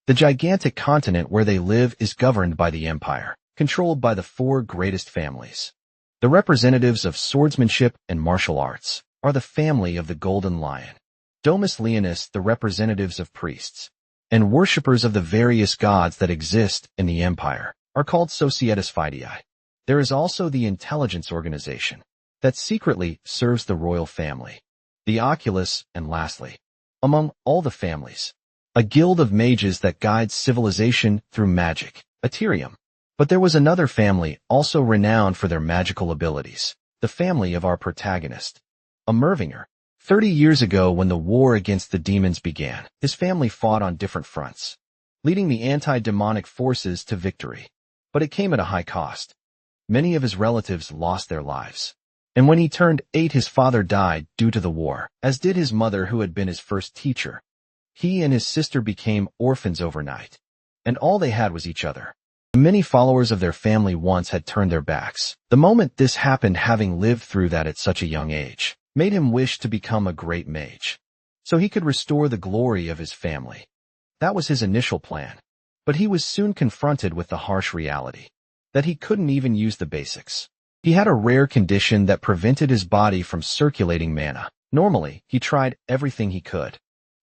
The gigantic continent where they live is governed by the empire, controlled by the four greatest families. The representatives of swordsmanship and martial arts are the family of the Golden Lion. Domus Leonis, the representatives of priests and worshippers of the various gods that exist in the empire, are called Societas Fidei. There is also the intelligence organization that secretly serves the royal family, the Oculus, and lastly, among all the families, a guild of mages that guides civilization through magic, Ethereum. But there was another family also renowned for their magical abilities, the family of our protagonist, a Mervinger. 30 years ago, when the war against the demons began, his family fought on different fronts, leading the anti-demonic forces to victory. But it came at a high cost. Many of his relatives lost their lives. And when he turned 8, his father died due to the war, as did his mother, who had been his first teacher. He and his sister became orphans overnight, and all they had was each other. Many followers of their family once had turned their backs. The moment this happened, having lived through that at such a young age, made him wish to become a great mage, so he could restore the glory of his family. That was his initial plan. But he was soon confronted with the harsh reality that he couldn't even use the basics. He had a rare condition that prevented his body from circulating mana. Normally, he tried everything he could,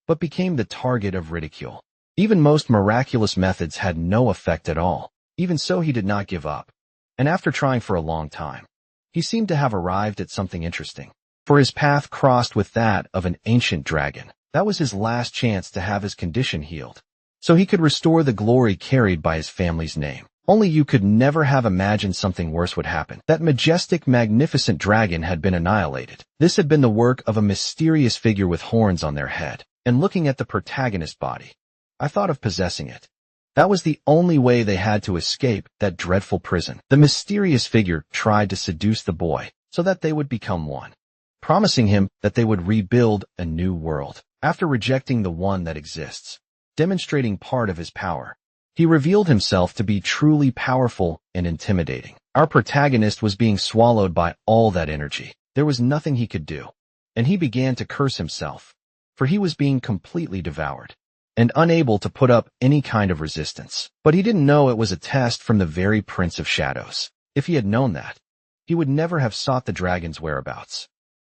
but became the target of ridicule. Even most miraculous methods had no effect at all. Even so, he did not give up. And after trying for a long time, he seemed to have arrived at something interesting. For his path crossed with that of an ancient dragon. That was his last chance to have his condition healed, so he could restore the glory carried by his family's name. Only you could never have imagined something worse would happen. That majestic, magnificent dragon had been annihilated. This had been the work of a mysterious figure with horns on their head. And looking at the protagonist's body, I thought of possessing it. That was the only way they had to escape that dreadful prison. The mysterious figure tried to seduce the boy so that they would become one, promising him that they would rebuild a new world after rejecting the one that exists. Demonstrating part of his power, he revealed himself to be truly powerful and intimidating. Our protagonist was being swallowed by all that energy. There was nothing he could do, and he began to curse himself, for he was being completely devoured and unable to put up any kind of resistance. But he didn't know it was a test from the very Prince of Shadows. If he had known that, he would never have sought the dragon's whereabouts.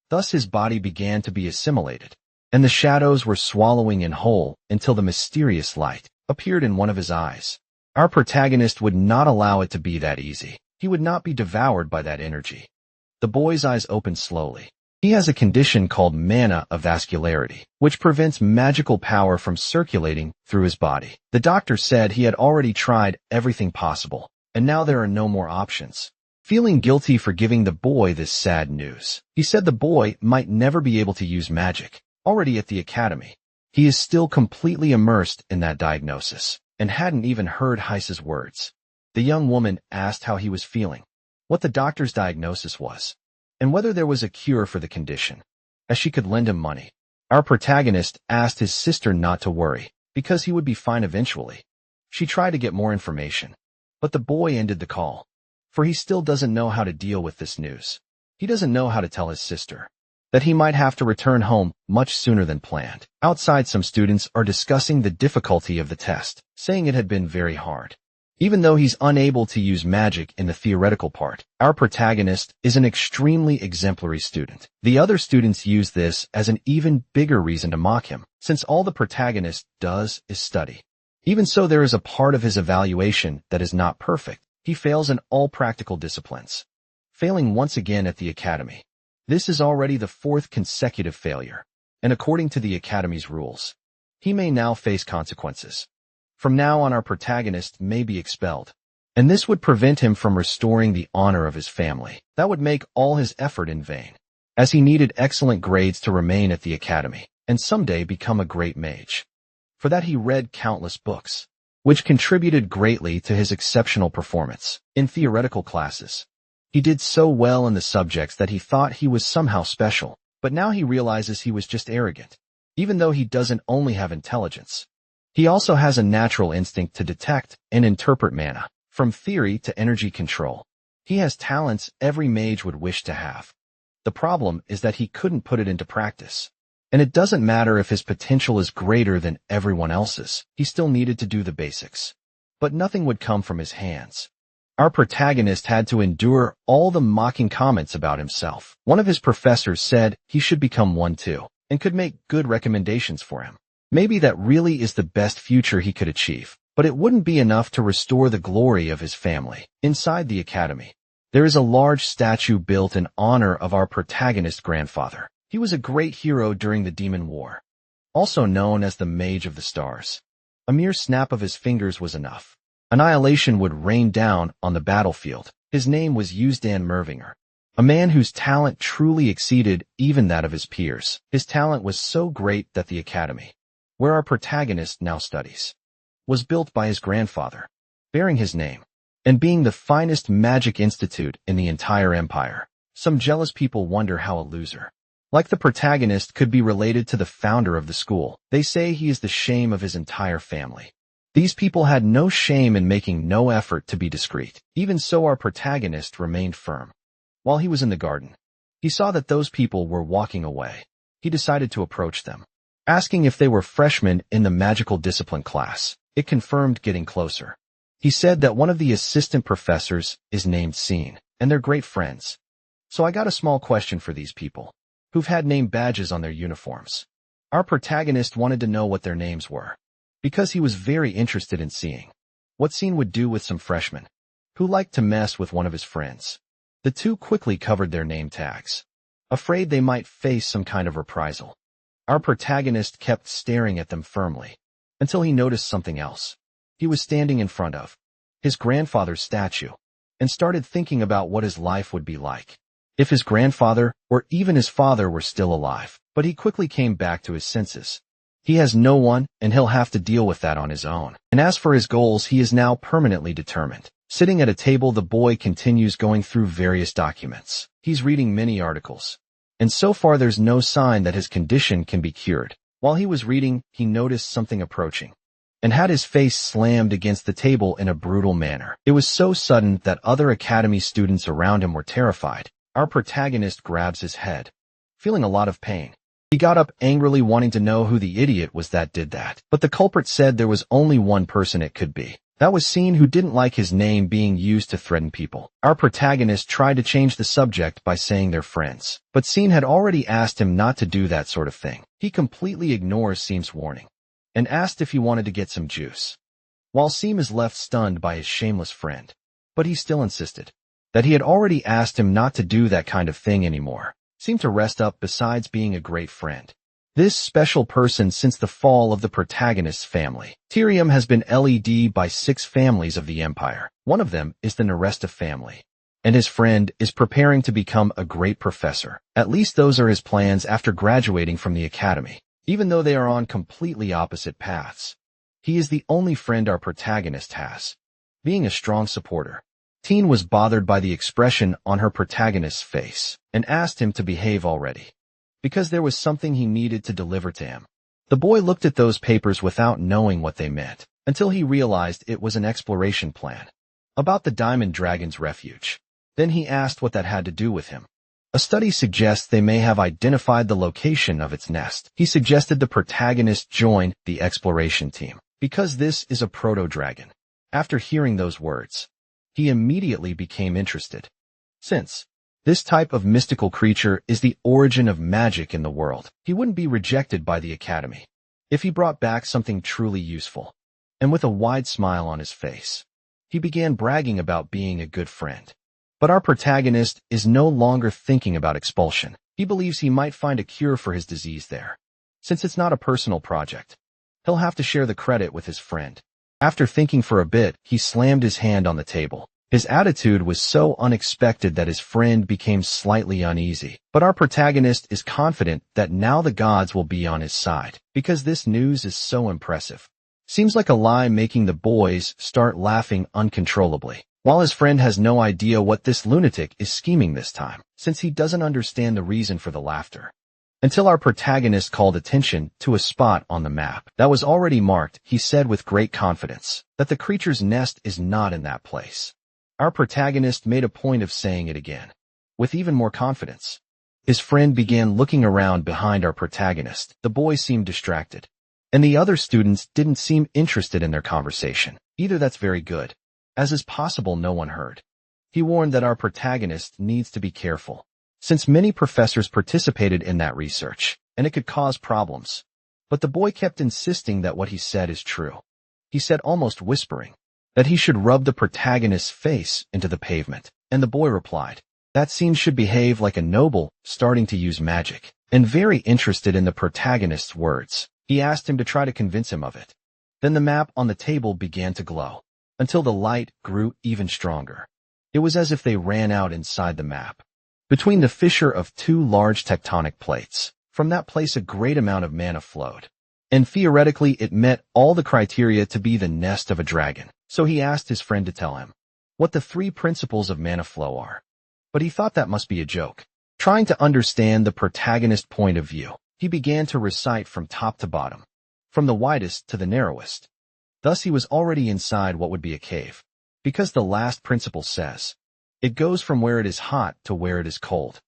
Thus his body began to be assimilated, and the shadows were swallowing in whole until the mysterious light appeared in one of his eyes. Our protagonist would not allow it to be that easy. He would not be devoured by that energy. The boy's eyes opened slowly. He has a condition called mana of vascularity, which prevents magical power from circulating through his body. The doctor said he had already tried everything possible, and now there are no more options. Feeling guilty for giving the boy this sad news, he said the boy might never be able to use magic. Already at the academy, he is still completely immersed in that diagnosis, and hadn't even heard Heiss's words. The young woman asked how he was feeling, what the doctor's diagnosis was, and whether there was a cure for the condition, as she could lend him money. Our protagonist asked his sister not to worry, because he would be fine eventually. She tried to get more information, but the boy ended the call, for he still doesn't know how to deal with this news. He doesn't know how to tell his sister that he might have to return home much sooner than planned. Outside, some students are discussing the difficulty of the test, saying it had been very hard. Even though he's unable to use magic in the theoretical part, our protagonist is an extremely exemplary student. The other students use this as an even bigger reason to mock him, since all the protagonist does is study. Even so, there is a part of his evaluation that is not perfect. He fails in all practical disciplines, failing once again at the academy. This is already the 4th consecutive failure, and according to the academy's rules, he may now face consequences. From now on, our protagonist may be expelled, and this would prevent him from restoring the honor of his family. That would make all his effort in vain, as he needed excellent grades to remain at the academy and someday become a great mage. For that he read countless books, which contributed greatly to his exceptional performance in theoretical classes. He did so well in the subjects that he thought he was somehow special, but now he realizes he was just arrogant. Even though he doesn't only have intelligence, he also has a natural instinct to detect and interpret mana, from theory to energy control. He has talents every mage would wish to have. The problem is that he couldn't put it into practice. And it doesn't matter if his potential is greater than everyone else's, he still needed to do the basics. But nothing would come from his hands. Our protagonist had to endure all the mocking comments about himself. One of his professors said he should become one too, and could make good recommendations for him. Maybe that really is the best future he could achieve, but it wouldn't be enough to restore the glory of his family. Inside the academy, there is a large statue built in honor of our protagonist's grandfather. He was a great hero during the Demon War, also known as the Mage of the Stars. A mere snap of his fingers was enough. Annihilation would rain down on the battlefield. His name was Uzdan Mervinger, a man whose talent truly exceeded even that of his peers. His talent was so great that the academy, where our protagonist now studies, was built by his grandfather, bearing his name, and being the finest magic institute in the entire empire. Some jealous people wonder how a loser like the protagonist could be related to the founder of the school. They say he is the shame of his entire family. These people had no shame in making no effort to be discreet. Even so, our protagonist remained firm. While he was in the garden, he saw that those people were walking away. He decided to approach them, asking if they were freshmen in the magical discipline class. It confirmed getting closer. He said that one of the assistant professors is named Scene, and they're great friends. So I got a small question for these people, who've had name badges on their uniforms. Our protagonist wanted to know what their names were, because he was very interested in seeing what Scene would do with some freshmen who liked to mess with one of his friends. The two quickly covered their name tags, afraid they might face some kind of reprisal. Our protagonist kept staring at them firmly, until he noticed something else. He was standing in front of his grandfather's statue, and started thinking about what his life would be like if his grandfather or even his father were still alive. But he quickly came back to his senses. He has no one, and he'll have to deal with that on his own. And as for his goals, he is now permanently determined. Sitting at a table, the boy continues going through various documents. He's reading many articles, and so far there's no sign that his condition can be cured. While he was reading, he noticed something approaching, and had his face slammed against the table in a brutal manner. It was so sudden that other academy students around him were terrified. Our protagonist grabs his head, feeling a lot of pain. He got up angrily, wanting to know who the idiot was that did that. But the culprit said there was only one person it could be. That was Scene, who didn't like his name being used to threaten people. Our protagonist tried to change the subject by saying they're friends, but Scene had already asked him not to do that sort of thing. He completely ignores Scene's warning, and asked if he wanted to get some juice, while Scene is left stunned by his shameless friend. But he still insisted that he had already asked him not to do that kind of thing anymore. Seemed to rest up. Besides being a great friend, this special person since the fall of the protagonist's family. Tyrium has been led by 6 families of the empire. One of them is the Neresta family, and his friend is preparing to become a great professor. At least those are his plans after graduating from the academy. Even though they are on completely opposite paths, he is the only friend our protagonist has, being a strong supporter. Teen was bothered by the expression on her protagonist's face, and asked him to behave already, because there was something he needed to deliver to him. The boy looked at those papers without knowing what they meant, until he realized it was an exploration plan about the Diamond Dragon's refuge. Then he asked what that had to do with him. A study suggests they may have identified the location of its nest. He suggested the protagonist join the exploration team, because this is a proto-dragon. After hearing those words, he immediately became interested, since this type of mystical creature is the origin of magic in the world. He wouldn't be rejected by the academy if he brought back something truly useful. And with a wide smile on his face, he began bragging about being a good friend. But our protagonist is no longer thinking about expulsion. He believes he might find a cure for his disease there. Since it's not a personal project, he'll have to share the credit with his friend. After thinking for a bit, he slammed his hand on the table. His attitude was so unexpected that his friend became slightly uneasy. But our protagonist is confident that now the gods will be on his side, because this news is so impressive. Seems like a lie, making the boys start laughing uncontrollably, while his friend has no idea what this lunatic is scheming this time, since he doesn't understand the reason for the laughter. Until our protagonist called attention to a spot on the map that was already marked. He said with great confidence that the creature's nest is not in that place. Our protagonist made a point of saying it again, with even more confidence. His friend began looking around behind our protagonist. The boy seemed distracted, and the other students didn't seem interested in their conversation. Either that's very good. As is possible, no one heard. He warned that our protagonist needs to be careful, since many professors participated in that research, and it could cause problems. But the boy kept insisting that what he said is true. He said, almost whispering, that he should rub the protagonist's face into the pavement, and the boy replied, that scene should behave like a noble starting to use magic. And very interested in the protagonist's words, he asked him to try to convince him of it. Then the map on the table began to glow, until the light grew even stronger. It was as if they ran out inside the map, between the fissure of two large tectonic plates. From that place a great amount of mana flowed, and theoretically it met all the criteria to be the nest of a dragon. So he asked his friend to tell him what the 3 principles of mana flow are. But he thought that must be a joke. Trying to understand the protagonist's point of view, he began to recite from top to bottom, from the widest to the narrowest. Thus he was already inside what would be a cave, because the last principle says, it goes from where it is hot to where it is cold.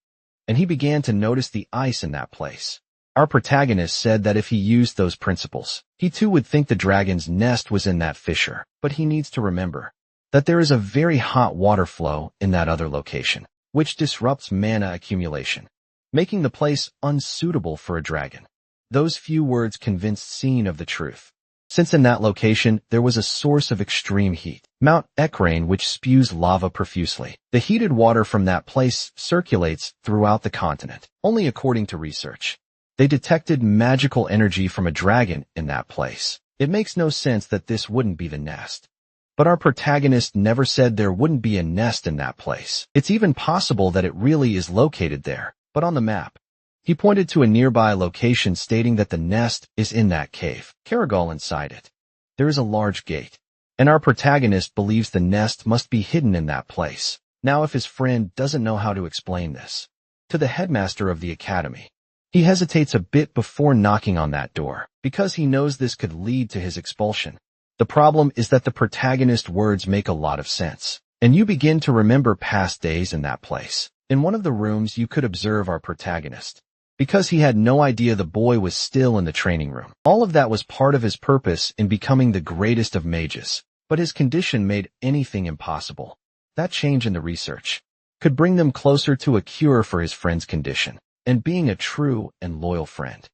And he began to notice the ice in that place. Our protagonist said that if he used those principles, he too would think the dragon's nest was in that fissure. But he needs to remember that there is a very hot water flow in that other location, which disrupts mana accumulation, making the place unsuitable for a dragon. Those few words convinced Scene of the truth, since in that location there was a source of extreme heat, Mount Ekrane, which spews lava profusely. The heated water from that place circulates throughout the continent. Only according to research, they detected magical energy from a dragon in that place. It makes no sense that this wouldn't be the nest. But our protagonist never said there wouldn't be a nest in that place. It's even possible that it really is located there, but on the map, he pointed to a nearby location stating that the nest is in that cave. Karagol inside it. There is a large gate, and our protagonist believes the nest must be hidden in that place. Now if his friend doesn't know how to explain this to the headmaster of the academy, he hesitates a bit before knocking on that door, because he knows this could lead to his expulsion. The problem is that the protagonist's words make a lot of sense, and you begin to remember past days in that place. In one of the rooms you could observe our protagonist, because he had no idea the boy was still in the training room. All of that was part of his purpose in becoming the greatest of mages, but his condition made anything impossible. That change in the research could bring them closer to a cure for his friend's condition, and being a true and loyal friend.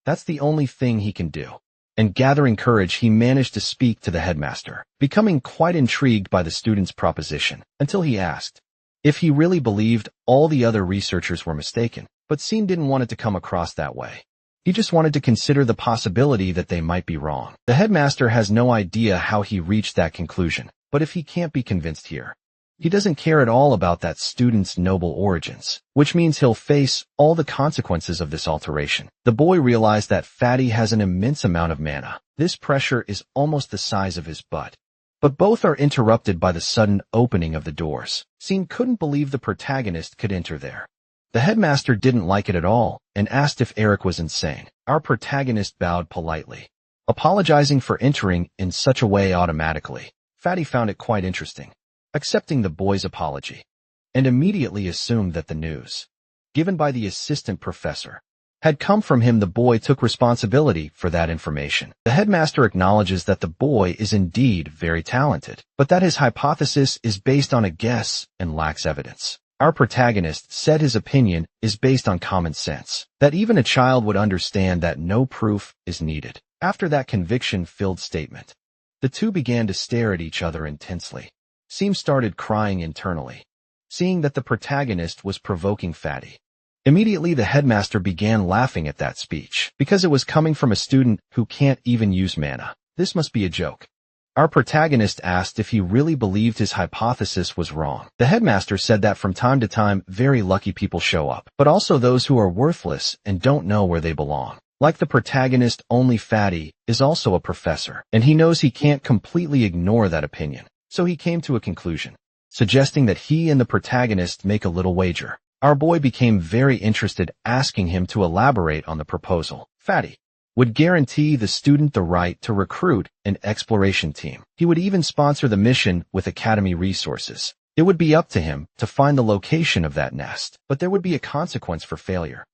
That's the only thing he can do. And gathering courage, he managed to speak to the headmaster, becoming quite intrigued by the student's proposition, until he asked if he really believed all the other researchers were mistaken. But Scene didn't want it to come across that way. He just wanted to consider the possibility that they might be wrong. The headmaster has no idea how he reached that conclusion, but if he can't be convinced here, he doesn't care at all about that student's noble origins, which means he'll face all the consequences of this alteration. The boy realized that Fatty has an immense amount of mana. This pressure is almost the size of his butt. But both are interrupted by the sudden opening of the doors. Scene couldn't believe the protagonist could enter there. The headmaster didn't like it at all, and asked if Eric was insane. Our protagonist bowed politely, apologizing for entering in such a way automatically. Fatty found it quite interesting, accepting the boy's apology, and immediately assumed that the news, given by the assistant professor, had come from him. The boy took responsibility for that information. The headmaster acknowledges that the boy is indeed very talented, but that his hypothesis is based on a guess and lacks evidence. Our protagonist said his opinion is based on common sense, that even a child would understand that no proof is needed. After that conviction-filled statement, the two began to stare at each other intensely. Scene started crying internally, seeing that the protagonist was provoking Fatty. Immediately the headmaster began laughing at that speech, because it was coming from a student who can't even use mana. This must be a joke. Our protagonist asked if he really believed his hypothesis was wrong. The headmaster said that from time to time very lucky people show up, but also those who are worthless and don't know where they belong. Like the protagonist, only Fatty is also a professor, and he knows he can't completely ignore that opinion. So he came to a conclusion, suggesting that he and the protagonist make a little wager. Our boy became very interested, asking him to elaborate on the proposal. Fatty would guarantee the student the right to recruit an exploration team. He would even sponsor the mission with academy resources. It would be up to him to find the location of that nest, but there would be a consequence for failure.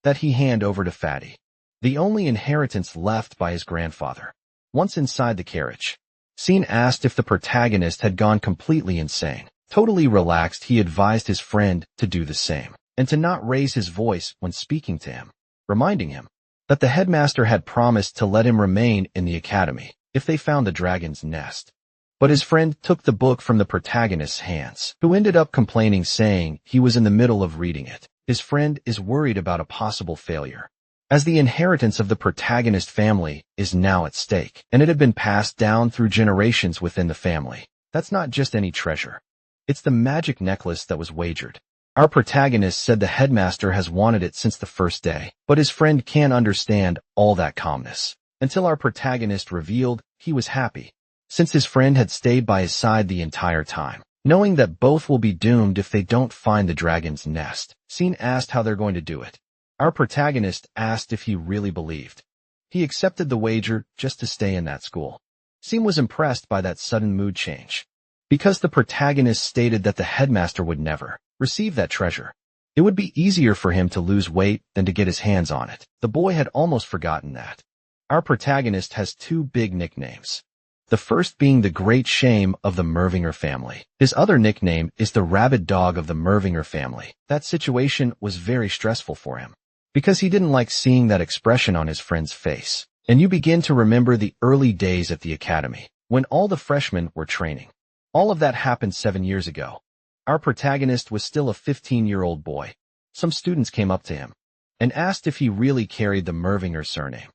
That he hand over to Fatty, the only inheritance left by his grandfather. Once inside the carriage, Scene asked if the protagonist had gone completely insane. Totally relaxed, he advised his friend to do the same, and to not raise his voice when speaking to him, reminding him that the headmaster had promised to let him remain in the academy if they found the dragon's nest. But his friend took the book from the protagonist's hands, who ended up complaining, saying he was in the middle of reading it. His friend is worried about a possible failure, as the inheritance of the protagonist family is now at stake, and it had been passed down through generations within the family. That's not just any treasure. It's the magic necklace that was wagered. Our protagonist said the headmaster has wanted it since the first day, but his friend can't understand all that calmness, until our protagonist revealed he was happy, since his friend had stayed by his side the entire time. Knowing that both will be doomed if they don't find the dragon's nest, Scene asked how they're going to do it. Our protagonist asked if he really believed. He accepted the wager just to stay in that school. Scene was impressed by that sudden mood change, because the protagonist stated that the headmaster would never receive that treasure. It would be easier for him to lose weight than to get his hands on it. The boy had almost forgotten that. Our protagonist has two big nicknames. The first being the Great Shame of the Mervinger family. His other nickname is the Rabid Dog of the Mervinger family. That situation was very stressful for him, because he didn't like seeing that expression on his friend's face. And you begin to remember the early days at the academy, when all the freshmen were training. All of that happened 7 years ago. Our protagonist was still a 15-year-old boy. Some students came up to him and asked if he really carried the Mervinger surname,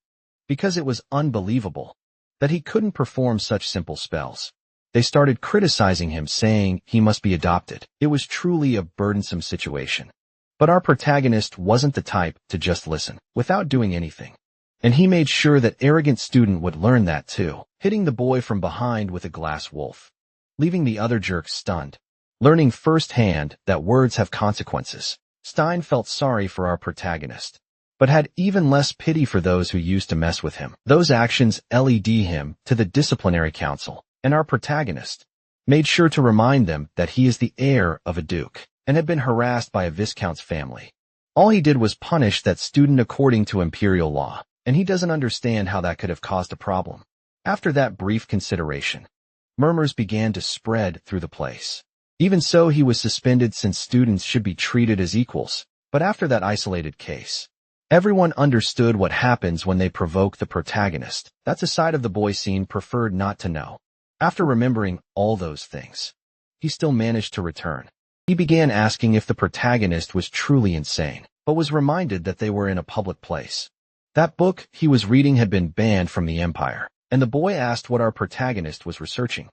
because it was unbelievable that he couldn't perform such simple spells. They started criticizing him, saying he must be adopted. It was truly a burdensome situation. But our protagonist wasn't the type to just listen without doing anything. And he made sure that arrogant student would learn that too, hitting the boy from behind with a glass wolf, leaving the other jerks stunned. Learning firsthand that words have consequences, Stein felt sorry for our protagonist, but had even less pity for those who used to mess with him. Those actions led him to the disciplinary council, and our protagonist made sure to remind them that he is the heir of a duke and had been harassed by a viscount's family. All he did was punish that student according to imperial law, and he doesn't understand how that could have caused a problem. After that brief consideration, murmurs began to spread through the place. Even so, he was suspended since students should be treated as equals. But after that isolated case, everyone understood what happens when they provoke the protagonist. That's a side of the boy Scene preferred not to know. After remembering all those things, he still managed to return. He began asking if the protagonist was truly insane, but was reminded that they were in a public place. That book he was reading had been banned from the Empire, and the boy asked what our protagonist was researching.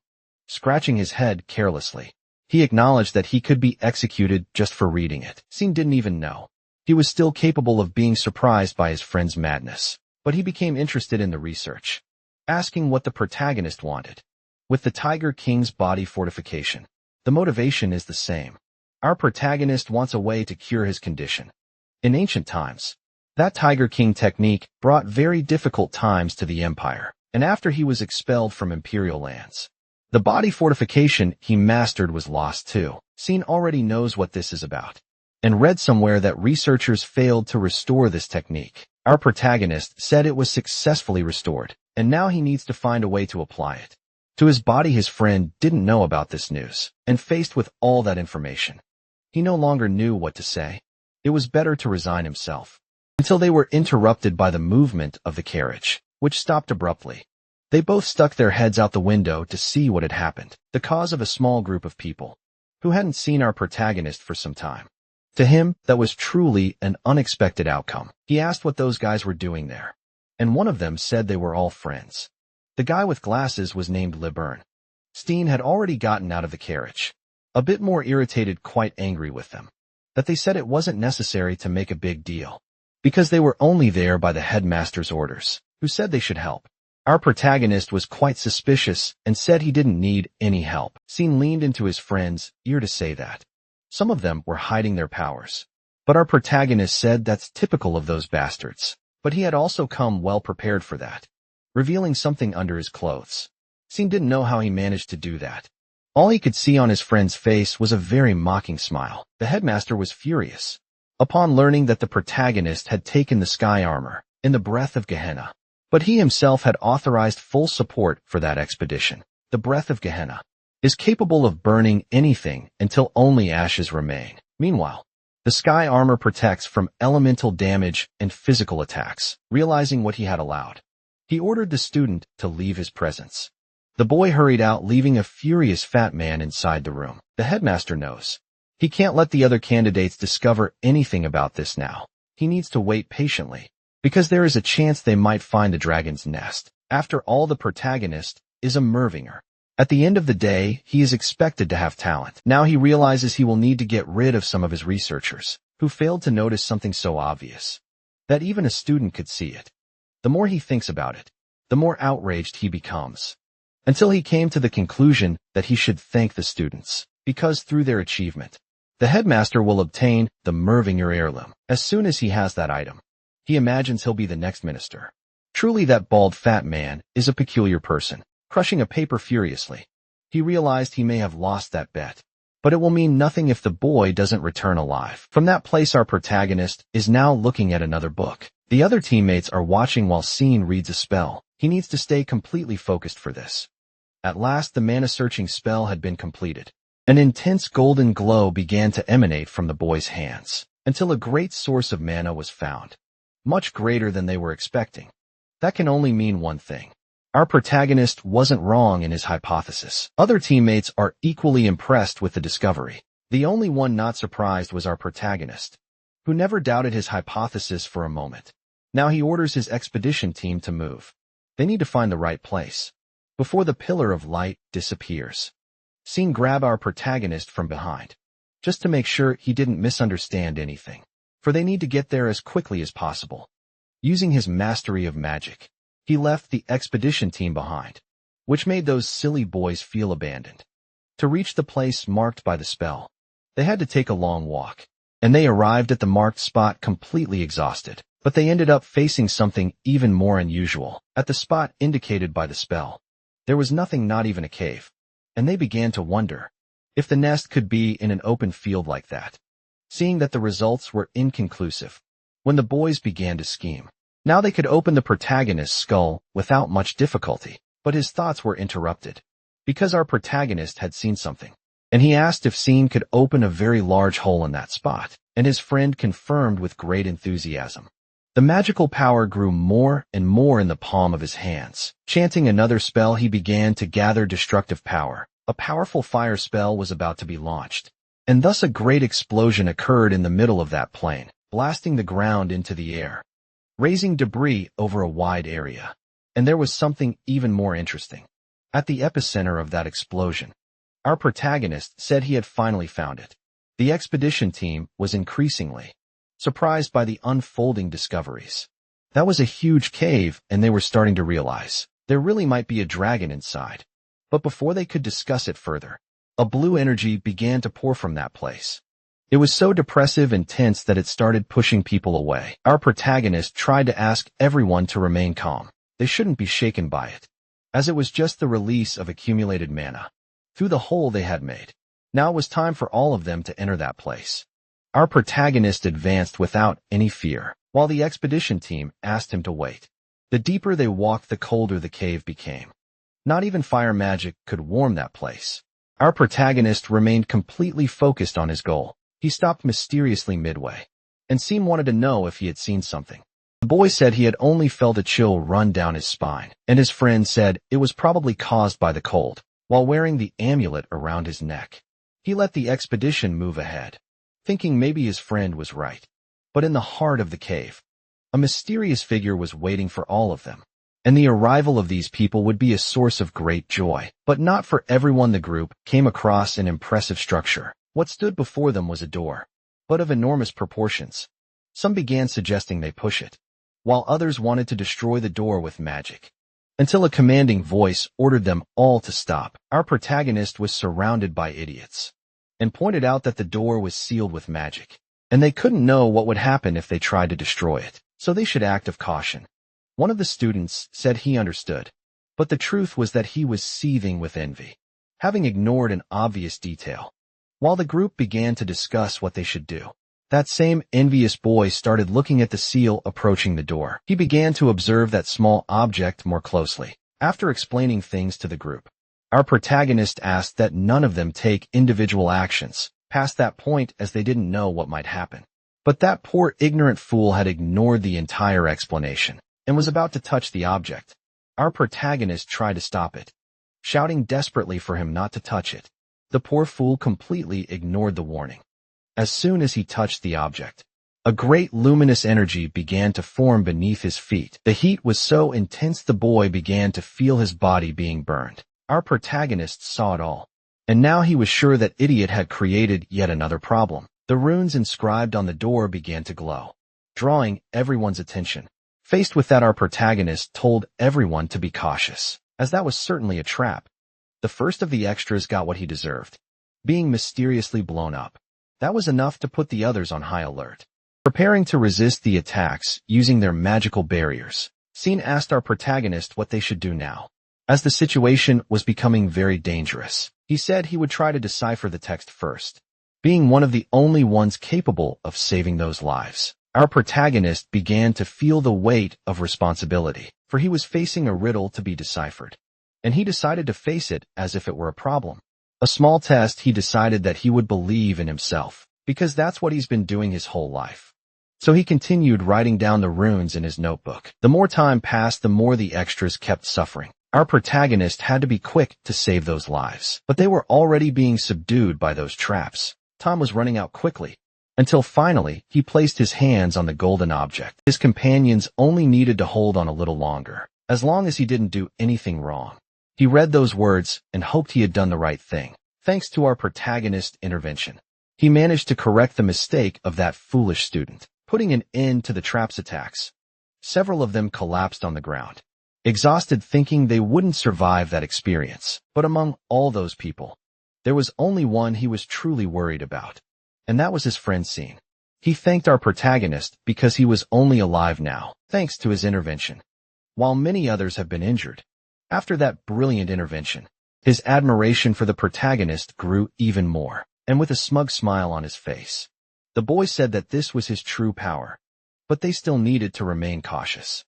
Scratching his head carelessly, he acknowledged that he could be executed just for reading it. Scene didn't even know he was still capable of being surprised by his friend's madness, but he became interested in the research, asking what the protagonist wanted. With the Tiger King's body fortification, the motivation is the same. Our protagonist wants a way to cure his condition. In ancient times, that Tiger King technique brought very difficult times to the Empire, and after he was expelled from imperial lands, the body fortification he mastered was lost too. Scene already knows what this is about, and read somewhere that researchers failed to restore this technique. Our protagonist said it was successfully restored, and now he needs to find a way to apply it to his body. His friend didn't know about this news, and faced with all that information, he no longer knew what to say. It was better to resign himself, until they were interrupted by the movement of the carriage, which stopped abruptly. They both stuck their heads out the window to see what had happened, the cause of a small group of people who hadn't seen our protagonist for some time. To him, that was truly an unexpected outcome. He asked what those guys were doing there, and one of them said they were all friends. The guy with glasses was named Liburn. Steen had already gotten out of the carriage, a bit more irritated, quite angry with them, that they said it wasn't necessary to make a big deal, because they were only there by the headmaster's orders, who said they should help. Our protagonist was quite suspicious and said he didn't need any help. Steen leaned into his friend's ear to say that some of them were hiding their powers, but our protagonist said that's typical of those bastards. But he had also come well prepared for that, revealing something under his clothes. Steen didn't know how he managed to do that. All he could see on his friend's face was a very mocking smile. The headmaster was furious upon learning that the protagonist had taken the sky armor in the breath of Gehenna. But he himself had authorized full support for that expedition. The breath of Gehenna is capable of burning anything until only ashes remain. Meanwhile, the sky armor protects from elemental damage and physical attacks. Realizing what he had allowed, he ordered the student to leave his presence. The boy hurried out, leaving a furious fat man inside the room. The headmaster knows he can't let the other candidates discover anything about this now. He needs to wait patiently, because there is a chance they might find the dragon's nest. After all, the protagonist is a Mervinger. At the end of the day, he is expected to have talent. Now he realizes he will need to get rid of some of his researchers, who failed to notice something so obvious that even a student could see it. The more he thinks about it, the more outraged he becomes, until he came to the conclusion that he should thank the students, because through their achievement, the headmaster will obtain the Mervinger heirloom. As soon as he has that item, he imagines he'll be the next minister. Truly, that bald fat man is a peculiar person. Crushing a paper furiously, he realized he may have lost that bet, but it will mean nothing if the boy doesn't return alive. From that place, our protagonist is now looking at another book. The other teammates are watching while Scene reads a spell. He needs to stay completely focused for this. At last, the mana-searching spell had been completed. An intense golden glow began to emanate from the boy's hands, until a great source of mana was found, much greater than they were expecting. That can only mean one thing. Our protagonist wasn't wrong in his hypothesis. Other teammates are equally impressed with the discovery. The only one not surprised was our protagonist, who never doubted his hypothesis for a moment. Now he orders his expedition team to move. They need to find the right place before the pillar of light disappears. Scene grab our protagonist from behind, just to make sure he didn't misunderstand anything, for they need to get there as quickly as possible. Using his mastery of magic, he left the expedition team behind, which made those silly boys feel abandoned. To reach the place marked by the spell, they had to take a long walk, and they arrived at the marked spot completely exhausted. But they ended up facing something even more unusual. At the spot indicated by the spell, there was nothing, not even a cave, and they began to wonder if the nest could be in an open field like that. Seeing that the results were inconclusive, when the boys began to scheme. Now they could open the protagonist's skull without much difficulty, but his thoughts were interrupted, because our protagonist had seen something, and he asked if Scene could open a very large hole in that spot, and his friend confirmed with great enthusiasm. The magical power grew more and more in the palm of his hands. Chanting another spell, he began to gather destructive power. A powerful fire spell was about to be launched, and thus a great explosion occurred in the middle of that plane, blasting the ground into the air, raising debris over a wide area. And there was something even more interesting. At the epicenter of that explosion, our protagonist said he had finally found it. The expedition team was increasingly surprised by the unfolding discoveries. That was a huge cave, and they were starting to realize there really might be a dragon inside. But before they could discuss it further, a blue energy began to pour from that place. It was so depressive and tense that it started pushing people away. Our protagonist tried to ask everyone to remain calm. They shouldn't be shaken by it, as it was just the release of accumulated mana through the hole they had made. Now it was time for all of them to enter that place. Our protagonist advanced without any fear, while the expedition team asked him to wait. The deeper they walked, the colder the cave became. Not even fire magic could warm that place. Our protagonist remained completely focused on his goal. He stopped mysteriously midway, and Scene wanted to know if he had seen something. The boy said he had only felt a chill run down his spine, and his friend said it was probably caused by the cold, while wearing the amulet around his neck. He let the expedition move ahead, thinking maybe his friend was right. But in the heart of the cave, a mysterious figure was waiting for all of them, and the arrival of these people would be a source of great joy. But not for everyone. The group came across an impressive structure. What stood before them was a door, but of enormous proportions. Some began suggesting they push it, while others wanted to destroy the door with magic, until a commanding voice ordered them all to stop. Our protagonist was surrounded by idiots, and pointed out that the door was sealed with magic, and they couldn't know what would happen if they tried to destroy it, so they should act of caution. One of the students said he understood, but the truth was that he was seething with envy. having ignored an obvious detail. While the group began to discuss what they should do, that same envious boy started looking at the seal approaching the door. He began to observe that small object more closely. After explaining things to the group, our protagonist asked that none of them take individual actions past that point as they didn't know what might happen. But that poor ignorant fool had ignored the entire explanation and was about to touch the object. Our protagonist tried to stop it, shouting desperately for him not to touch it. The poor fool completely ignored the warning. As soon as he touched the object, a great luminous energy began to form beneath his feet. The heat was so intense the boy began to feel his body being burned. Our protagonist saw it all, and now he was sure that idiot had created yet another problem. The runes inscribed on the door began to glow, drawing everyone's attention. Faced with that, our protagonist told everyone to be cautious, as that was certainly a trap. The first of the extras got what he deserved, being mysteriously blown up. That was enough to put the others on high alert, preparing to resist the attacks using their magical barriers. Scene asked our protagonist what they should do now, as the situation was becoming very dangerous. He said he would try to decipher the text first, being one of the only ones capable of saving those lives. Our protagonist began to feel the weight of responsibility, for he was facing a riddle to be deciphered, and he decided to face it as if it were a problem. A small test. He decided that he would believe in himself, because that's what he's been doing his whole life. So he continued writing down the runes in his notebook. The more time passed, the more the extras kept suffering. Our protagonist had to be quick to save those lives, but they were already being subdued by those traps. Time was running out quickly, until finally he placed his hands on the golden object. His companions only needed to hold on a little longer, as long as he didn't do anything wrong. He read those words and hoped he had done the right thing. Thanks to our protagonist's intervention, he managed to correct the mistake of that foolish student, putting an end to the trap's attacks. Several of them collapsed on the ground, exhausted, thinking they wouldn't survive that experience. But among all those people, there was only one he was truly worried about, and that was his friend Scene. He thanked our protagonist because he was only alive now, thanks to his intervention, while many others have been injured. After that brilliant intervention, his admiration for the protagonist grew even more, and with a smug smile on his face, the boy said that this was his true power, but they still needed to remain cautious.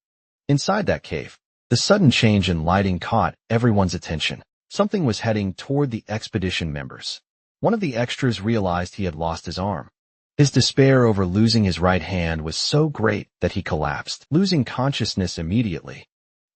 Inside that cave, the sudden change in lighting caught everyone's attention. Something was heading toward the expedition members. One of the extras realized he had lost his arm. His despair over losing his right hand was so great that he collapsed, losing consciousness immediately.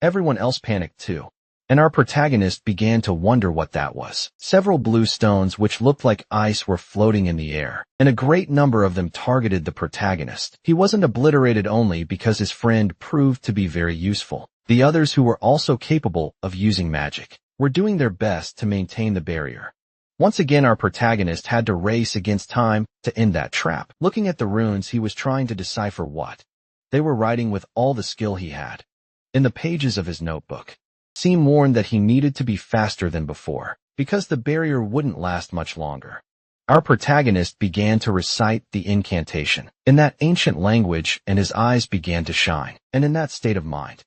Everyone else panicked too, and our protagonist began to wonder what that was. Several blue stones which looked like ice were floating in the air, and a great number of them targeted the protagonist. He wasn't obliterated only because his friend proved to be very useful. The others, who were also capable of using magic, were doing their best to maintain the barrier. Once again, our protagonist had to race against time to end that trap. Looking at the runes, he was trying to decipher what they were writing with all the skill he had. In the pages of his notebook, Scene warned that he needed to be faster than before, because the barrier wouldn't last much longer. Our protagonist began to recite the incantation in that ancient language, and his eyes began to shine. And in that state of mind,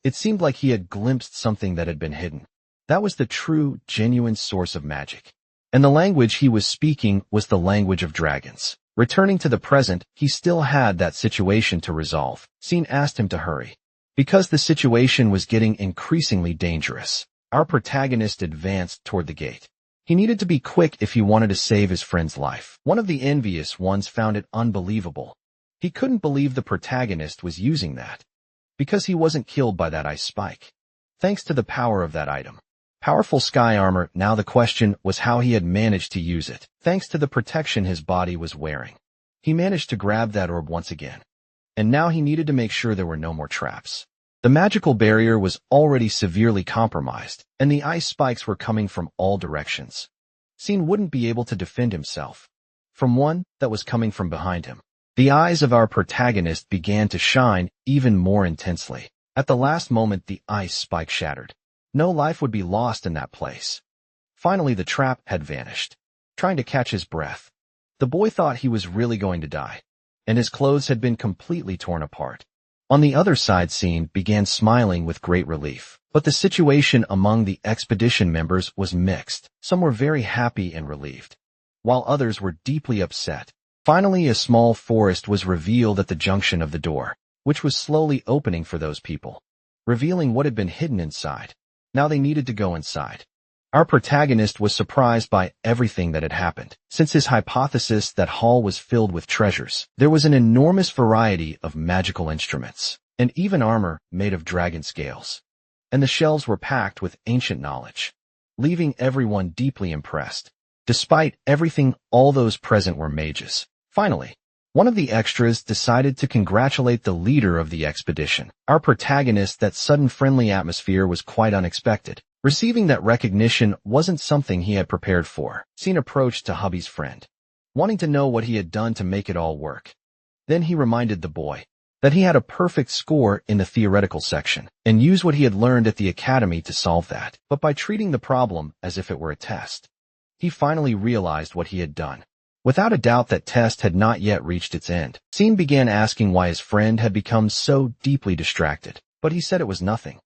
it seemed like he had glimpsed something that had been hidden. That was the true, genuine source of magic. And the language he was speaking was the language of dragons. Returning to the present, he still had that situation to resolve. Scene asked him to hurry, because the situation was getting increasingly dangerous. Our protagonist advanced toward the gate. He needed to be quick if he wanted to save his friend's life. One of the envious ones found it unbelievable. He couldn't believe the protagonist was using that, because he wasn't killed by that ice spike, thanks to the power of that item. Powerful sky armor. Now the question was how he had managed to use it. Thanks to the protection his body was wearing, he managed to grab that orb once again. And now he needed to make sure there were no more traps. The magical barrier was already severely compromised, and the ice spikes were coming from all directions. Scene wouldn't be able to defend himself from one that was coming from behind him. The eyes of our protagonist began to shine even more intensely. At the last moment, the ice spike shattered. No life would be lost in that place. Finally, the trap had vanished. Trying to catch his breath, the boy thought he was really going to die, and his clothes had been completely torn apart. On the other side, Scene began smiling with great relief. But the situation among the expedition members was mixed. Some were very happy and relieved, while others were deeply upset. Finally, a small forest was revealed at the junction of the door, which was slowly opening for those people, revealing what had been hidden inside. Now they needed to go inside. Our protagonist was surprised by everything that had happened. Since his hypothesis that hall was filled with treasures, there was an enormous variety of magical instruments, and even armor made of dragon scales. And the shelves were packed with ancient knowledge, leaving everyone deeply impressed. Despite everything, all those present were mages. Finally, one of the extras decided to congratulate the leader of the expedition. Our protagonist, that sudden friendly atmosphere was quite unexpected. Receiving that recognition wasn't something he had prepared for. Scene approached to hubby's friend, wanting to know what he had done to make it all work. Then he reminded the boy that he had a perfect score in the theoretical section and used what he had learned at the academy to solve that. But by treating the problem as if it were a test, he finally realized what he had done. Without a doubt, that test had not yet reached its end. Scene began asking why his friend had become so deeply distracted, but he said it was nothing.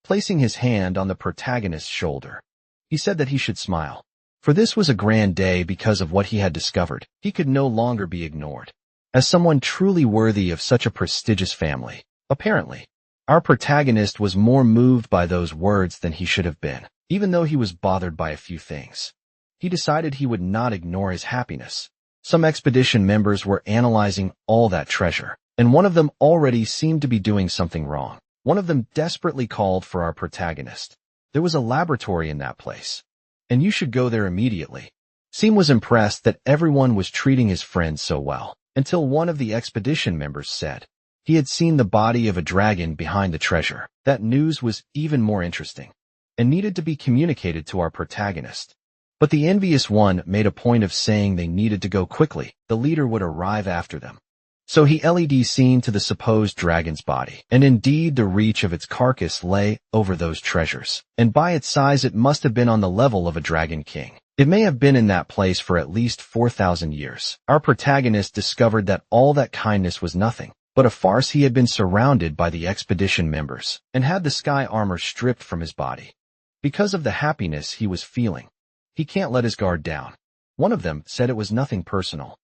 Placing his hand on the protagonist's shoulder, he said that he should smile, for this was a grand day because of what he had discovered. He could no longer be ignored as someone truly worthy of such a prestigious family. Apparently, our protagonist was more moved by those words than he should have been. Even though he was bothered by a few things, he decided he would not ignore his happiness. Some expedition members were analyzing all that treasure, and one of them already seemed to be doing something wrong. One of them desperately called for our protagonist. There was a laboratory in that place, and you should go there immediately. Seem was impressed that everyone was treating his friend so well, until one of the expedition members said he had seen the body of a dragon behind the treasure. That news was even more interesting, and needed to be communicated to our protagonist. But the envious one made a point of saying they needed to go quickly. The leader would arrive after them. So he LED scene to the supposed dragon's body, and indeed the reach of its carcass lay over those treasures, and by its size it must have been on the level of a dragon king. It may have been in that place for at least 4,000 years. Our protagonist discovered that all that kindness was nothing but a farce. He had been surrounded by the expedition members, and had the sky armor stripped from his body. Because of the happiness he was feeling, he can't let his guard down. One of them said it was nothing personal,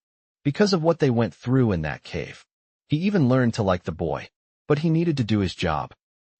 because of what they went through in that cave. He even learned to like the boy, but he needed to do his job.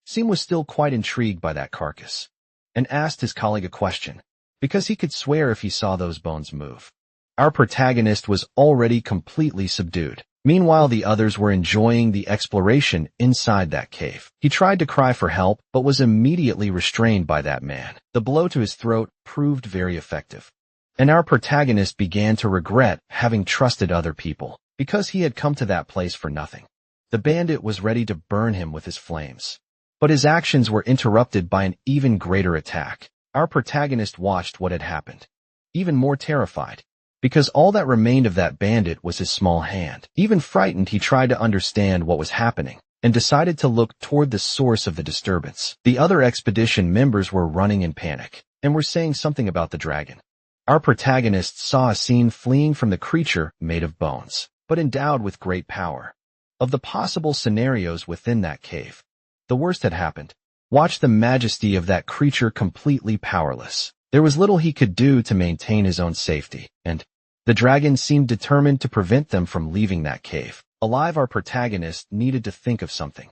Seem was still quite intrigued by that carcass, and asked his colleague a question, because he could swear if he saw those bones move. Our protagonist was already completely subdued. Meanwhile, the others were enjoying the exploration inside that cave. He tried to cry for help, but was immediately restrained by that man. The blow to his throat proved very effective, and our protagonist began to regret having trusted other people, because he had come to that place for nothing. The bandit was ready to burn him with his flames, but his actions were interrupted by an even greater attack. Our protagonist watched what had happened, even more terrified, because all that remained of that bandit was his small hand. Even frightened, he tried to understand what was happening, and decided to look toward the source of the disturbance. The other expedition members were running in panic, and were saying something about the dragon. Our protagonist saw a scene fleeing from the creature made of bones, but endowed with great power. Of the possible scenarios within that cave, the worst had happened. Watch the majesty of that creature completely powerless. There was little he could do to maintain his own safety, and the dragon seemed determined to prevent them from leaving that cave. Alive, our protagonist needed to think of something,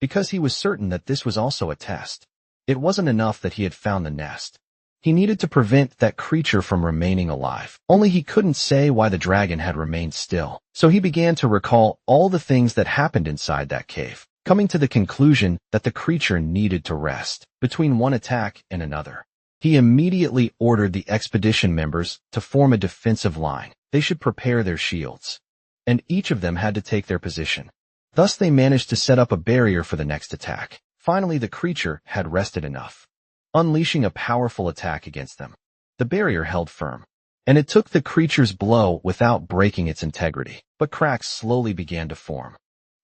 because he was certain that this was also a test. It wasn't enough that he had found the nest. He needed to prevent that creature from remaining alive. Only he couldn't say why the dragon had remained still. So he began to recall all the things that happened inside that cave, coming to the conclusion that the creature needed to rest between one attack and another. He immediately ordered the expedition members to form a defensive line. They should prepare their shields, and each of them had to take their position. Thus they managed to set up a barrier for the next attack. Finally, the creature had rested enough, unleashing a powerful attack against them. The barrier held firm, and it took the creature's blow without breaking its integrity, but cracks slowly began to form.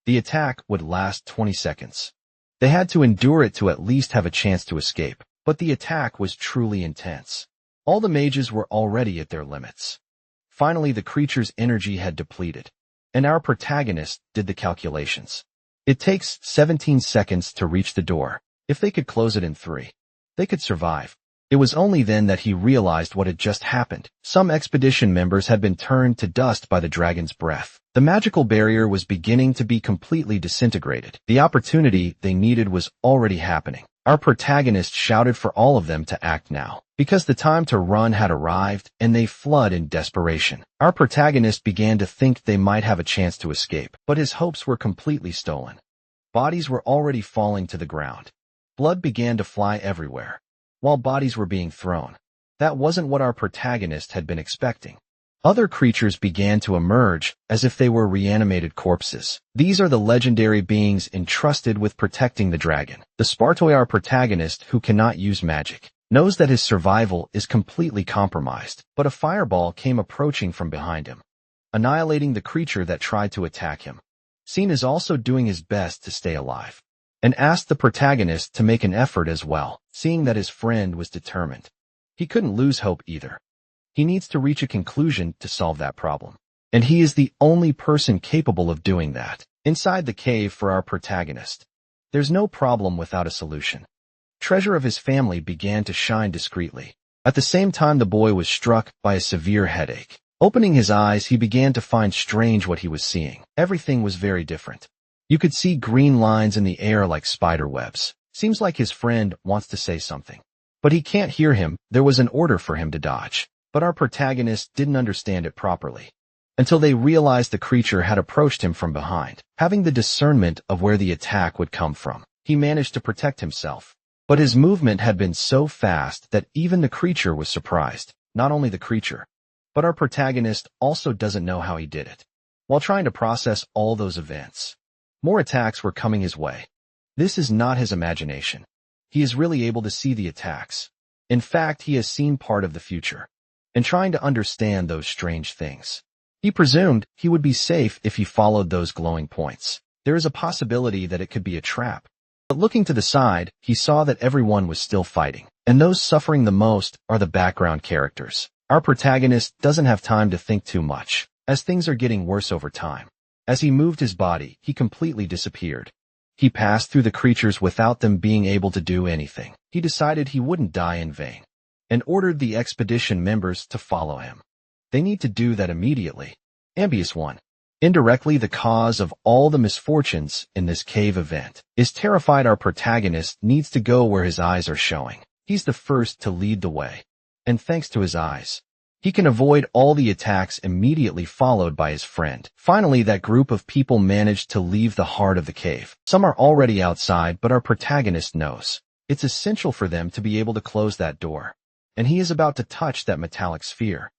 The attack would last 20 seconds. They had to endure it to at least have a chance to escape. But the attack was truly intense. All the mages were already at their limits. Finally, the creature's energy had depleted, and our protagonist did the calculations. It takes 17 seconds to reach the door. If they could close it in 3, they could survive. It was only then that he realized what had just happened. Some expedition members had been turned to dust by the dragon's breath. The magical barrier was beginning to be completely disintegrated. The opportunity they needed was already happening. Our protagonist shouted for all of them to act now, because the time to run had arrived, and they fled in desperation. Our protagonist began to think they might have a chance to escape, but his hopes were completely stolen. Bodies were already falling to the ground. Blood began to fly everywhere, while bodies were being thrown. That wasn't what our protagonist had been expecting. Other creatures began to emerge as if they were reanimated corpses. These are the legendary beings entrusted with protecting the dragon. The Spartoi, our protagonist, who cannot use magic, knows that his survival is completely compromised, but a fireball came approaching from behind him, annihilating the creature that tried to attack him. Scene is also doing his best to stay alive, and asked the protagonist to make an effort as well, seeing that his friend was determined. He couldn't lose hope either. He needs to reach a conclusion to solve that problem, and he is the only person capable of doing that. Inside the cave for our protagonist, there's no problem without a solution. Treasure of his family began to shine discreetly. At the same time, the boy was struck by a severe headache. Opening his eyes, he began to find strange what he was seeing. Everything was very different. You could see green lines in the air like spider webs. Seems like his friend wants to say something, but he can't hear him. There was an order for him to dodge, but our protagonist didn't understand it properly until they realized the creature had approached him from behind. Having the discernment of where the attack would come from, he managed to protect himself. But his movement had been so fast that even the creature was surprised. Not only the creature, but our protagonist also doesn't know how he did it. While trying to process all those events, more attacks were coming his way. This is not his imagination. He is really able to see the attacks. In fact, he has seen part of the future, and trying to understand those strange things. He presumed he would be safe if he followed those glowing points. There is a possibility that it could be a trap. But looking to the side, he saw that everyone was still fighting, and those suffering the most are the background characters. Our protagonist doesn't have time to think too much, as things are getting worse over time. As he moved his body, he completely disappeared. He passed through the creatures without them being able to do anything. He decided he wouldn't die in vain, and ordered the expedition members to follow him. They need to do that immediately. Ambius 1. Indirectly, the cause of all the misfortunes in this cave event is terrified. Our protagonist needs to go where his eyes are showing. He's the first to lead the way, and thanks to his eyes, he can avoid all the attacks immediately followed by his friend. Finally, that group of people managed to leave the heart of the cave. Some are already outside, but our protagonist knows it's essential for them to be able to close that door, and he is about to touch that metallic sphere.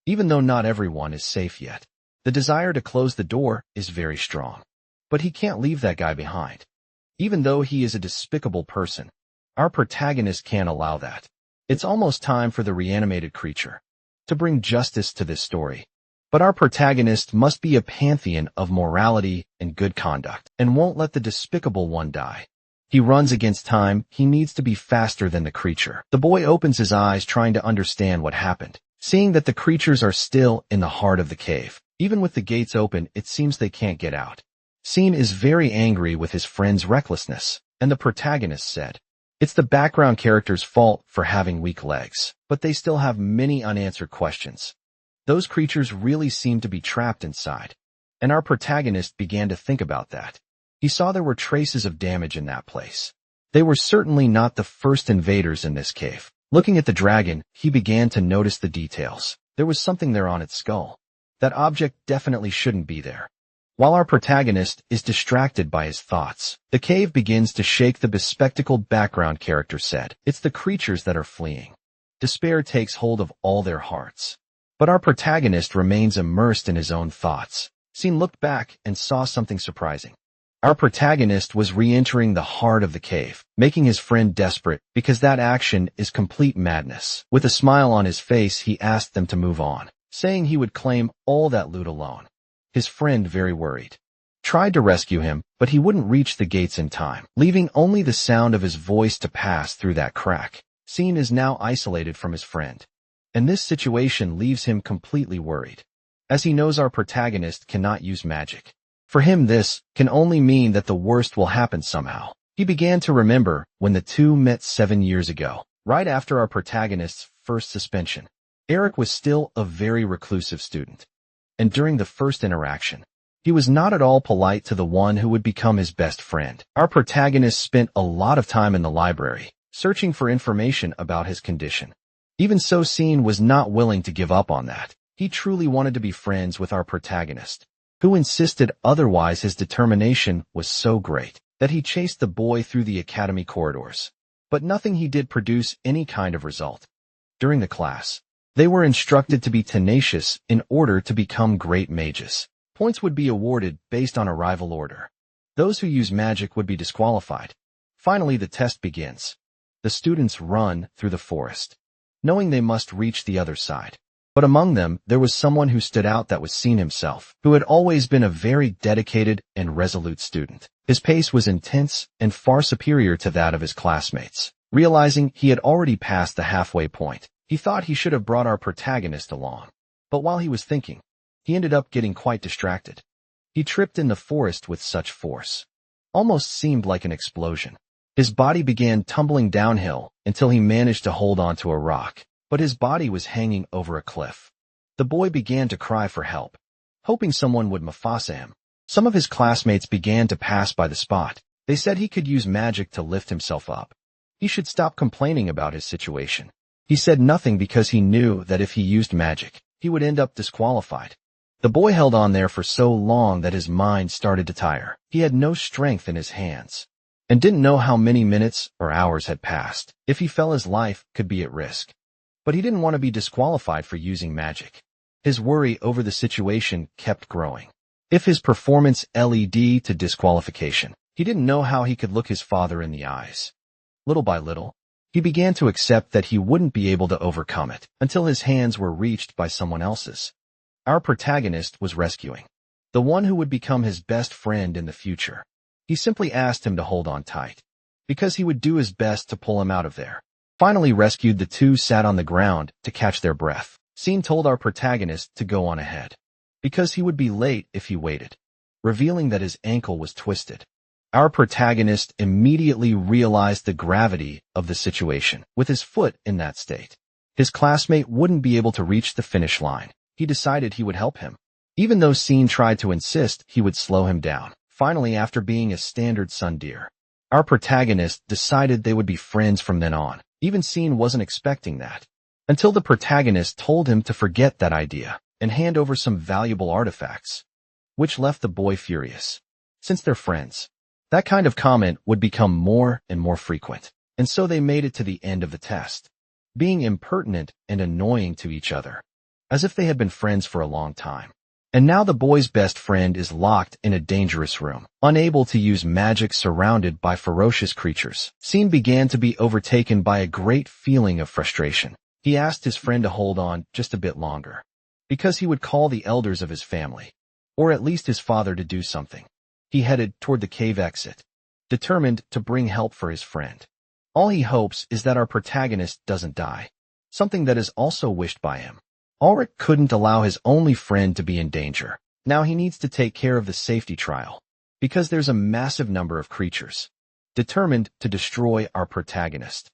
Even though not everyone is safe yet, the desire to close the door is very strong. But he can't leave that guy behind. Even though he is a despicable person, our protagonist can't allow that. It's almost time for the reanimated creature to bring justice to this story. But our protagonist must be a pantheon of morality and good conduct, and won't let the despicable one die. He runs against time. He needs to be faster than the creature. The boy opens his eyes, trying to understand what happened, seeing that the creatures are still in the heart of the cave. Even with the gates open, it seems they can't get out. Scene is very angry with his friend's recklessness, and the protagonist said, it's the background character's fault for having weak legs, but they still have many unanswered questions. Those creatures really seem to be trapped inside, and our protagonist began to think about that. He saw there were traces of damage in that place. They were certainly not the first invaders in this cave. Looking at the dragon, he began to notice the details. There was something there on its skull. That object definitely shouldn't be there. While our protagonist is distracted by his thoughts, the cave begins to shake. The bespectacled background character said, it's the creatures that are fleeing. Despair takes hold of all their hearts. But our protagonist remains immersed in his own thoughts. Scene looked back and saw something surprising. Our protagonist was re-entering the heart of the cave, making his friend desperate, because that action is complete madness. With a smile on his face, he asked them to move on, saying he would claim all that loot alone. His friend, very worried, tried to rescue him, but he wouldn't reach the gates in time, leaving only the sound of his voice to pass through that crack. Scene is now isolated from his friend, and this situation leaves him completely worried, as he knows our protagonist cannot use magic. For him, this can only mean that the worst will happen somehow. He began to remember when the two met 7 years ago, right after our protagonist's first suspension. Eric was still a very reclusive student, and during the first interaction, he was not at all polite to the one who would become his best friend. Our protagonist spent a lot of time in the library, searching for information about his condition. Even so, Scene was not willing to give up on that. He truly wanted to be friends with our protagonist, who insisted otherwise. His determination was so great that he chased the boy through the academy corridors. But nothing he did produced any kind of result. During the class, they were instructed to be tenacious in order to become great mages. Points would be awarded based on arrival order. Those who use magic would be disqualified. Finally, the test begins. The students run through the forest, knowing they must reach the other side. But among them, there was someone who stood out. That was Scene himself, who had always been a very dedicated and resolute student. His pace was intense and far superior to that of his classmates. Realizing he had already passed the halfway point, he thought he should have brought our protagonist along. But while he was thinking, he ended up getting quite distracted. He tripped in the forest with such force. Almost seemed like an explosion. His body began tumbling downhill until he managed to hold onto a rock, but his body was hanging over a cliff. The boy began to cry for help, hoping someone would Mufasa him. Some of his classmates began to pass by the spot. They said he could use magic to lift himself up. He should stop complaining about his situation. He said nothing because he knew that if he used magic, he would end up disqualified. The boy held on there for so long that his mind started to tire. He had no strength in his hands, and didn't know how many minutes or hours had passed. If he fell, his life could be at risk. But he didn't want to be disqualified for using magic. His worry over the situation kept growing. If his performance led to disqualification, he didn't know how he could look his father in the eyes. Little by little, he began to accept that he wouldn't be able to overcome it until his hands were reached by someone else's. Our protagonist was rescuing the one who would become his best friend in the future. He simply asked him to hold on tight, because he would do his best to pull him out of there. Finally rescued, the two sat on the ground to catch their breath. Scene told our protagonist to go on ahead, because he would be late if he waited, revealing that his ankle was twisted. Our protagonist immediately realized the gravity of the situation. With his foot in that state, his classmate wouldn't be able to reach the finish line. He decided he would help him. Even though Scene tried to insist, he would slow him down. Finally, after being a standard tsundere, our protagonist decided they would be friends from then on. Even Scene wasn't expecting that, until the protagonist told him to forget that idea and hand over some valuable artifacts, which left the boy furious. Since they're friends, that kind of comment would become more and more frequent, and so they made it to the end of the test, being impertinent and annoying to each other, as if they had been friends for a long time. And now the boy's best friend is locked in a dangerous room, unable to use magic, surrounded by ferocious creatures. Scene began to be overtaken by a great feeling of frustration. He asked his friend to hold on just a bit longer, because he would call the elders of his family, or at least his father, to do something. He headed toward the cave exit, determined to bring help for his friend. All he hopes is that our protagonist doesn't die, something that is also wished by him. Ulrich couldn't allow his only friend to be in danger. Now he needs to take care of the safety trial, because there's a massive number of creatures determined to destroy our protagonist.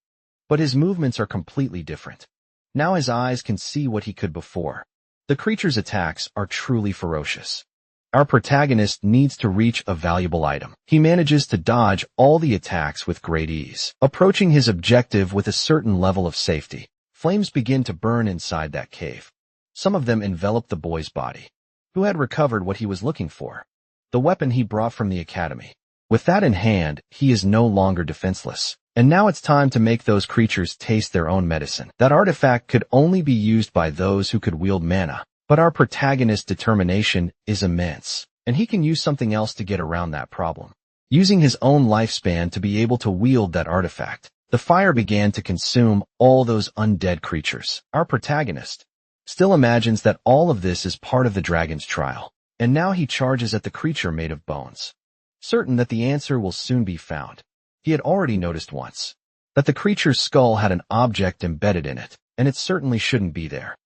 But his movements are completely different. Now his eyes can see what he could before. The creature's attacks are truly ferocious. Our protagonist needs to reach a valuable item. He manages to dodge all the attacks with great ease, approaching his objective with a certain level of safety. Flames begin to burn inside that cave. Some of them envelop the boy's body, who had recovered what he was looking for, the weapon he brought from the academy. With that in hand, he is no longer defenseless. And now it's time to make those creatures taste their own medicine. That artifact could only be used by those who could wield mana. But our protagonist's determination is immense, and he can use something else to get around that problem. Using his own lifespan to be able to wield that artifact, the fire began to consume all those undead creatures. Our protagonist still imagines that all of this is part of the dragon's trial, and now he charges at the creature made of bones, certain that the answer will soon be found. He had already noticed once that the creature's skull had an object embedded in it, and it certainly shouldn't be there.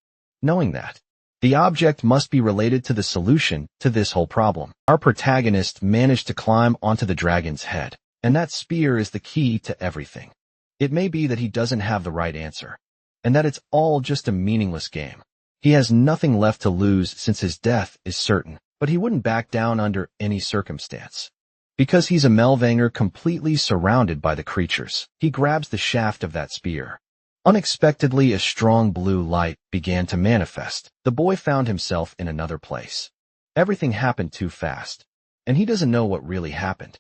Knowing that, the object must be related to the solution to this whole problem. Our protagonist managed to climb onto the dragon's head, And that spear is the key to everything. It may be that he doesn't have the right answer, and that it's all just a meaningless game. He has nothing left to lose since his death is certain, but he wouldn't back down under any circumstance. Because he's a Melvanger completely surrounded by the creatures, he grabs the shaft of that spear. Unexpectedly, a strong blue light began to manifest. The boy found himself in another place. Everything happened too fast, and he doesn't know what really happened.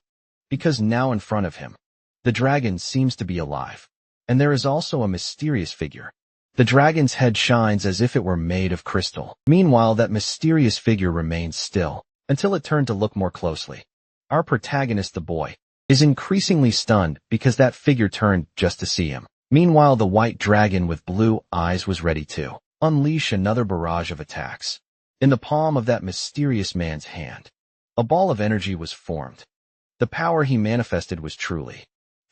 Because now in front of him, the dragon seems to be alive, and there is also a mysterious figure. The dragon's head shines as if it were made of crystal. Meanwhile, that mysterious figure remains still, until it turned to look more closely. Our protagonist, the boy, is increasingly stunned because that figure turned just to see him. Meanwhile, the white dragon with blue eyes was ready to unleash another barrage of attacks. In the palm of that mysterious man's hand, a ball of energy was formed. The power he manifested was truly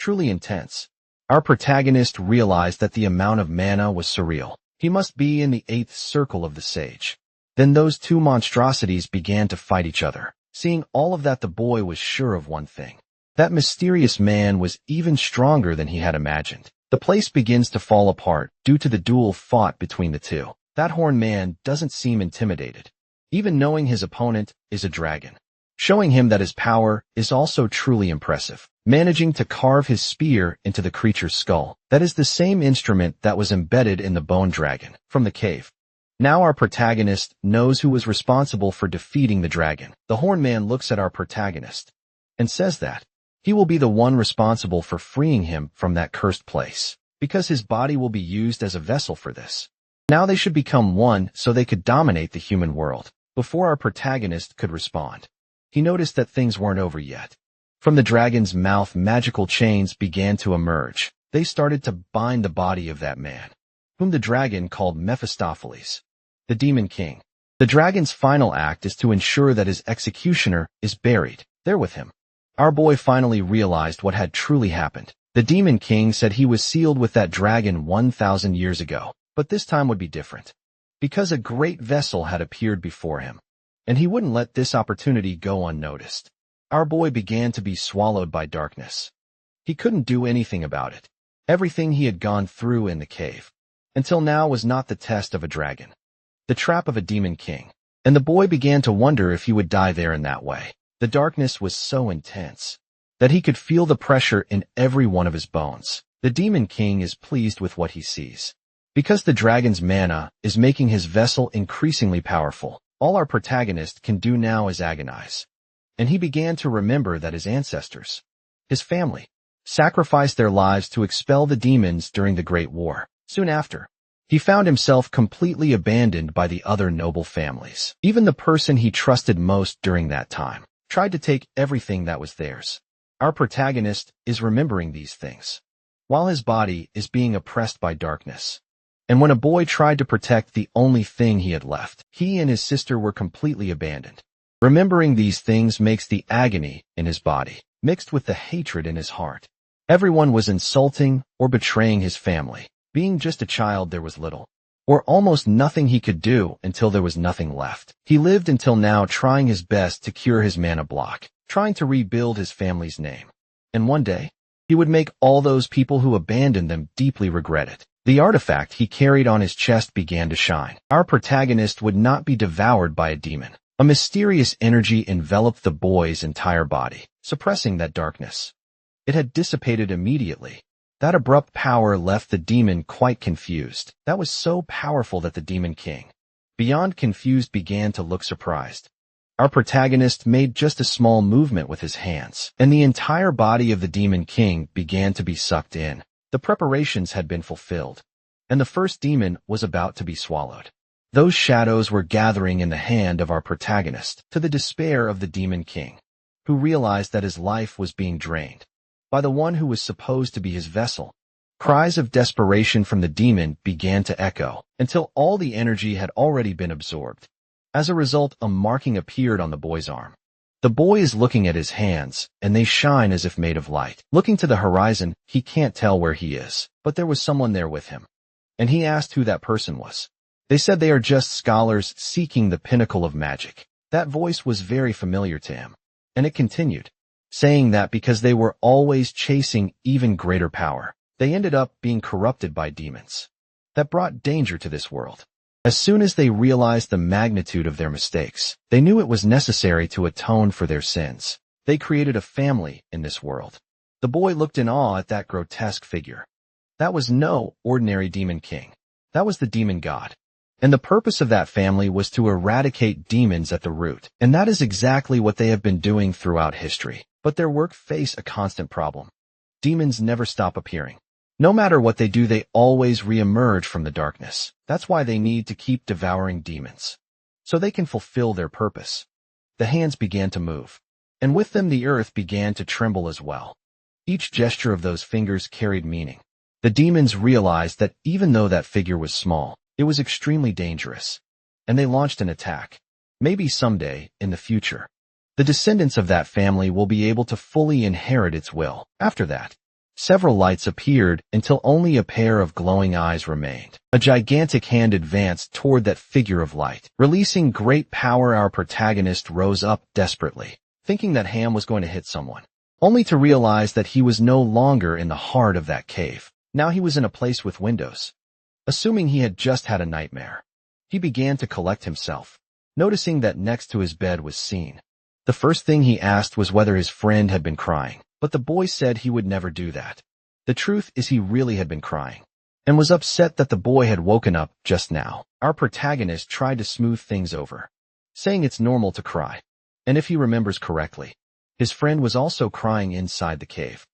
intense. Our protagonist realized that the amount of mana was surreal. He must be in the 8th circle of the sage. Then those two monstrosities began to fight each other. Seeing all of that, the boy was sure of one thing. That mysterious man was even stronger than he had imagined. The place begins to fall apart due to the duel fought between the two. That horned man doesn't seem intimidated, even knowing his opponent is a dragon, showing him that his power is also truly impressive. Managing to carve his spear into the creature's skull. That is the same instrument that was embedded in the bone dragon from the cave. Now our protagonist knows who was responsible for defeating the dragon. The horned man looks at our protagonist and says that he will be the one responsible for freeing him from that cursed place, because his body will be used as a vessel for this. Now they should become one so they could dominate the human world. Before our protagonist could respond, he noticed that things weren't over yet. From the dragon's mouth, magical chains began to emerge. They started to bind the body of that man, whom the dragon called Mephistopheles, the Demon King. The dragon's final act is to ensure that his executioner is buried there with him. Our boy finally realized what had truly happened. The Demon King said he was sealed with that dragon 1,000 years ago, but this time would be different, because a great vessel had appeared before him, and he wouldn't let this opportunity go unnoticed. Our boy began to be swallowed by darkness. He couldn't do anything about it. Everything he had gone through in the cave until now was not the test of a dragon, the trap of a demon king, and the boy began to wonder if he would die there in that way. The darkness was so intense that he could feel the pressure in every one of his bones. The demon king is pleased with what he sees, because the dragon's mana is making his vessel increasingly powerful. All our protagonist can do now is agonize. And he began to remember that his ancestors, his family, sacrificed their lives to expel the demons during the Great War. Soon after, he found himself completely abandoned by the other noble families. Even the person he trusted most during that time tried to take everything that was theirs. Our protagonist is remembering these things, while his body is being oppressed by darkness. And when a boy tried to protect the only thing he had left, he and his sister were completely abandoned. Remembering these things makes the agony in his body, mixed with the hatred in his heart. Everyone was insulting or betraying his family. Being just a child, there was little, or almost nothing he could do until there was nothing left. He lived until now, trying his best to cure his mana block, trying to rebuild his family's name. And one day, he would make all those people who abandoned them deeply regret it. The artifact he carried on his chest began to shine. Our protagonist would not be devoured by a demon. A mysterious energy enveloped the boy's entire body, suppressing that darkness. It had dissipated immediately. That abrupt power left the demon quite confused. That was so powerful that the Demon King, beyond confused, began to look surprised. Our protagonist made just a small movement with his hands, and the entire body of the Demon King began to be sucked in. The preparations had been fulfilled, and the first demon was about to be swallowed. Those shadows were gathering in the hand of our protagonist, to the despair of the Demon King, who realized that his life was being drained by the one who was supposed to be his vessel. Cries of desperation from the demon began to echo, until all the energy had already been absorbed. As a result, a marking appeared on the boy's arm. The boy is looking at his hands, and they shine as if made of light. Looking to the horizon, he can't tell where he is, but there was someone there with him, and he asked who that person was. They said they are just scholars seeking the pinnacle of magic. That voice was very familiar to him, and it continued. saying that because they were always chasing even greater power, they ended up being corrupted by demons that brought danger to this world. As soon as they realized the magnitude of their mistakes, they knew it was necessary to atone for their sins. They created a family in this world. The boy looked in awe at that grotesque figure. That was no ordinary demon king. That was the demon god. And the purpose of that family was to eradicate demons at the root. And that is exactly what they have been doing throughout history. But their work face a constant problem. Demons never stop appearing. No matter what they do, they always re-emerge from the darkness. That's why they need to keep devouring demons, so they can fulfill their purpose. The hands began to move, and with them the earth began to tremble as well. Each gesture of those fingers carried meaning. The demons realized that even though that figure was small, it was extremely dangerous, and they launched an attack. Maybe someday, in the future, the descendants of that family will be able to fully inherit its will. After that, several lights appeared until only a pair of glowing eyes remained. A gigantic hand advanced toward that figure of light. Releasing great power, our protagonist rose up desperately, thinking that hand was going to hit someone, only to realize that he was no longer in the heart of that cave. Now he was in a place with windows. Assuming he had just had a nightmare, he began to collect himself, noticing that next to his bed was Scene. The first thing he asked was whether his friend had been crying. But the boy said he would never do that. The truth is he really had been crying, and was upset that the boy had woken up just now. Our protagonist tried to smooth things over, saying it's normal to cry. And if he remembers correctly, his friend was also crying inside the cave.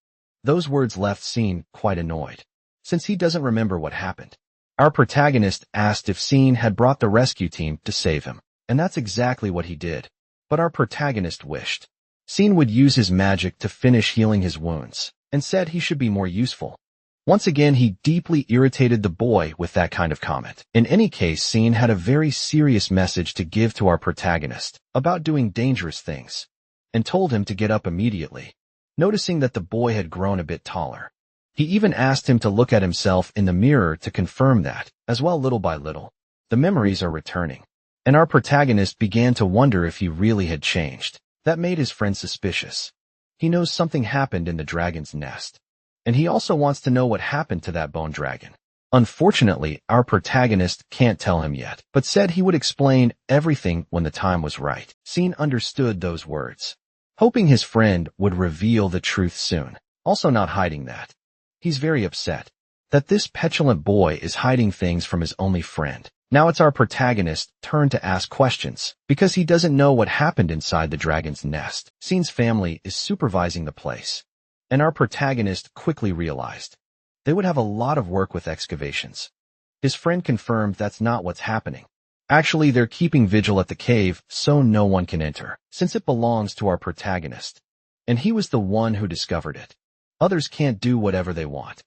Those words left Scene quite annoyed, since he doesn't remember what happened. Our protagonist asked if Scene had brought the rescue team to save him, and that's exactly what he did. But our protagonist wished Scene would use his magic to finish healing his wounds, and said he should be more useful. Once again, he deeply irritated the boy with that kind of comment. In any case, Scene had a very serious message to give to our protagonist about doing dangerous things, and told him to get up immediately. Noticing that the boy had grown a bit taller, he even asked him to look at himself in the mirror to confirm that. As well, little by little, the memories are returning, and our protagonist began to wonder if he really had changed. That made his friend suspicious. He knows something happened in the dragon's nest, and he also wants to know what happened to that bone dragon. Unfortunately, our protagonist can't tell him yet, but said he would explain everything when the time was right. Scene understood those words, hoping his friend would reveal the truth soon, also not hiding that. He's very upset that this petulant boy is hiding things from his only friend. Now it's our protagonist's turn to ask questions, because he doesn't know what happened inside the dragon's nest. Scene's family is supervising the place, and our protagonist quickly realized they would have a lot of work with excavations. His friend confirmed that's not what's happening. Actually, they're keeping vigil at the cave so no one can enter, since it belongs to our protagonist, and he was the one who discovered it. Others can't do whatever they want,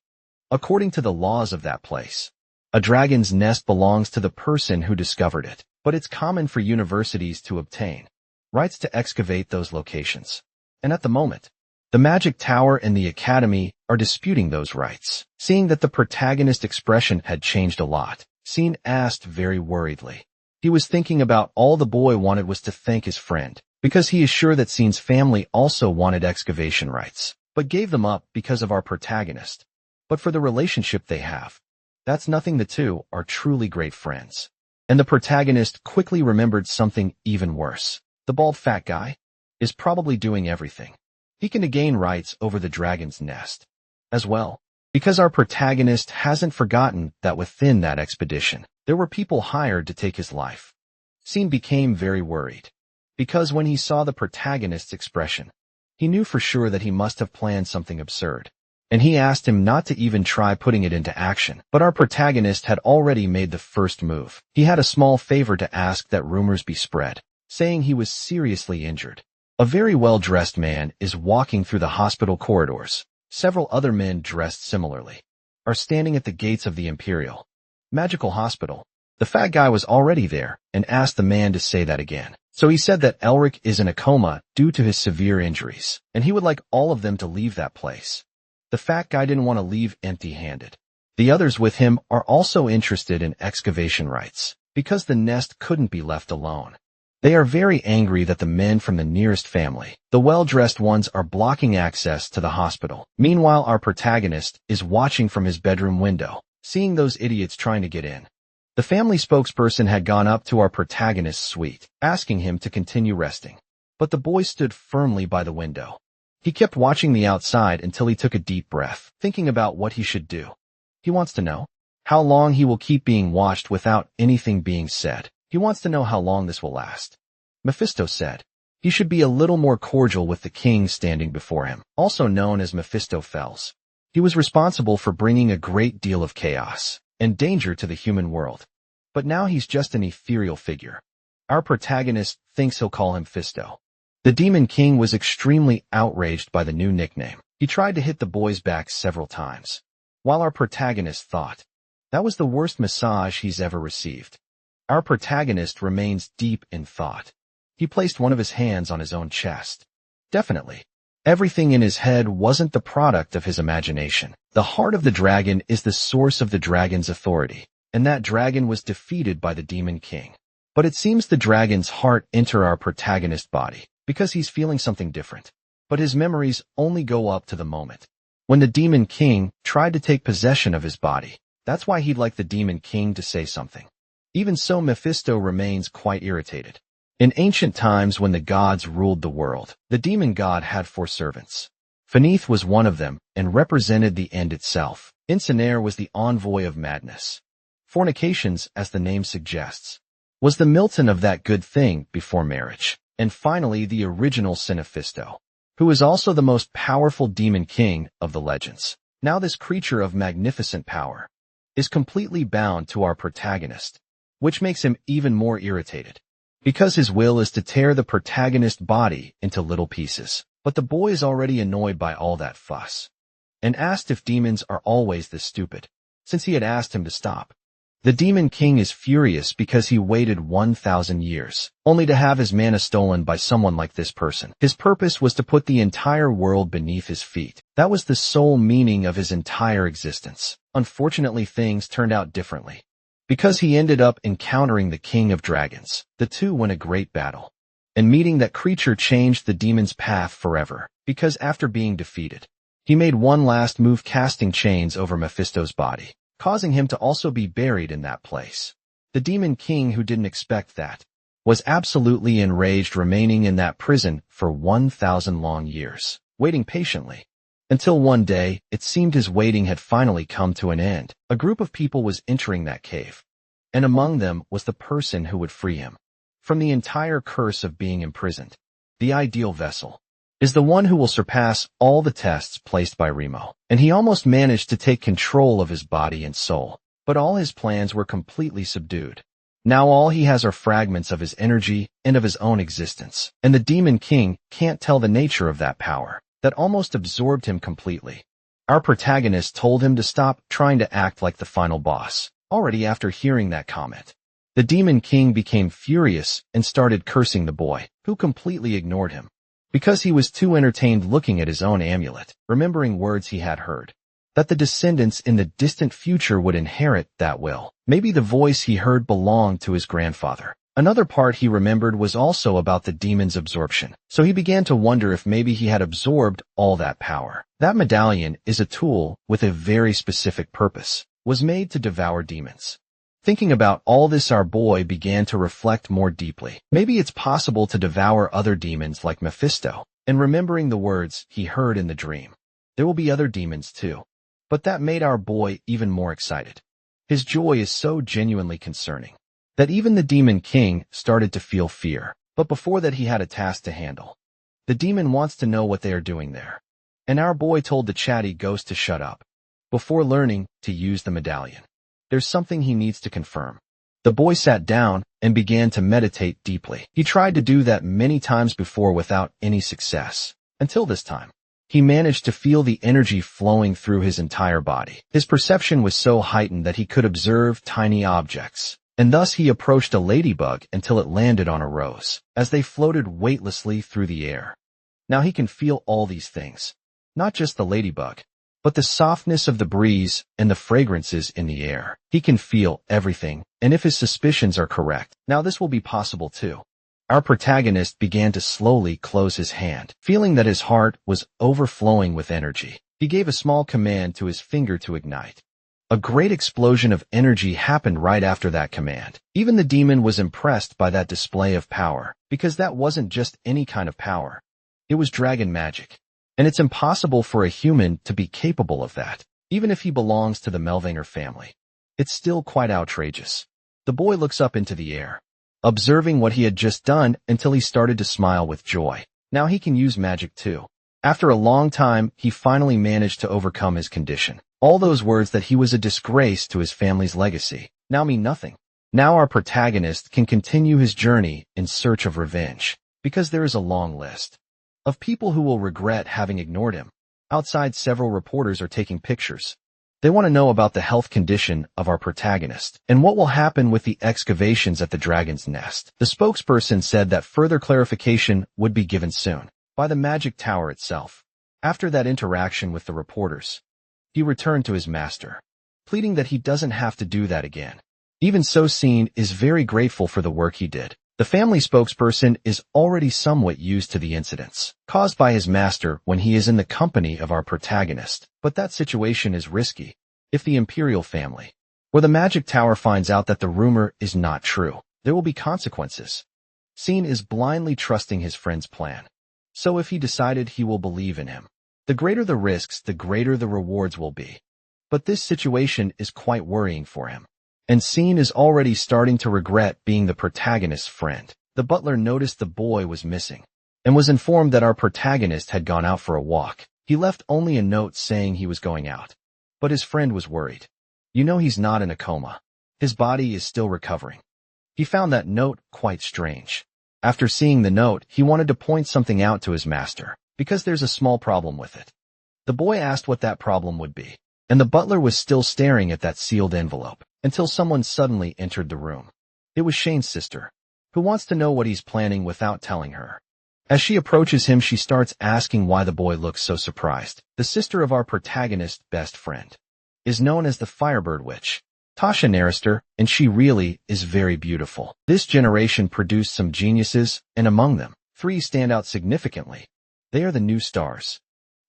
according to the laws of that place. A dragon's nest belongs to the person who discovered it, but it's common for universities to obtain rights to excavate those locations. And at the moment, the Magic Tower and the Academy are disputing those rights. Seeing that the protagonist's expression had changed a lot, Scene asked very worriedly. He was thinking about all the boy wanted was to thank his friend, because he is sure that Scene's family also wanted excavation rights, but gave them up because of our protagonist. But for the relationship they have, that's nothing. The two are truly great friends. And the protagonist quickly remembered something even worse. The bald fat guy is probably doing everything he can to gain rights over the dragon's nest as well, because our protagonist hasn't forgotten that within that expedition, there were people hired to take his life. Scene became very worried, because when he saw the protagonist's expression, he knew for sure that he must have planned something absurd. And he asked him not to even try putting it into action. But our protagonist had already made the first move. He had a small favor to ask that rumors be spread, saying he was seriously injured. A very well-dressed man is walking through the hospital corridors. Several other men dressed similarly are standing at the gates of the Imperial Magical Hospital. The fat guy was already there and asked the man to say that again. So he said that Elric is in a coma due to his severe injuries, and he would like all of them to leave that place. The fat guy didn't want to leave empty-handed. The others with him are also interested in excavation rights, because the nest couldn't be left alone. They are very angry that the men from the nearest family, the well-dressed ones, are blocking access to the hospital. Meanwhile, our protagonist is watching from his bedroom window, seeing those idiots trying to get in. The family spokesperson had gone up to our protagonist's suite, asking him to continue resting. But the boy stood firmly by the window. He kept watching the outside until he took a deep breath, thinking about what he should do. He wants to know how long he will keep being watched without anything being said. He wants to know how long this will last. Mephisto said he should be a little more cordial with the king standing before him, also known as Mephistopheles. He was responsible for bringing a great deal of chaos and danger to the human world. But now he's just an ethereal figure. Our protagonist thinks he'll call him Fisto. The Demon King was extremely outraged by the new nickname. He tried to hit the boy's back several times, while our protagonist thought that was the worst massage he's ever received. Our protagonist remains deep in thought. He placed one of his hands on his own chest. Definitely, everything in his head wasn't the product of his imagination. The heart of the dragon is the source of the dragon's authority, and that dragon was defeated by the Demon King. But it seems the dragon's heart entered our protagonist's body, because he's feeling something different. But his memories only go up to the moment when the Demon King tried to take possession of his body. That's why he'd like the Demon King to say something. Even so, Mephisto remains quite irritated. In ancient times, when the gods ruled the world, the demon god had 4 servants. Phaneith was one of them and represented the end itself. Incenare was the envoy of madness. Fornications, as the name suggests, was the Milton of that good thing before marriage. And finally, the original sin of Fisto, who is also the most powerful demon king of the legends. Now this creature of magnificent power is completely bound to our protagonist, which makes him even more irritated, because his will is to tear the protagonist's body into little pieces. But the boy is already annoyed by all that fuss, and asked if demons are always this stupid, since he had asked him to stop. The Demon King is furious because he waited 1,000 years, only to have his mana stolen by someone like this person. His purpose was to put the entire world beneath his feet. That was the sole meaning of his entire existence. Unfortunately, things turned out differently, because he ended up encountering the King of Dragons. The two won a great battle, and meeting that creature changed the demon's path forever, because after being defeated, he made one last move, casting chains over Mephisto's body, causing him to also be buried in that place. The Demon King, who didn't expect that, was absolutely enraged, remaining in that prison for 1,000 long years, waiting patiently, until one day, it seemed his waiting had finally come to an end. A group of people was entering that cave, and among them was the person who would free him from the entire curse of being imprisoned. The ideal vessel is the one who will surpass all the tests placed by Remo, and he almost managed to take control of his body and soul, but all his plans were completely subdued. Now all he has are fragments of his energy and of his own existence, and the Demon King can't tell the nature of that power that almost absorbed him completely. Our protagonist told him to stop trying to act like the final boss. Already after hearing that comment, the Demon King became furious and started cursing the boy, who completely ignored him, because he was too entertained looking at his own amulet, remembering words he had heard, that the descendants in the distant future would inherit that will. Maybe the voice he heard belonged to his grandfather. Another part he remembered was also about the demon's absorption, so he began to wonder if maybe he had absorbed all that power. That medallion is a tool with a very specific purpose, was made to devour demons. Thinking about all this, our boy began to reflect more deeply. Maybe it's possible to devour other demons like Mephisto, and remembering the words he heard in the dream, there will be other demons too. But that made our boy even more excited. His joy is so genuinely concerning that even the Demon King started to feel fear. But before that, he had a task to handle. The demon wants to know what they are doing there, and our boy told the chatty ghost to shut up before learning to use the medallion. There's something he needs to confirm. The boy sat down and began to meditate deeply. He tried to do that many times before without any success, until this time. He managed to feel the energy flowing through his entire body. His perception was so heightened that he could observe tiny objects, and thus he approached a ladybug until it landed on a rose, as they floated weightlessly through the air. Now he can feel all these things, not just the ladybug, but the softness of the breeze and the fragrances in the air. He can feel everything, and if his suspicions are correct, now this will be possible too. Our protagonist began to slowly close his hand, feeling that his heart was overflowing with energy. He gave a small command to his finger to ignite. A great explosion of energy happened right after that command. Even the demon was impressed by that display of power, because that wasn't just any kind of power. It was dragon magic. And it's impossible for a human to be capable of that, even if he belongs to the Melvanger family. It's still quite outrageous. The boy looks up into the air, observing what he had just done until he started to smile with joy. Now he can use magic too. After a long time, he finally managed to overcome his condition. All those words that he was a disgrace to his family's legacy now mean nothing. Now our protagonist can continue his journey in search of revenge, because there is a long list of people who will regret having ignored him. Outside, several reporters are taking pictures. They want to know about the health condition of our protagonist and what will happen with the excavations at the dragon's nest. The spokesperson said that further clarification would be given soon by the magic tower itself. After that interaction with the reporters, he returned to his master, pleading that he doesn't have to do that again. Even so, Scene is very grateful for the work he did. The family spokesperson is already somewhat used to the incidents caused by his master when he is in the company of our protagonist, but that situation is risky. If the imperial family or the magic tower finds out that the rumor is not true, there will be consequences. Scene is blindly trusting his friend's plan. So if he decided he will believe in him, the greater the risks, the greater the rewards will be. But this situation is quite worrying for him. And Scene is already starting to regret being the protagonist's friend. The butler noticed the boy was missing and was informed that our protagonist had gone out for a walk. He left only a note saying he was going out. But his friend was worried. You know, he's not in a coma. His body is still recovering. He found that note quite strange. After seeing the note, he wanted to point something out to his master, because there's a small problem with it. The boy asked what that problem would be, and the butler was still staring at that sealed envelope until someone suddenly entered the room. It was Shane's sister, who wants to know what he's planning without telling her. As she approaches him, she starts asking why the boy looks so surprised. The sister of our protagonist's best friend is known as the Firebird Witch, Tasha Narister, and she really is very beautiful. This generation produced some geniuses, and among them, 3 stand out significantly. They are the new stars.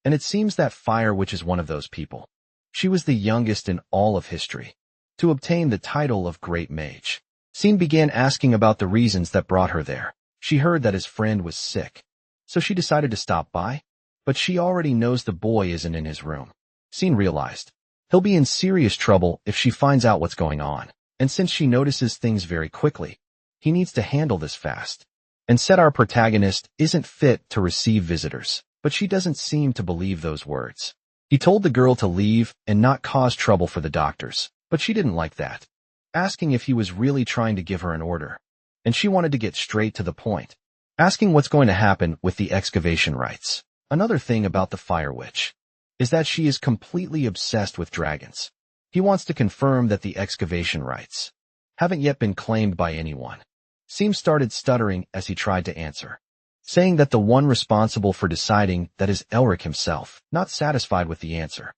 And it seems that Fire Witch is one of those people. She was the youngest in all of history to obtain the title of Great Mage. Scene began asking about the reasons that brought her there. She heard that his friend was sick, so she decided to stop by, but she already knows the boy isn't in his room. Scene realized he'll be in serious trouble if she finds out what's going on, and since she notices things very quickly, he needs to handle this fast. And said our protagonist isn't fit to receive visitors, but she doesn't seem to believe those words. He told the girl to leave and not cause trouble for the doctors, but she didn't like that, asking if he was really trying to give her an order. And she wanted to get straight to the point, asking what's going to happen with the excavation rites. Another thing about the Fire Witch is that she is completely obsessed with dragons. He wants to confirm that the excavation rites haven't yet been claimed by anyone. Scene started stuttering as he tried to answer, saying that the one responsible for deciding that is Elric himself. Not satisfied with the answer,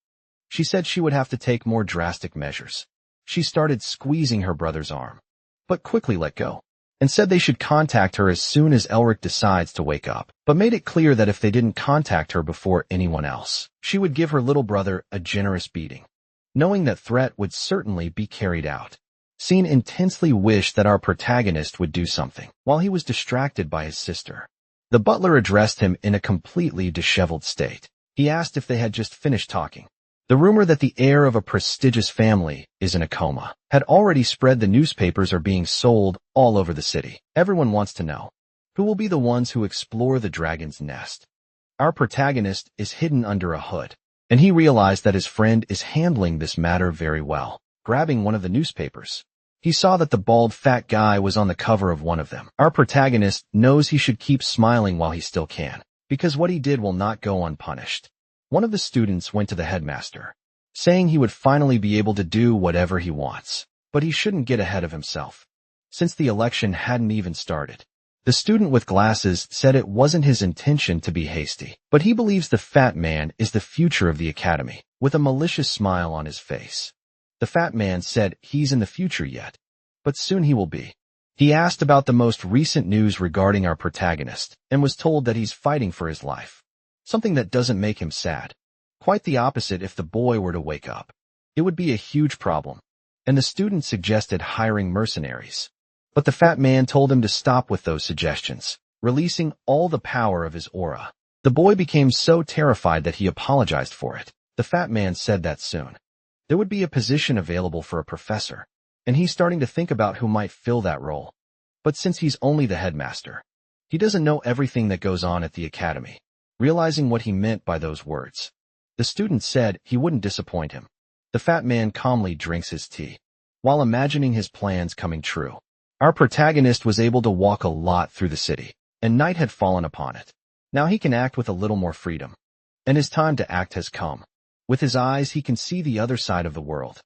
she said she would have to take more drastic measures. She started squeezing her brother's arm, but quickly let go, and said they should contact her as soon as Elric decides to wake up, but made it clear that if they didn't contact her before anyone else, she would give her little brother a generous beating, knowing that threat would certainly be carried out. Scene intensely wished that our protagonist would do something, while he was distracted by his sister. The butler addressed him in a completely disheveled state. He asked if they had just finished talking. The rumor that the heir of a prestigious family is in a coma had already spread. The newspapers are being sold all over the city. Everyone wants to know who will be the ones who explore the dragon's nest. Our protagonist is hidden under a hood, and he realized that his friend is handling this matter very well. Grabbing one of the newspapers, he saw that the bald fat guy was on the cover of one of them. Our protagonist knows he should keep smiling while he still can, because what he did will not go unpunished. One of the students went to the headmaster, saying he would finally be able to do whatever he wants, but he shouldn't get ahead of himself, since the election hadn't even started. The student with glasses said it wasn't his intention to be hasty, but he believes the fat man is the future of the academy, with a malicious smile on his face. The fat man said he's in the future yet, but soon he will be. He asked about the most recent news regarding our protagonist and was told that he's fighting for his life. Something that doesn't make him sad. Quite the opposite if the boy were to wake up. It would be a huge problem. And the student suggested hiring mercenaries. But the fat man told him to stop with those suggestions, releasing all the power of his aura. The boy became so terrified that he apologized for it. The fat man said that soon there would be a position available for a professor, and he's starting to think about who might fill that role. But since he's only the headmaster, he doesn't know everything that goes on at the academy. Realizing what he meant by those words, the student said he wouldn't disappoint him. The fat man calmly drinks his tea, while imagining his plans coming true. Our protagonist was able to walk a lot through the city, and night had fallen upon it. Now he can act with a little more freedom, and his time to act has come. With his eyes, he can see the other side of the world.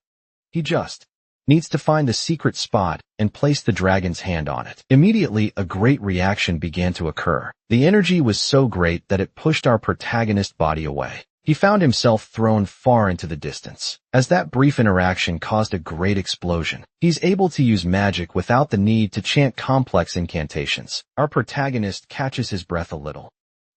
He just needs to find the secret spot and place the dragon's hand on it. Immediately, a great reaction began to occur. The energy was so great that it pushed our protagonist's body away. He found himself thrown far into the distance. As that brief interaction caused a great explosion, he's able to use magic without the need to chant complex incantations. Our protagonist catches his breath a little,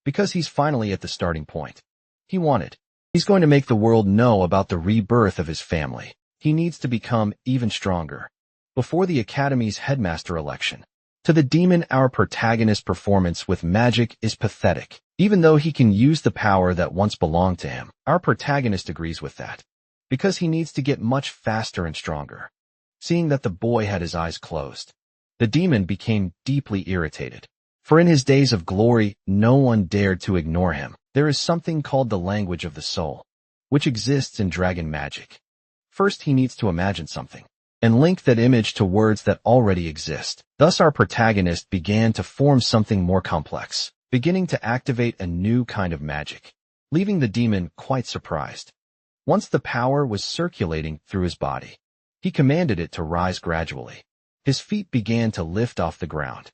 because he's finally at the starting point he wanted. He's going to make the world know about the rebirth of his family. He needs to become even stronger before the Academy's headmaster election. To the demon, our protagonist's performance with magic is pathetic. Even though he can use the power that once belonged to him, our protagonist agrees with that, because he needs to get much faster and stronger. Seeing that the boy had his eyes closed, the demon became deeply irritated. For in his days of glory, no one dared to ignore him. There is something called the language of the soul, which exists in dragon magic. First, he needs to imagine something, and link that image to words that already exist. Thus, our protagonist began to form something more complex, beginning to activate a new kind of magic, leaving the demon quite surprised. Once the power was circulating through his body, he commanded it to rise gradually. His feet began to lift off the ground.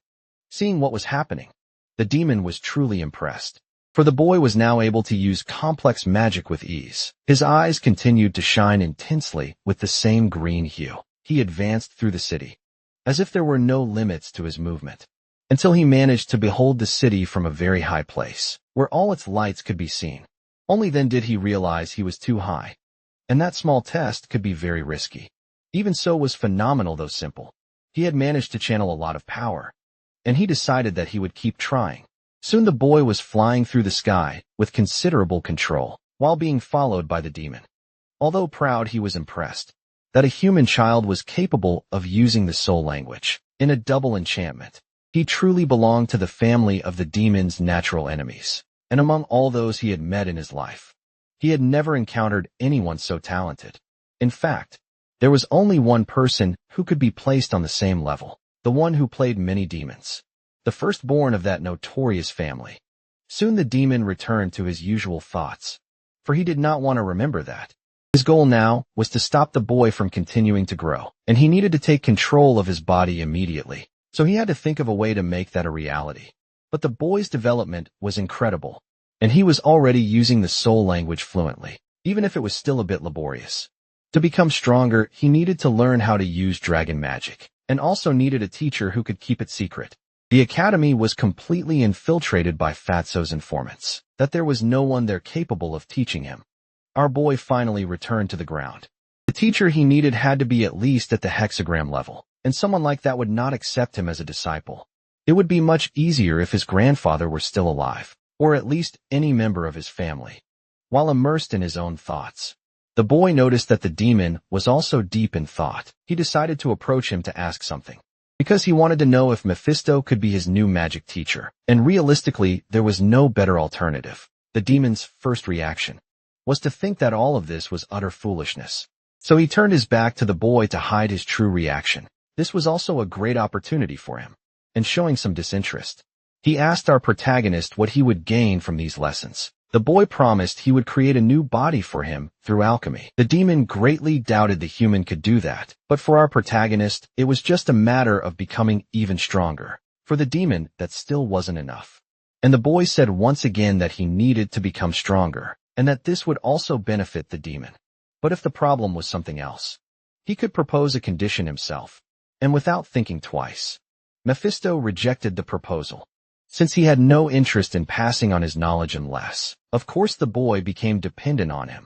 Seeing what was happening, the demon was truly impressed, for the boy was now able to use complex magic with ease. His eyes continued to shine intensely with the same green hue. He advanced through the city, as if there were no limits to his movement, until he managed to behold the city from a very high place, where all its lights could be seen. Only then did he realize he was too high, and that small test could be very risky. Even so was phenomenal though simple. He had managed to channel a lot of power, and he decided that he would keep trying. Soon the boy was flying through the sky with considerable control, while being followed by the demon. Although proud, he was impressed that a human child was capable of using the soul language in a double enchantment. He truly belonged to the family of the demon's natural enemies, and among all those he had met in his life, he had never encountered anyone so talented. In fact, there was only one person who could be placed on the same level, the one who played many demons, the firstborn of that notorious family. Soon the demon returned to his usual thoughts, for he did not want to remember that. His goal now was to stop the boy from continuing to grow, and he needed to take control of his body immediately. So he had to think of a way to make that a reality. But the boy's development was incredible, and he was already using the soul language fluently, even if it was still a bit laborious. To become stronger, he needed to learn how to use dragon magic, and also needed a teacher who could keep it secret. The academy was completely infiltrated by Fatso's informants, that there was no one there capable of teaching him. Our boy finally returned to the ground. The teacher he needed had to be at least at the hexagram level, and someone like that would not accept him as a disciple. It would be much easier if his grandfather were still alive, or at least any member of his family. While immersed in his own thoughts, the boy noticed that the demon was also deep in thought. He decided to approach him to ask something, because he wanted to know if Mephisto could be his new magic teacher, and realistically, there was no better alternative. The demon's first reaction was to think that all of this was utter foolishness. So he turned his back to the boy to hide his true reaction. This was also a great opportunity for him, and showing some disinterest. He asked our protagonist what he would gain from these lessons. The boy promised he would create a new body for him through alchemy. The demon greatly doubted the human could do that, but for our protagonist, it was just a matter of becoming even stronger. For the demon, that still wasn't enough. And the boy said once again that he needed to become stronger, and that this would also benefit the demon. But if the problem was something else, he could propose a condition himself. And without thinking twice, Mephisto rejected the proposal, since he had no interest in passing on his knowledge unless, of course, the boy became dependent on him.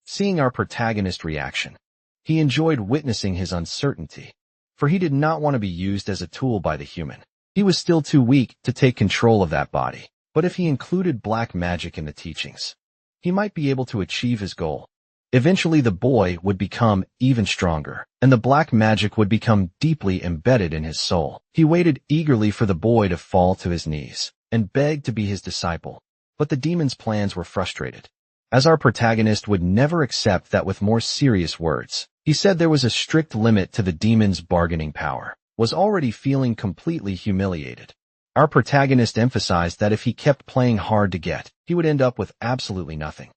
Seeing our protagonist's reaction, he enjoyed witnessing his uncertainty, for he did not want to be used as a tool by the human. He was still too weak to take control of that body, but if he included black magic in the teachings, he might be able to achieve his goal. Eventually the boy would become even stronger, and the black magic would become deeply embedded in his soul. He waited eagerly for the boy to fall to his knees and beg to be his disciple, but the demon's plans were frustrated, as our protagonist would never accept that. With more serious words, he said there was a strict limit to the demon's bargaining power, was already feeling completely humiliated. Our protagonist emphasized that if he kept playing hard to get, he would end up with absolutely nothing.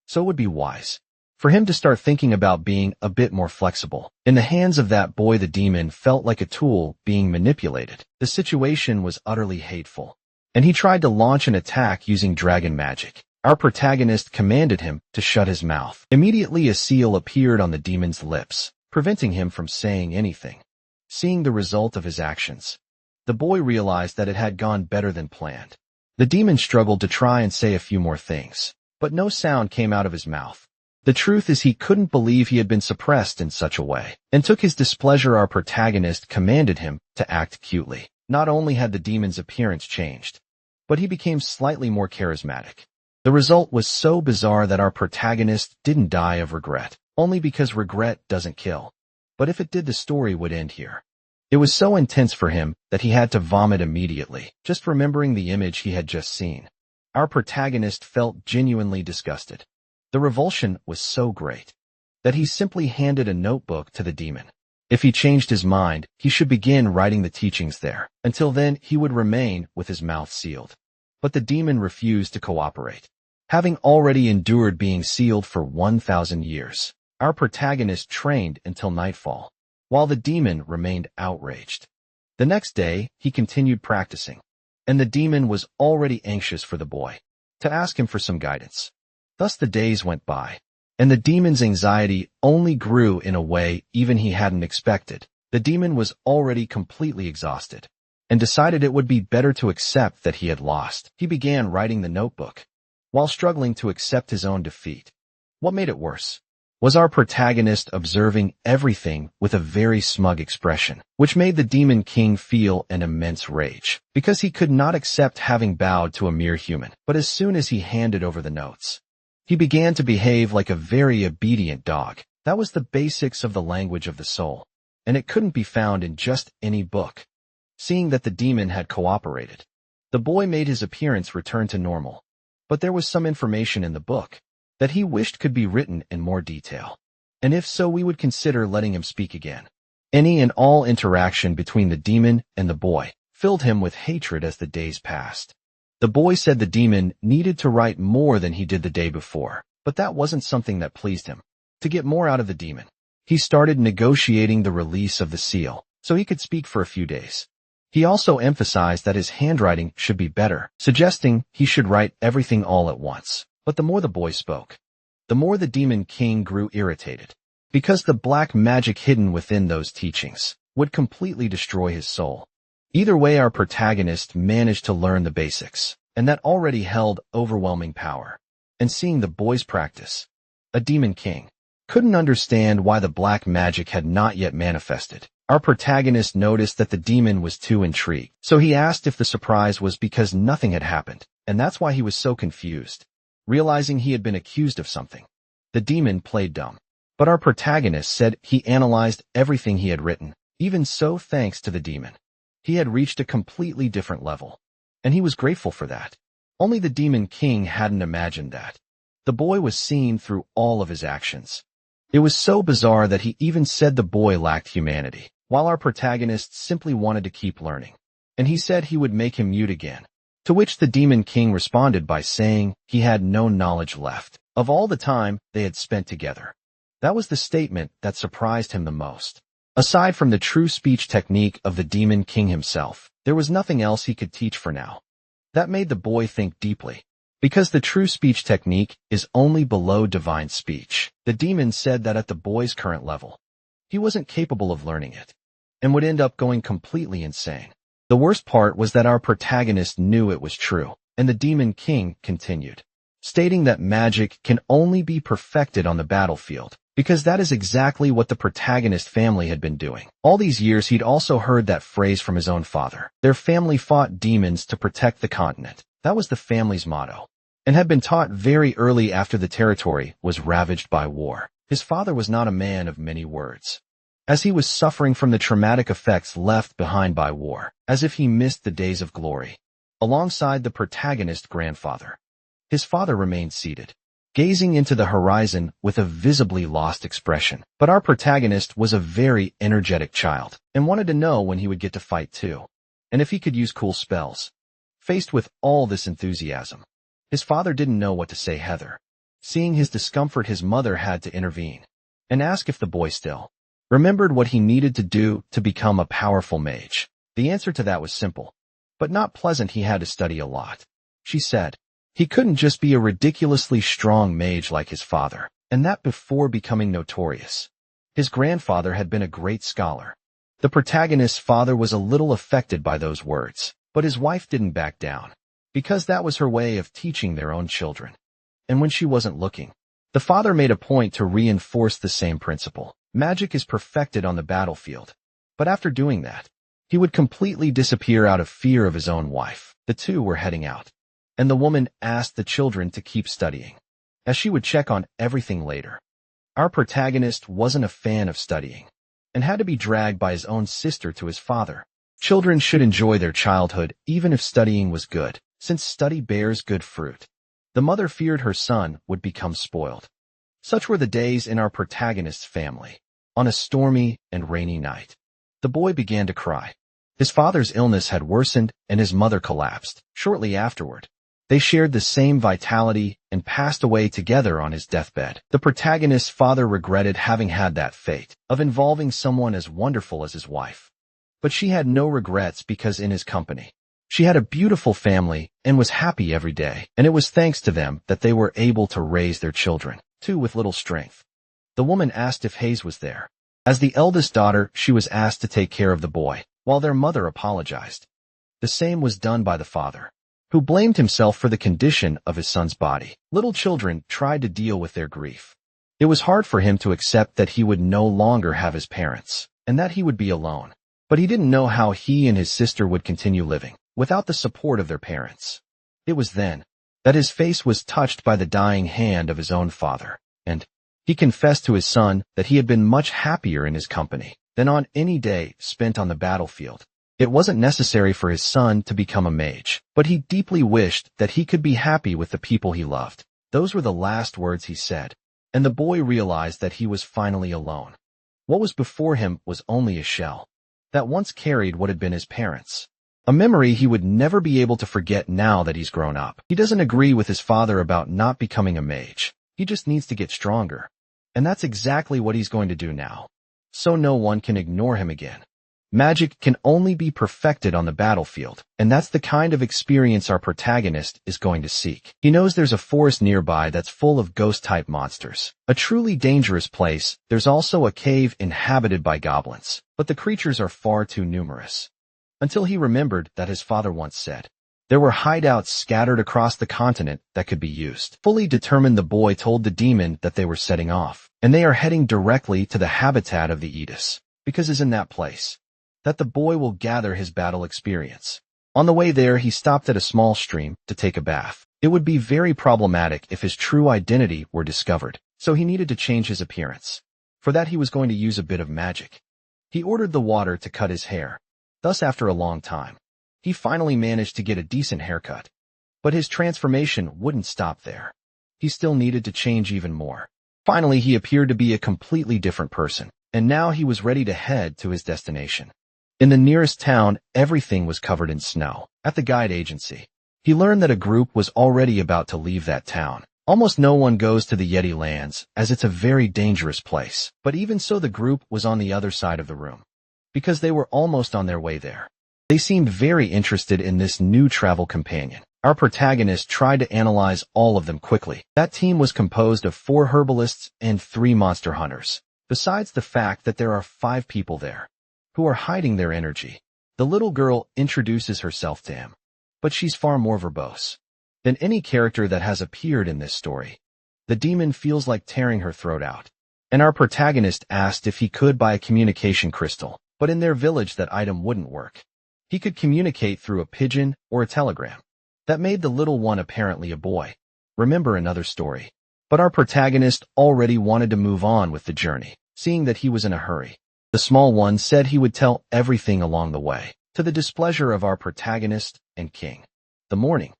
So it would be wise for him to start thinking about being a bit more flexible. In the hands of that boy, the demon felt like a tool being manipulated. The situation was utterly hateful, and he tried to launch an attack using dragon magic. Our protagonist commanded him to shut his mouth. Immediately a seal appeared on the demon's lips, preventing him from saying anything. Seeing the result of his actions, the boy realized that it had gone better than planned. The demon struggled to try and say a few more things, but no sound came out of his mouth. The truth is, he couldn't believe he had been suppressed in such a way, and took his displeasure. Our protagonist commanded him to act cutely. Not only had the demon's appearance changed, but he became slightly more charismatic. The result was so bizarre that our protagonist didn't die of regret, only because regret doesn't kill. But if it did, the story would end here. It was so intense for him that he had to vomit immediately, just remembering the image he had just seen. Our protagonist felt genuinely disgusted. The revulsion was so great that he simply handed a notebook to the demon. If he changed his mind, he should begin writing the teachings there. Until then, he would remain with his mouth sealed. But the demon refused to cooperate. Having already endured being sealed for 1,000 years, our protagonist trained until nightfall, while the demon remained outraged. The next day, he continued practicing, and the demon was already anxious for the boy to ask him for some guidance. Thus the days went by, and the demon's anxiety only grew in a way even he hadn't expected. The demon was already completely exhausted, and decided it would be better to accept that he had lost. He began writing the notebook, while struggling to accept his own defeat. What made it worse was our protagonist observing everything with a very smug expression, which made the Demon King feel an immense rage, because he could not accept having bowed to a mere human. But as soon as he handed over the notes, he began to behave like a very obedient dog. That was the basics of the language of the soul, and it couldn't be found in just any book. Seeing that the demon had cooperated, the boy made his appearance return to normal. But there was some information in the book that he wished could be written in more detail, and if so, we would consider letting him speak again. Any and all interaction between the demon and the boy filled him with hatred as the days passed. The boy said the demon needed to write more than he did the day before, but that wasn't something that pleased him. To get more out of the demon, he started negotiating the release of the seal, so he could speak for a few days. He also emphasized that his handwriting should be better, suggesting he should write everything all at once. But the more the boy spoke, the more the Demon King grew irritated, because the black magic hidden within those teachings would completely destroy his soul. Either way, our protagonist managed to learn the basics, and that already held overwhelming power. And seeing the boy's practice, a Demon King couldn't understand why the black magic had not yet manifested. Our protagonist noticed that the demon was too intrigued, so he asked if the surprise was because nothing had happened, and that's why he was so confused. Realizing he had been accused of something, the demon played dumb. But our protagonist said he analyzed everything he had written. Even so, thanks to the demon, he had reached a completely different level, and he was grateful for that. Only the Demon King hadn't imagined that the boy was seen through all of his actions. It was so bizarre that he even said the boy lacked humanity, while our protagonist simply wanted to keep learning, and he said he would make him mute again. To which the Demon King responded by saying he had no knowledge left of all the time they had spent together. That was the statement that surprised him the most. Aside from the true speech technique of the Demon King himself, there was nothing else he could teach for now. That made the boy think deeply, because the true speech technique is only below divine speech. The demon said that at the boy's current level, he wasn't capable of learning it, and would end up going completely insane. The worst part was that our protagonist knew it was true, and the Demon King continued, stating that magic can only be perfected on the battlefield, because that is exactly what the protagonist family had been doing. All these years he'd also heard that phrase from his own father. Their family fought demons to protect the continent. That was the family's motto, and had been taught very early after the territory was ravaged by war. His father was not a man of many words, as he was suffering from the traumatic effects left behind by war, as if he missed the days of glory. Alongside the protagonist's grandfather, his father remained seated, gazing into the horizon with a visibly lost expression. But our protagonist was a very energetic child, and wanted to know when he would get to fight too, and if he could use cool spells. Faced with all this enthusiasm, his father didn't know what to say. Heather, seeing his discomfort, his mother had to intervene and ask if the boy still remembered what he needed to do to become a powerful mage. The answer to that was simple, but not pleasant. He had to study a lot. She said he couldn't just be a ridiculously strong mage like his father, and that before becoming notorious. His grandfather had been a great scholar. The protagonist's father was a little affected by those words, but his wife didn't back down, because that was her way of teaching their own children. And when she wasn't looking, the father made a point to reinforce the same principle. Magic is perfected on the battlefield, but after doing that, he would completely disappear out of fear of his own wife. The two were heading out, and the woman asked the children to keep studying, as she would check on everything later. Our protagonist wasn't a fan of studying, and had to be dragged by his own sister to his father. Children should enjoy their childhood even if studying was good, since study bears good fruit. The mother feared her son would become spoiled. Such were the days in our protagonist's family. On a stormy and rainy night, the boy began to cry. His father's illness had worsened and his mother collapsed. Shortly afterward, they shared the same vitality and passed away together on his deathbed. The protagonist's father regretted having had that fate of involving someone as wonderful as his wife. But she had no regrets, because in his company, she had a beautiful family and was happy every day, and it was thanks to them that they were able to raise their children, too, with little strength. The woman asked if Hayes was there. As the eldest daughter, she was asked to take care of the boy, while their mother apologized. The same was done by the father, who blamed himself for the condition of his son's body. Little children tried to deal with their grief. It was hard for him to accept that he would no longer have his parents, and that he would be alone. But he didn't know how he and his sister would continue living without the support of their parents. It was then that his face was touched by the dying hand of his own father, and he confessed to his son that he had been much happier in his company than on any day spent on the battlefield. It wasn't necessary for his son to become a mage, but he deeply wished that he could be happy with the people he loved. Those were the last words he said, and the boy realized that he was finally alone. What was before him was only a shell that once carried what had been his parents. A memory he would never be able to forget now that he's grown up. He doesn't agree with his father about not becoming a mage. He just needs to get stronger. And that's exactly what he's going to do now, so no one can ignore him again. Magic can only be perfected on the battlefield, and that's the kind of experience our protagonist is going to seek. He knows there's a forest nearby that's full of ghost-type monsters. A truly dangerous place. There's also a cave inhabited by goblins, but the creatures are far too numerous. Until he remembered that his father once said there were hideouts scattered across the continent that could be used. Fully determined, the boy told the demon that they were setting off, and they are heading directly to the habitat of the Edis, because it's in that place that the boy will gather his battle experience. On the way there, he stopped at a small stream to take a bath. It would be very problematic if his true identity were discovered, so he needed to change his appearance. For that, he was going to use a bit of magic. He ordered the water to cut his hair. Thus, after a long time, he finally managed to get a decent haircut. But his transformation wouldn't stop there. He still needed to change even more. Finally, he appeared to be a completely different person, and now he was ready to head to his destination. In the nearest town, everything was covered in snow. At the guide agency, he learned that a group was already about to leave that town. Almost no one goes to the Yeti lands, as it's a very dangerous place. But even so, the group was on the other side of the room, because they were almost on their way there. They seemed very interested in this new travel companion. Our protagonist tried to analyze all of them quickly. That team was composed of 4 herbalists and 3 monster hunters, besides the fact that there are 5 people there who are hiding their energy. The little girl introduces herself to him, but she's far more verbose than any character that has appeared in this story. The demon feels like tearing her throat out, and our protagonist asked if he could buy a communication crystal, but in their village that item wouldn't work. He could communicate through a pigeon or a telegram. That made the little one apparently a boy. Remember another story. But our protagonist already wanted to move on with the journey, seeing that he was in a hurry. The small one said he would tell everything along the way, to the displeasure of our protagonist and king. The morning.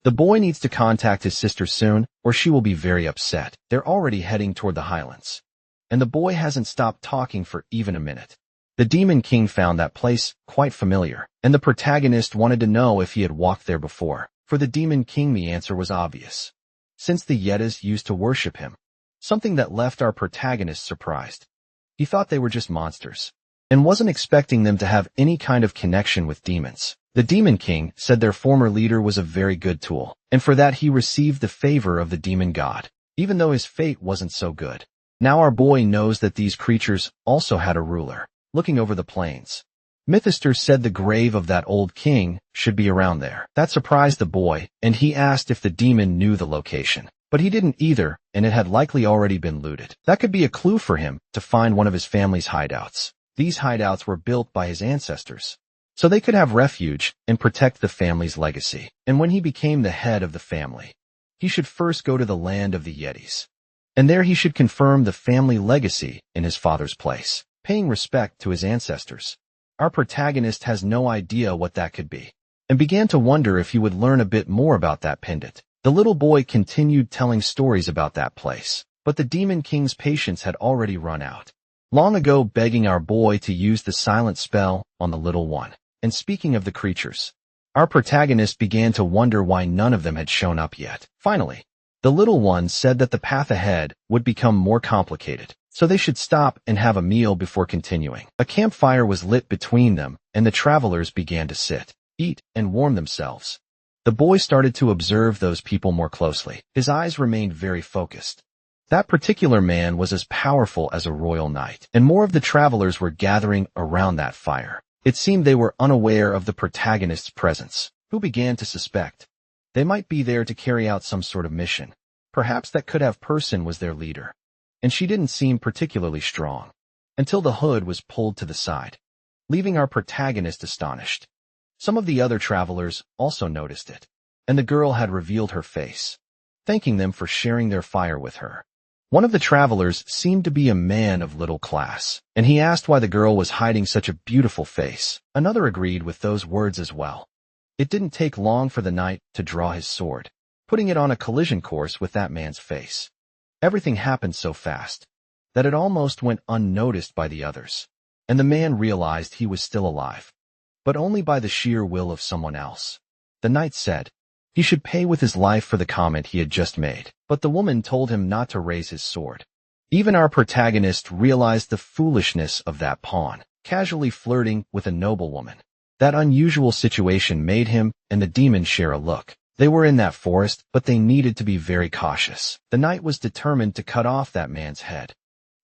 The boy needs to contact his sister soon, or she will be very upset. They're already heading toward the highlands, and the boy hasn't stopped talking for even a minute. The Demon King found that place quite familiar, and the protagonist wanted to know if he had walked there before. For the Demon King, the answer was obvious, since the Yetas used to worship him, something that left our protagonist surprised. He thought they were just monsters, and wasn't expecting them to have any kind of connection with demons. The Demon King said their former leader was a very good tool, and for that he received the favor of the demon god, even though his fate wasn't so good. Now our boy knows that these creatures also had a ruler, looking over the plains. Mythister said the grave of that old king should be around there. That surprised the boy, and he asked if the demon knew the location. But he didn't either, and it had likely already been looted. That could be a clue for him to find one of his family's hideouts. These hideouts were built by his ancestors, so they could have refuge and protect the family's legacy. And when he became the head of the family, he should first go to the land of the Yetis, and there he should confirm the family legacy in his father's place, paying respect to his ancestors. Our protagonist has no idea what that could be, and began to wonder if he would learn a bit more about that pendant. The little boy continued telling stories about that place, but the Demon King's patience had already run out, long ago, begging our boy to use the silent spell on the little one. And speaking of the creatures, our protagonist began to wonder why none of them had shown up yet. Finally, the little one said that the path ahead would become more complicated, so they should stop and have a meal before continuing. A campfire was lit between them, and the travelers began to sit, eat, and warm themselves. The boy started to observe those people more closely. His eyes remained very focused. That particular man was as powerful as a royal knight, and more of the travelers were gathering around that fire. It seemed they were unaware of the protagonist's presence, who began to suspect they might be there to carry out some sort of mission. Perhaps that could have person was their leader, and she didn't seem particularly strong, until the hood was pulled to the side, leaving our protagonist astonished. Some of the other travelers also noticed it, and the girl had revealed her face, thanking them for sharing their fire with her. One of the travelers seemed to be a man of little class, and he asked why the girl was hiding such a beautiful face. Another agreed with those words as well. It didn't take long for the knight to draw his sword, putting it on a collision course with that man's face. Everything happened so fast that it almost went unnoticed by the others, and the man realized he was still alive, but only by the sheer will of someone else. The knight said he should pay with his life for the comment he had just made, but the woman told him not to raise his sword. Even our protagonist realized the foolishness of that pawn, casually flirting with a noblewoman. That unusual situation made him and the demon share a look. They were in that forest, but they needed to be very cautious. The knight was determined to cut off that man's head,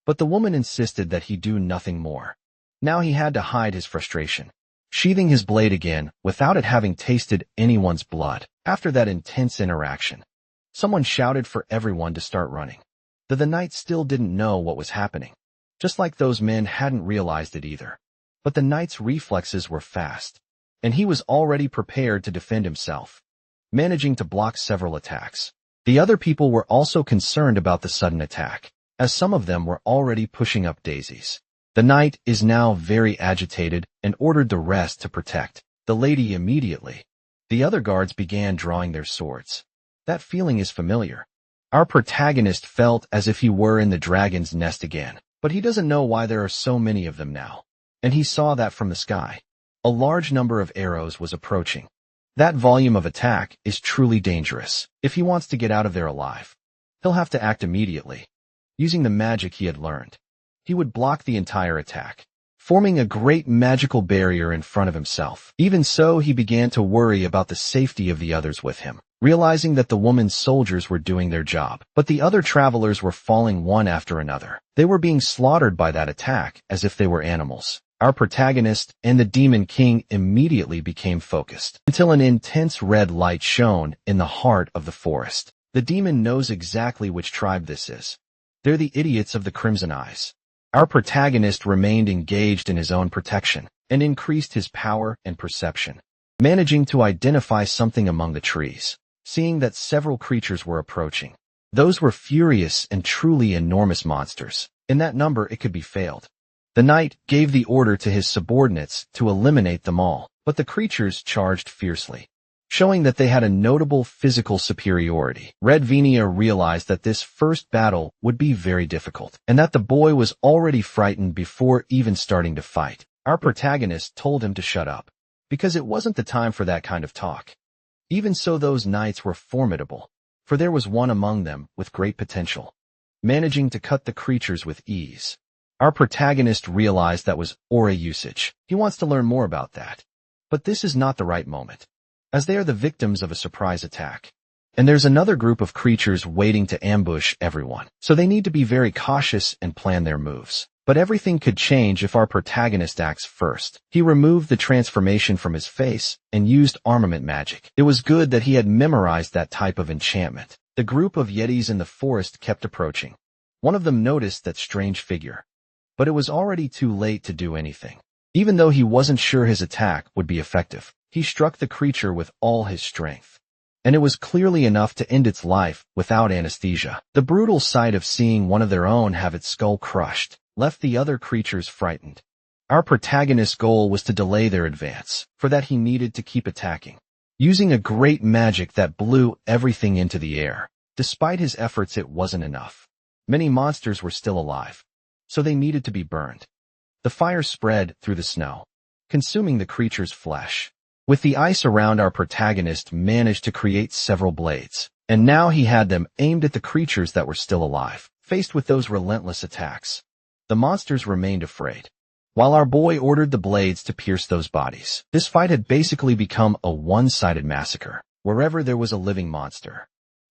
but the woman insisted that he do nothing more. Now he had to hide his frustration, sheathing his blade again without it having tasted anyone's blood. After that intense interaction, someone shouted for everyone to start running. The knight still didn't know what was happening, just like those men hadn't realized it either. But the knight's reflexes were fast, and he was already prepared to defend himself, managing to block several attacks. The other people were also concerned about the sudden attack, as some of them were already pushing up daisies. The knight is now very agitated and ordered the rest to protect the lady immediately. The other guards began drawing their swords. That feeling is familiar. Our protagonist felt as if he were in the dragon's nest again, but he doesn't know why there are so many of them now. And he saw that from the sky. A large number of arrows was approaching. That volume of attack is truly dangerous. If he wants to get out of there alive, he'll have to act immediately. Using the magic he had learned, he would block the entire attack, forming a great magical barrier in front of himself. Even so, he began to worry about the safety of the others with him, realizing that the woman's soldiers were doing their job, but the other travelers were falling one after another. They were being slaughtered by that attack as if they were animals. Our protagonist and the Demon King immediately became focused until an intense red light shone in the heart of the forest. The demon knows exactly which tribe this is. They're the idiots of the Crimson Eyes. Our protagonist remained engaged in his own protection and increased his power and perception, managing to identify something among the trees. Seeing that several creatures were approaching. Those were furious and truly enormous monsters. In that number, it could be failed. The knight gave the order to his subordinates to eliminate them all, but the creatures charged fiercely, showing that they had a notable physical superiority. Red Venia realized that this first battle would be very difficult, and that the boy was already frightened before even starting to fight. Our protagonist told him to shut up, because it wasn't the time for that kind of talk. Even so, those knights were formidable, for there was one among them with great potential, managing to cut the creatures with ease. Our protagonist realized that was aura usage. He wants to learn more about that. But this is not the right moment, as they are the victims of a surprise attack. And there's another group of creatures waiting to ambush everyone, so they need to be very cautious and plan their moves. But everything could change if our protagonist acts first. He removed the transformation from his face and used armament magic. It was good that he had memorized that type of enchantment. The group of yetis in the forest kept approaching. One of them noticed that strange figure, but it was already too late to do anything. Even though he wasn't sure his attack would be effective, he struck the creature with all his strength, and it was clearly enough to end its life without anesthesia. The brutal sight of seeing one of their own have its skull crushed left the other creatures frightened. Our protagonist's goal was to delay their advance. For that, he needed to keep attacking, using a great magic that blew everything into the air. Despite his efforts, it wasn't enough. Many monsters were still alive, so they needed to be burned. The fire spread through the snow, consuming the creature's flesh. With the ice around, our protagonist managed to create several blades, and now he had them aimed at the creatures that were still alive. Faced with those relentless attacks, the monsters remained afraid, while our boy ordered the blades to pierce those bodies. This fight had basically become a one-sided massacre. Wherever there was a living monster,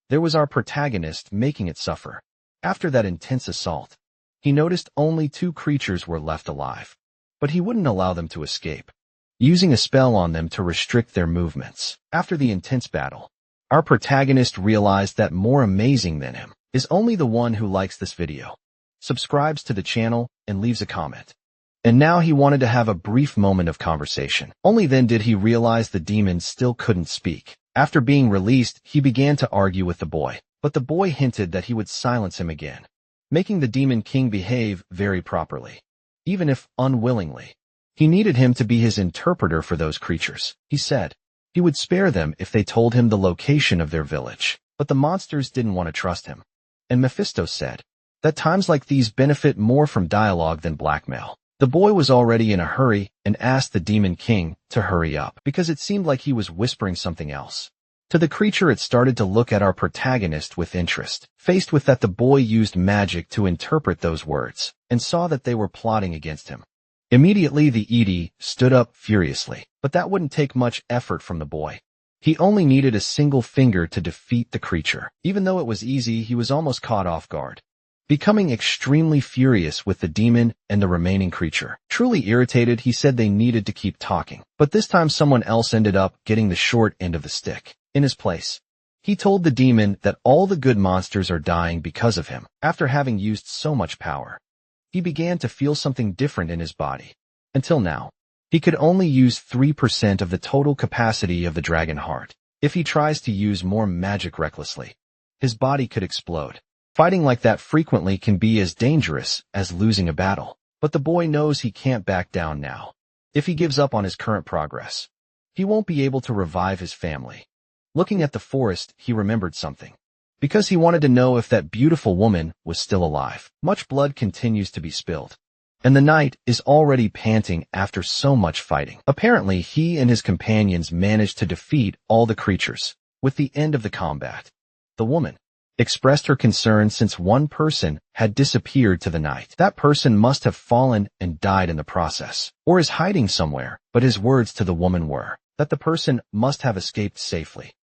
there was our protagonist making it suffer. After that intense assault, he noticed only 2 creatures were left alive, but he wouldn't allow them to escape, using a spell on them to restrict their movements. After the intense battle, our protagonist realized that more amazing than him is only the one who likes this video, subscribes to the channel, and leaves a comment. And now he wanted to have a brief moment of conversation. Only then did he realize the demon still couldn't speak. After being released, he began to argue with the boy, but the boy hinted that he would silence him again, making the Demon King behave very properly, even if unwillingly. He needed him to be his interpreter for those creatures. He said he would spare them if they told him the location of their village, but the monsters didn't want to trust him. And Mephisto said that times like these benefit more from dialogue than blackmail. The boy was already in a hurry and asked the Demon King to hurry up because it seemed like he was whispering something else. To the creature, it started to look at our protagonist with interest. Faced with that, the boy used magic to interpret those words and saw that they were plotting against him. Immediately, the Edie stood up furiously, but that wouldn't take much effort from the boy. He only needed a single finger to defeat the creature. Even though it was easy, he was almost caught off guard, becoming extremely furious with the demon and the remaining creature. Truly irritated, he said they needed to keep talking, but this time someone else ended up getting the short end of the stick. In his place, he told the demon that all the good monsters are dying because of him. After having used so much power, he began to feel something different in his body. Until now, he could only use 3% of the total capacity of the dragon heart. If he tries to use more magic recklessly, his body could explode. Fighting like that frequently can be as dangerous as losing a battle. But the boy knows he can't back down now. If he gives up on his current progress, he won't be able to revive his family. Looking at the forest, he remembered something, because he wanted to know if that beautiful woman was still alive. Much blood continues to be spilled, and the knight is already panting after so much fighting. Apparently, he and his companions managed to defeat all the creatures. With the end of the combat, the woman expressed her concern since one person had disappeared to the night. That person must have fallen and died in the process, or is hiding somewhere. But his words to the woman were that the person must have escaped safely,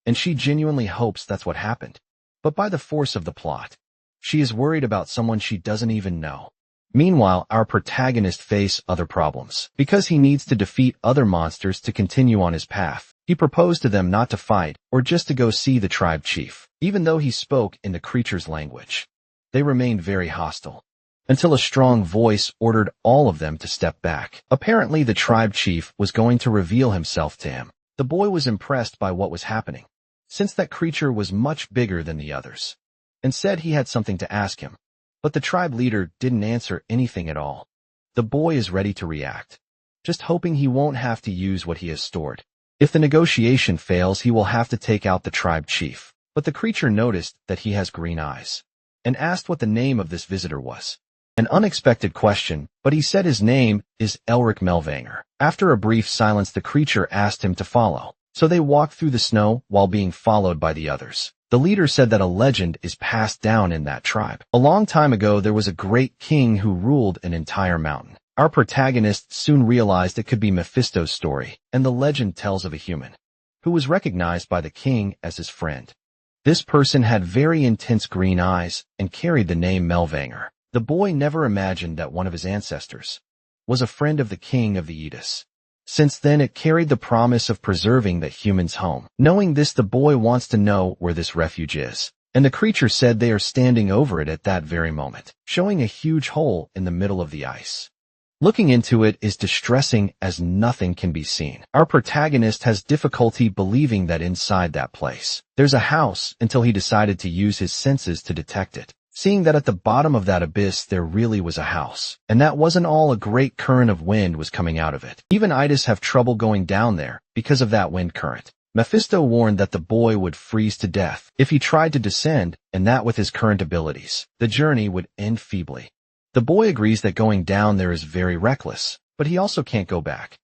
and she genuinely hopes that's what happened. But by the force of the plot, she is worried about someone she doesn't even know. Meanwhile, our protagonist faces other problems. Because he needs to defeat other monsters to continue on his path, he proposed to them not to fight or just to go see the tribe chief. Even though he spoke in the creature's language, they remained very hostile, until a strong voice ordered all of them to step back. Apparently, the tribe chief was going to reveal himself to him. The boy was impressed by what was happening, since that creature was much bigger than the others, and said he had something to ask him. But the tribe leader didn't answer anything at all. The boy is ready to react, just hoping he won't have to use what he has stored. If the negotiation fails, he will have to take out the tribe chief. But the creature noticed that he has green eyes, and asked what the name of this visitor was. An unexpected question, but he said his name is Elric Melvanger. After a brief silence, the creature asked him to follow, so they walked through the snow while being followed by the others. The leader said that a legend is passed down in that tribe. A long time ago, there was a great king who ruled an entire mountain. Our protagonist soon realized it could be Mephisto's story, and the legend tells of a human who was recognized by the king as his friend. This person had very intense green eyes and carried the name Melvanger. The boy never imagined that one of his ancestors was a friend of the king of the Edis. Since then, it carried the promise of preserving the human's home. Knowing this, the boy wants to know where this refuge is, and the creature said they are standing over it at that very moment, showing a huge hole in the middle of the ice. Looking into it is distressing as nothing can be seen. Our protagonist has difficulty believing that inside that place there's a house until he decided to use his senses to detect it, seeing that at the bottom of that abyss there really was a house, and that wasn't all. A great current of wind was coming out of it. Even Idis have trouble going down there because of that wind current. Mephisto warned that the boy would freeze to death if he tried to descend, and that with his current abilities, the journey would end feebly. The boy agrees that going down there is very reckless, but he also can't go back.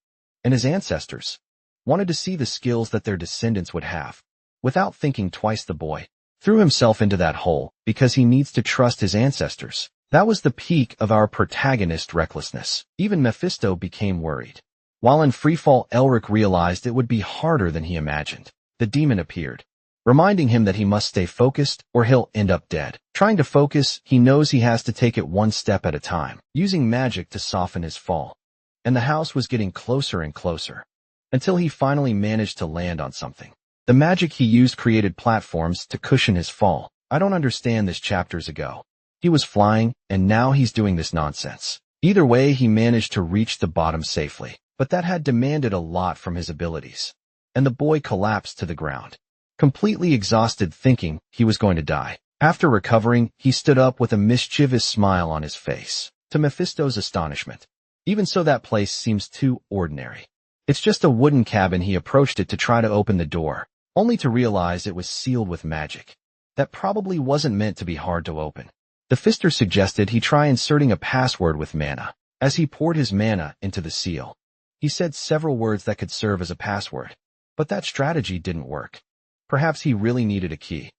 And his ancestors wanted to see the skills that their descendants would have. Without thinking twice, the boy threw himself into that hole because he needs to trust his ancestors. That was the peak of our protagonist's recklessness. Even Mephisto became worried. While in freefall, Elric realized it would be harder than he imagined. The demon appeared, reminding him that he must stay focused or he'll end up dead. Trying to focus, he knows he has to take it one step at a time, using magic to soften his fall. And the house was getting closer and closer, until he finally managed to land on something. The magic he used created platforms to cushion his fall. I don't understand this. Chapters ago, he was flying, and now he's doing this nonsense. Either way, he managed to reach the bottom safely, but that had demanded a lot from his abilities. And the boy collapsed to the ground, completely exhausted, thinking he was going to die. After recovering, he stood up with a mischievous smile on his face. To Mephisto's astonishment, even so, that place seems too ordinary. It's just a wooden cabin. He approached it to try to open the door, only to realize it was sealed with magic. That probably wasn't meant to be hard to open. The Fister suggested he try inserting a password with mana. As he poured his mana into the seal, he said several words that could serve as a password. But that strategy didn't work. Perhaps he really needed a key,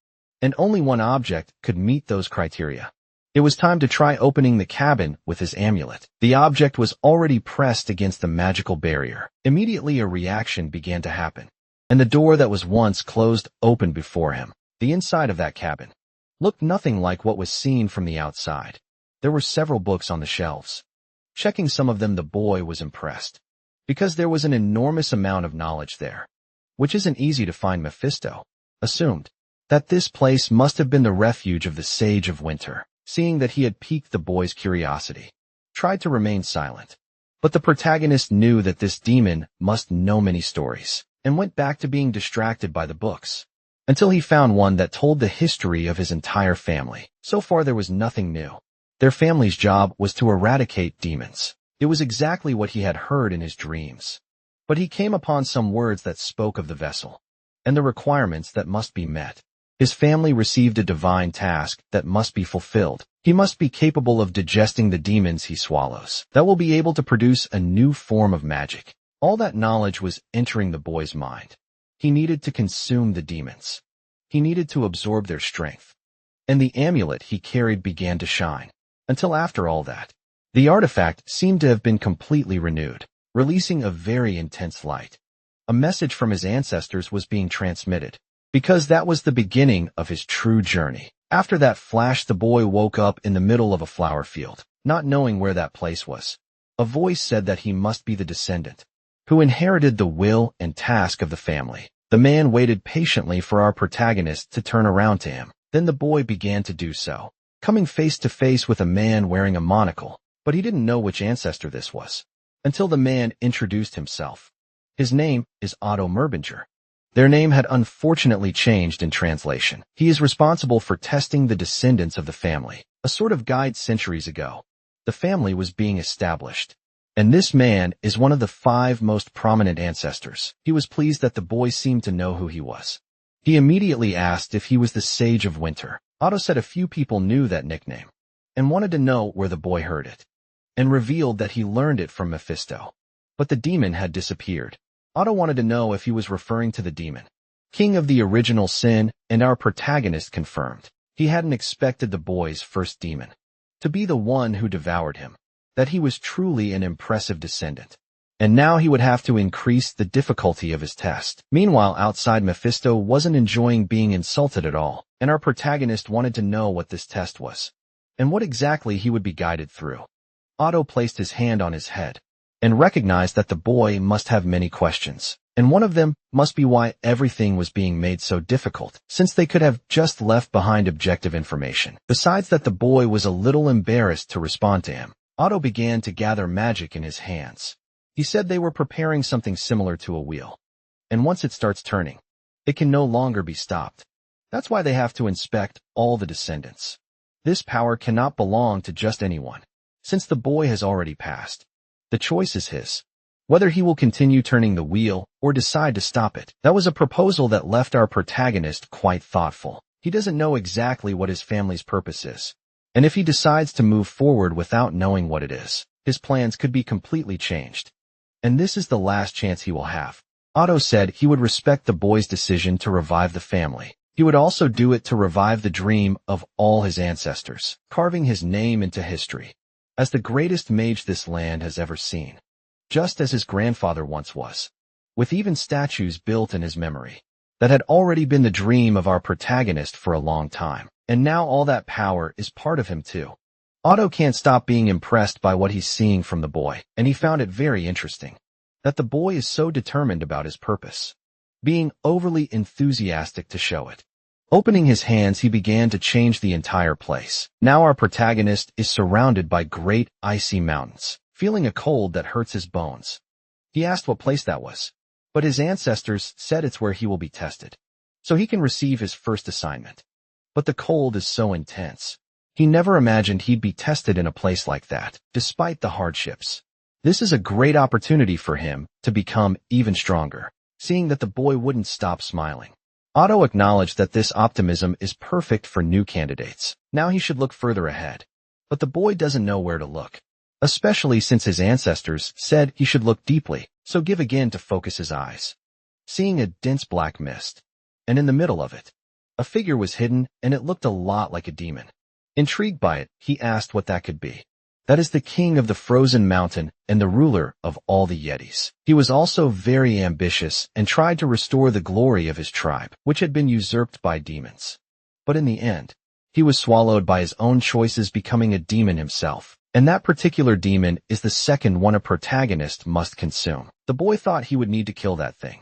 and only one object could meet those criteria. It was time to try opening the cabin with his amulet. The object was already pressed against the magical barrier. Immediately, a reaction began to happen, and the door that was once closed opened before him. The inside of that cabin looked nothing like what was seen from the outside. There were several books on the shelves. Checking some of them, the boy was impressed, because there was an enormous amount of knowledge there, which isn't easy to find. Mephisto assumed that this place must have been the refuge of the Sage of Winter. Seeing that he had piqued the boy's curiosity, tried to remain silent. But the protagonist knew that this demon must know many stories, and went back to being distracted by the books, until he found one that told the history of his entire family. So far, there was nothing new. Their family's job was to eradicate demons. It was exactly what he had heard in his dreams. But he came upon some words that spoke of the vessel, and the requirements that must be met. His family received a divine task that must be fulfilled. He must be capable of digesting the demons he swallows, that will be able to produce a new form of magic. All that knowledge was entering the boy's mind. He needed to consume the demons. He needed to absorb their strength. And the amulet he carried began to shine. Until after all that, the artifact seemed to have been completely renewed, releasing a very intense light. A message from his ancestors was being transmitted, because that was the beginning of his true journey. After that flash, the boy woke up in the middle of a flower field. not knowing where that place was. A voice said that he must be the descendant, who inherited the will and task of the family. The man waited patiently for our protagonist to turn around to him. Then the boy began to do so, coming face to face with a man wearing a monocle, but he didn't know which ancestor this was, until the man introduced himself. His name is Otto Merbinger. Their name had unfortunately changed in translation. He is responsible for testing the descendants of the family, a sort of guide centuries ago. The family was being established, and this man is one of the 5 most prominent ancestors. He was pleased that the boy seemed to know who he was. He immediately asked if he was the Sage of Winter. Otto said a few people knew that nickname, and wanted to know where the boy heard it, and revealed that he learned it from Mephisto. But the demon had disappeared. Otto wanted to know if he was referring to the demon, king of the original sin, and our protagonist confirmed. He hadn't expected the boy's first demon to be the one who devoured him, that he was truly an impressive descendant. And now he would have to increase the difficulty of his test. Meanwhile, outside, Mephisto wasn't enjoying being insulted at all, and our protagonist wanted to know what this test was, and what exactly he would be guided through. Otto placed his hand on his head, and recognized that the boy must have many questions, and one of them must be why everything was being made so difficult, since they could have just left behind objective information. Besides that, the boy was a little embarrassed to respond to him. Otto began to gather magic in his hands. He said they were preparing something similar to a wheel, and once it starts turning, it can no longer be stopped. That's why they have to inspect all the descendants. This power cannot belong to just anyone, since the boy has already passed. The choice is his, whether he will continue turning the wheel or decide to stop it. That was a proposal that left our protagonist quite thoughtful. He doesn't know exactly what his family's purpose is, and if he decides to move forward without knowing what it is, his plans could be completely changed. And this is the last chance he will have. Otto said he would respect the boy's decision to revive the family. He would also do it to revive the dream of all his ancestors, carving his name into history as the greatest mage this land has ever seen, just as his grandfather once was, with even statues built in his memory. That had already been the dream of our protagonist for a long time, and now all that power is part of him too. Otto can't stop being impressed by what he's seeing from the boy, and he found it very interesting that the boy is so determined about his purpose, being overly enthusiastic to show it. Opening his hands, he began to change the entire place. Now our protagonist is surrounded by great icy mountains, feeling a cold that hurts his bones. He asked what place that was, but his ancestors said it's where he will be tested, so he can receive his first assignment. But the cold is so intense. He never imagined he'd be tested in a place like that, despite the hardships. This is a great opportunity for him to become even stronger. Seeing that the boy wouldn't stop smiling, Otto acknowledged that this optimism is perfect for new candidates. Now he should look further ahead. But the boy doesn't know where to look, especially since his ancestors said he should look deeply, so give again to focus his eyes. Seeing a dense black mist, and in the middle of it, a figure was hidden, and it looked a lot like a demon. Intrigued by it, he asked what that could be. That is the king of the frozen mountain and the ruler of all the Yetis. He was also very ambitious and tried to restore the glory of his tribe, which had been usurped by demons. But in the end, he was swallowed by his own choices, becoming a demon himself. And that particular demon is the second one a protagonist must consume. The boy thought he would need to kill that thing,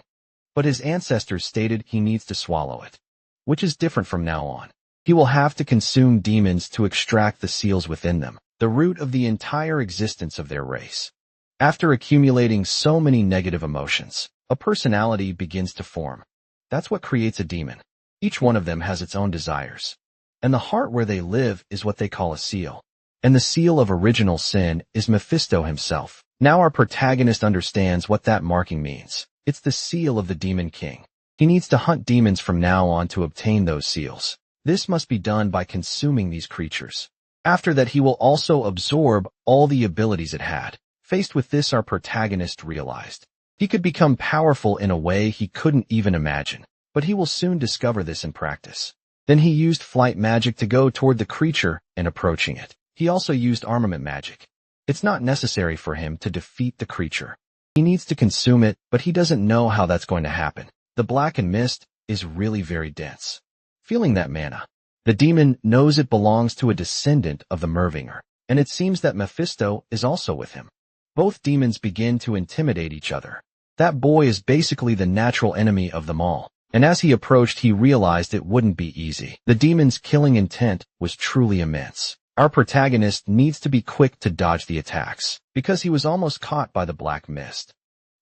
but his ancestors stated he needs to swallow it, which is different from now on. He will have to consume demons to extract the seals within them, the root of the entire existence of their race. After accumulating so many negative emotions, a personality begins to form. That's what creates a demon. Each one of them has its own desires, and the heart where they live is what they call a seal. And the seal of original sin is Mephisto himself. Now our protagonist understands what that marking means. It's the seal of the Demon King. He needs to hunt demons from now on to obtain those seals. This must be done by consuming these creatures. After that, he will also absorb all the abilities it had. Faced with this, our protagonist realized he could become powerful in a way he couldn't even imagine, but he will soon discover this in practice. Then he used flight magic to go toward the creature and approaching it. He also used armament magic. It's not necessary for him to defeat the creature. He needs to consume it, but he doesn't know how that's going to happen. The blackened mist is really very dense. Feeling that mana, the demon knows it belongs to a descendant of the Mervinger. and it seems that Mephisto is also with him. Both demons begin to intimidate each other. That boy is basically the natural enemy of them all, and as he approached he realized it wouldn't be easy. The demon's killing intent was truly immense. Our protagonist needs to be quick to dodge the attacks, because he was almost caught by the black mist.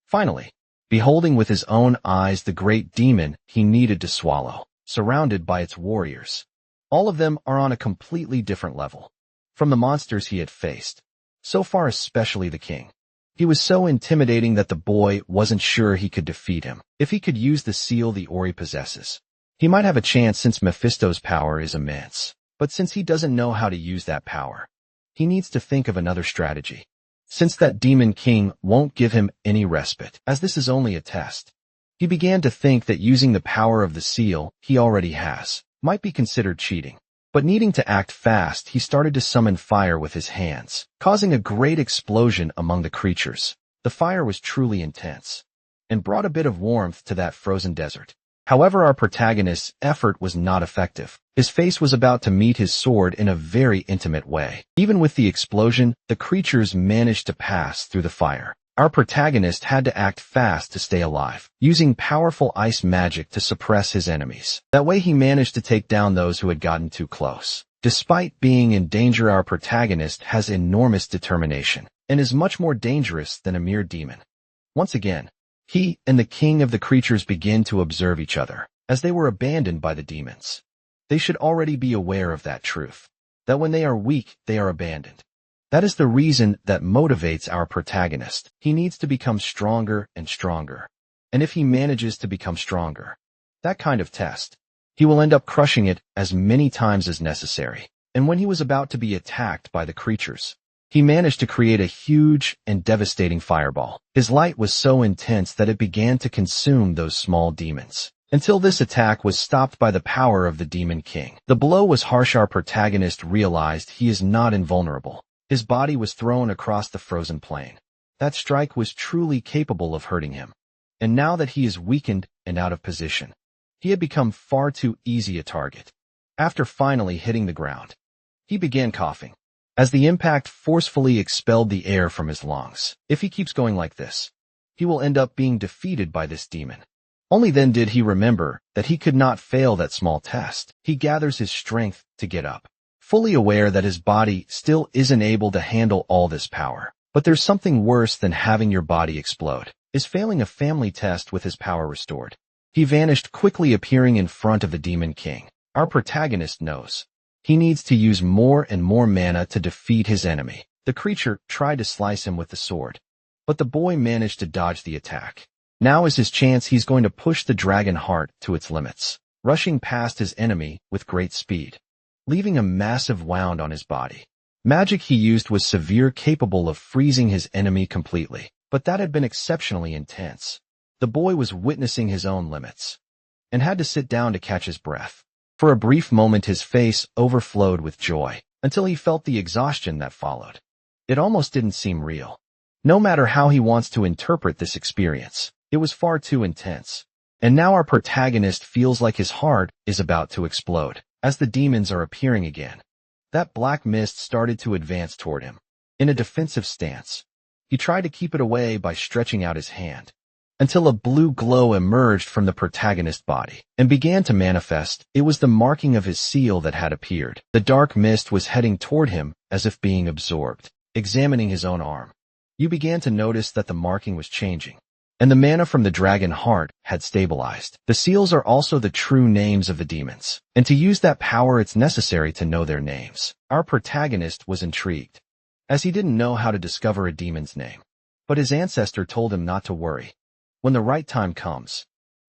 Finally, beholding with his own eyes the great demon he needed to swallow, surrounded by its warriors. All of them are on a completely different level from the monsters he had faced, so far especially the king. He was so intimidating that the boy wasn't sure he could defeat him. If he could use the seal the Ori possesses, he might have a chance since Mephisto's power is immense. But since he doesn't know how to use that power, he needs to think of another strategy. Since that demon king won't give him any respite, as this is only a test, he began to think that using the power of the seal he already has might be considered cheating. But needing to act fast, he started to summon fire with his hands, causing a great explosion among the creatures. The fire was truly intense, and brought a bit of warmth to that frozen desert. However, our protagonist's effort was not effective. His face was about to meet his sword in a very intimate way. Even with the explosion, the creatures managed to pass through the fire. Our protagonist had to act fast to stay alive, using powerful ice magic to suppress his enemies. That way he managed to take down those who had gotten too close. Despite being in danger, our protagonist has enormous determination, and is much more dangerous than a mere demon. Once again, he and the king of the creatures begin to observe each other, as they were abandoned by the demons. They should already be aware of that truth, that when they are weak, they are abandoned. That is the reason that motivates our protagonist. He needs to become stronger and stronger. And if he manages to become stronger, that kind of test, he will end up crushing it as many times as necessary. And when he was about to be attacked by the creatures, he managed to create a huge and devastating fireball. His light was so intense that it began to consume those small demons, until this attack was stopped by the power of the Demon King. The blow was harsh. Our protagonist realized he is not invulnerable. His body was thrown across the frozen plain. That strike was truly capable of hurting him. And now that he is weakened and out of position, he had become far too easy a target. After finally hitting the ground, he began coughing, as the impact forcefully expelled the air from his lungs. If he keeps going like this, he will end up being defeated by this demon. Only then did he remember that he could not fail that small test. He gathers his strength to get up, fully aware that his body still isn't able to handle all this power. But there's something worse than having your body explode, is failing a family test with his power restored. He vanished, quickly appearing in front of the Demon King. Our protagonist knows he needs to use more and more mana to defeat his enemy. The creature tried to slice him with the sword, but the boy managed to dodge the attack. Now is his chance. He's going to push the dragon heart to its limits, rushing past his enemy with great speed, leaving a massive wound on his body. Magic he used was severe, capable of freezing his enemy completely, but that had been exceptionally intense. The boy was witnessing his own limits, and had to sit down to catch his breath. For a brief moment his face overflowed with joy, until he felt the exhaustion that followed. It almost didn't seem real. No matter how he wants to interpret this experience, it was far too intense. And now our protagonist feels like his heart is about to explode, as the demons are appearing again. That black mist started to advance toward him. In a defensive stance, he tried to keep it away by stretching out his hand, until a blue glow emerged from the protagonist's body and began to manifest. It was the marking of his seal that had appeared. The dark mist was heading toward him as if being absorbed. Examining his own arm, you began to notice that the marking was changing, and the mana from the dragon heart had stabilized. The seals are also the true names of the demons, and to use that power it's necessary to know their names. Our protagonist was intrigued, as he didn't know how to discover a demon's name. But his ancestor told him not to worry. When the right time comes,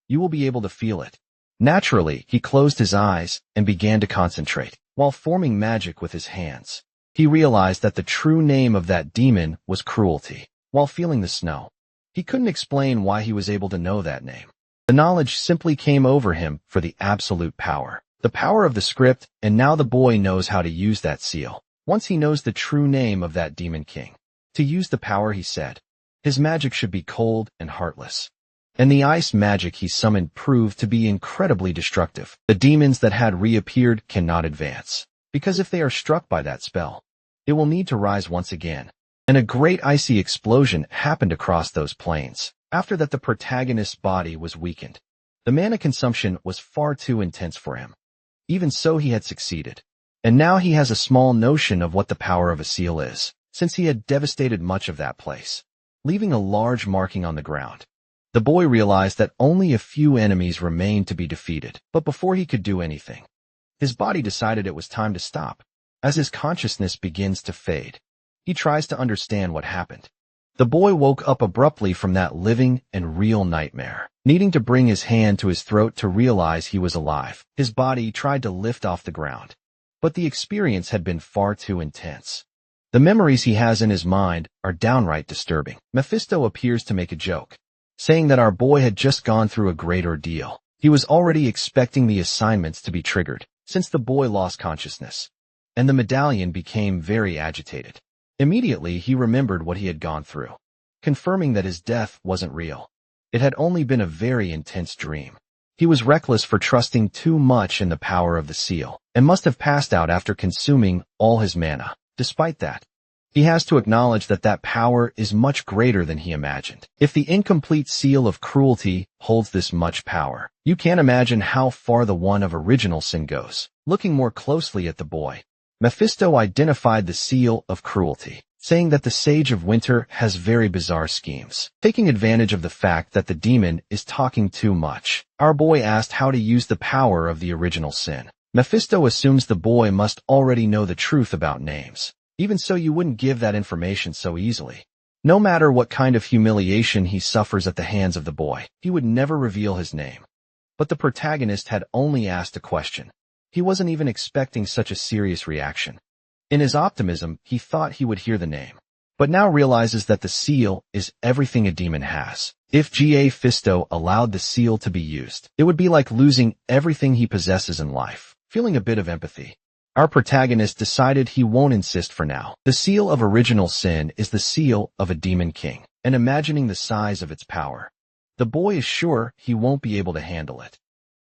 you will be able to feel it. Naturally, he closed his eyes and began to concentrate. While forming magic with his hands, he realized that the true name of that demon was cruelty. While feeling the snow, he couldn't explain why he was able to know that name. The knowledge simply came over him for the absolute power. The power of the script, and now the boy knows how to use that seal. Once he knows the true name of that demon king, to use the power, he said, his magic should be cold and heartless. And the ice magic he summoned proved to be incredibly destructive. The demons that had reappeared cannot advance, because if they are struck by that spell, It will need to rise once again. And a great icy explosion happened across those plains. After that, the protagonist's body was weakened. The mana consumption was far too intense for him. Even so, he had succeeded. And now he has a small notion of what the power of a seal is, since he had devastated much of that place, leaving a large marking on the ground. The boy realized that only a few enemies remained to be defeated, but before he could do anything, his body decided it was time to stop. As his consciousness begins to fade, he tries to understand what happened. The boy woke up abruptly from that living and real nightmare, needing to bring his hand to his throat to realize he was alive. His body tried to lift off the ground, but the experience had been far too intense. The memories he has in his mind are downright disturbing. Mephisto appears to make a joke, saying that our boy had just gone through a great ordeal. He was already expecting the assignments to be triggered, since the boy lost consciousness, and the medallion became very agitated. Immediately, he remembered what he had gone through, confirming that his death wasn't real. It had only been a very intense dream. He was reckless for trusting too much in the power of the seal, and must have passed out after consuming all his mana. Despite that, he has to acknowledge that that power is much greater than he imagined. If the incomplete seal of cruelty holds this much power, you can't imagine how far the one of original sin goes. Looking more closely at the boy, Mephisto identified the seal of cruelty, saying that the Sage of Winter has very bizarre schemes. Taking advantage of the fact that the demon is talking too much, our boy asked how to use the power of the original sin. Mephisto assumes the boy must already know the truth about names. Even so, you wouldn't give that information so easily. No matter what kind of humiliation he suffers at the hands of the boy, he would never reveal his name. But the protagonist had only asked a question. He wasn't even expecting such a serious reaction. In his optimism, he thought he would hear the name, but now realizes that the seal is everything a demon has. If Mephisto allowed the seal to be used, it would be like losing everything he possesses in life. Feeling a bit of empathy, our protagonist decided he won't insist for now. The seal of original sin is the seal of a demon king, and imagining the size of its power, the boy is sure he won't be able to handle it.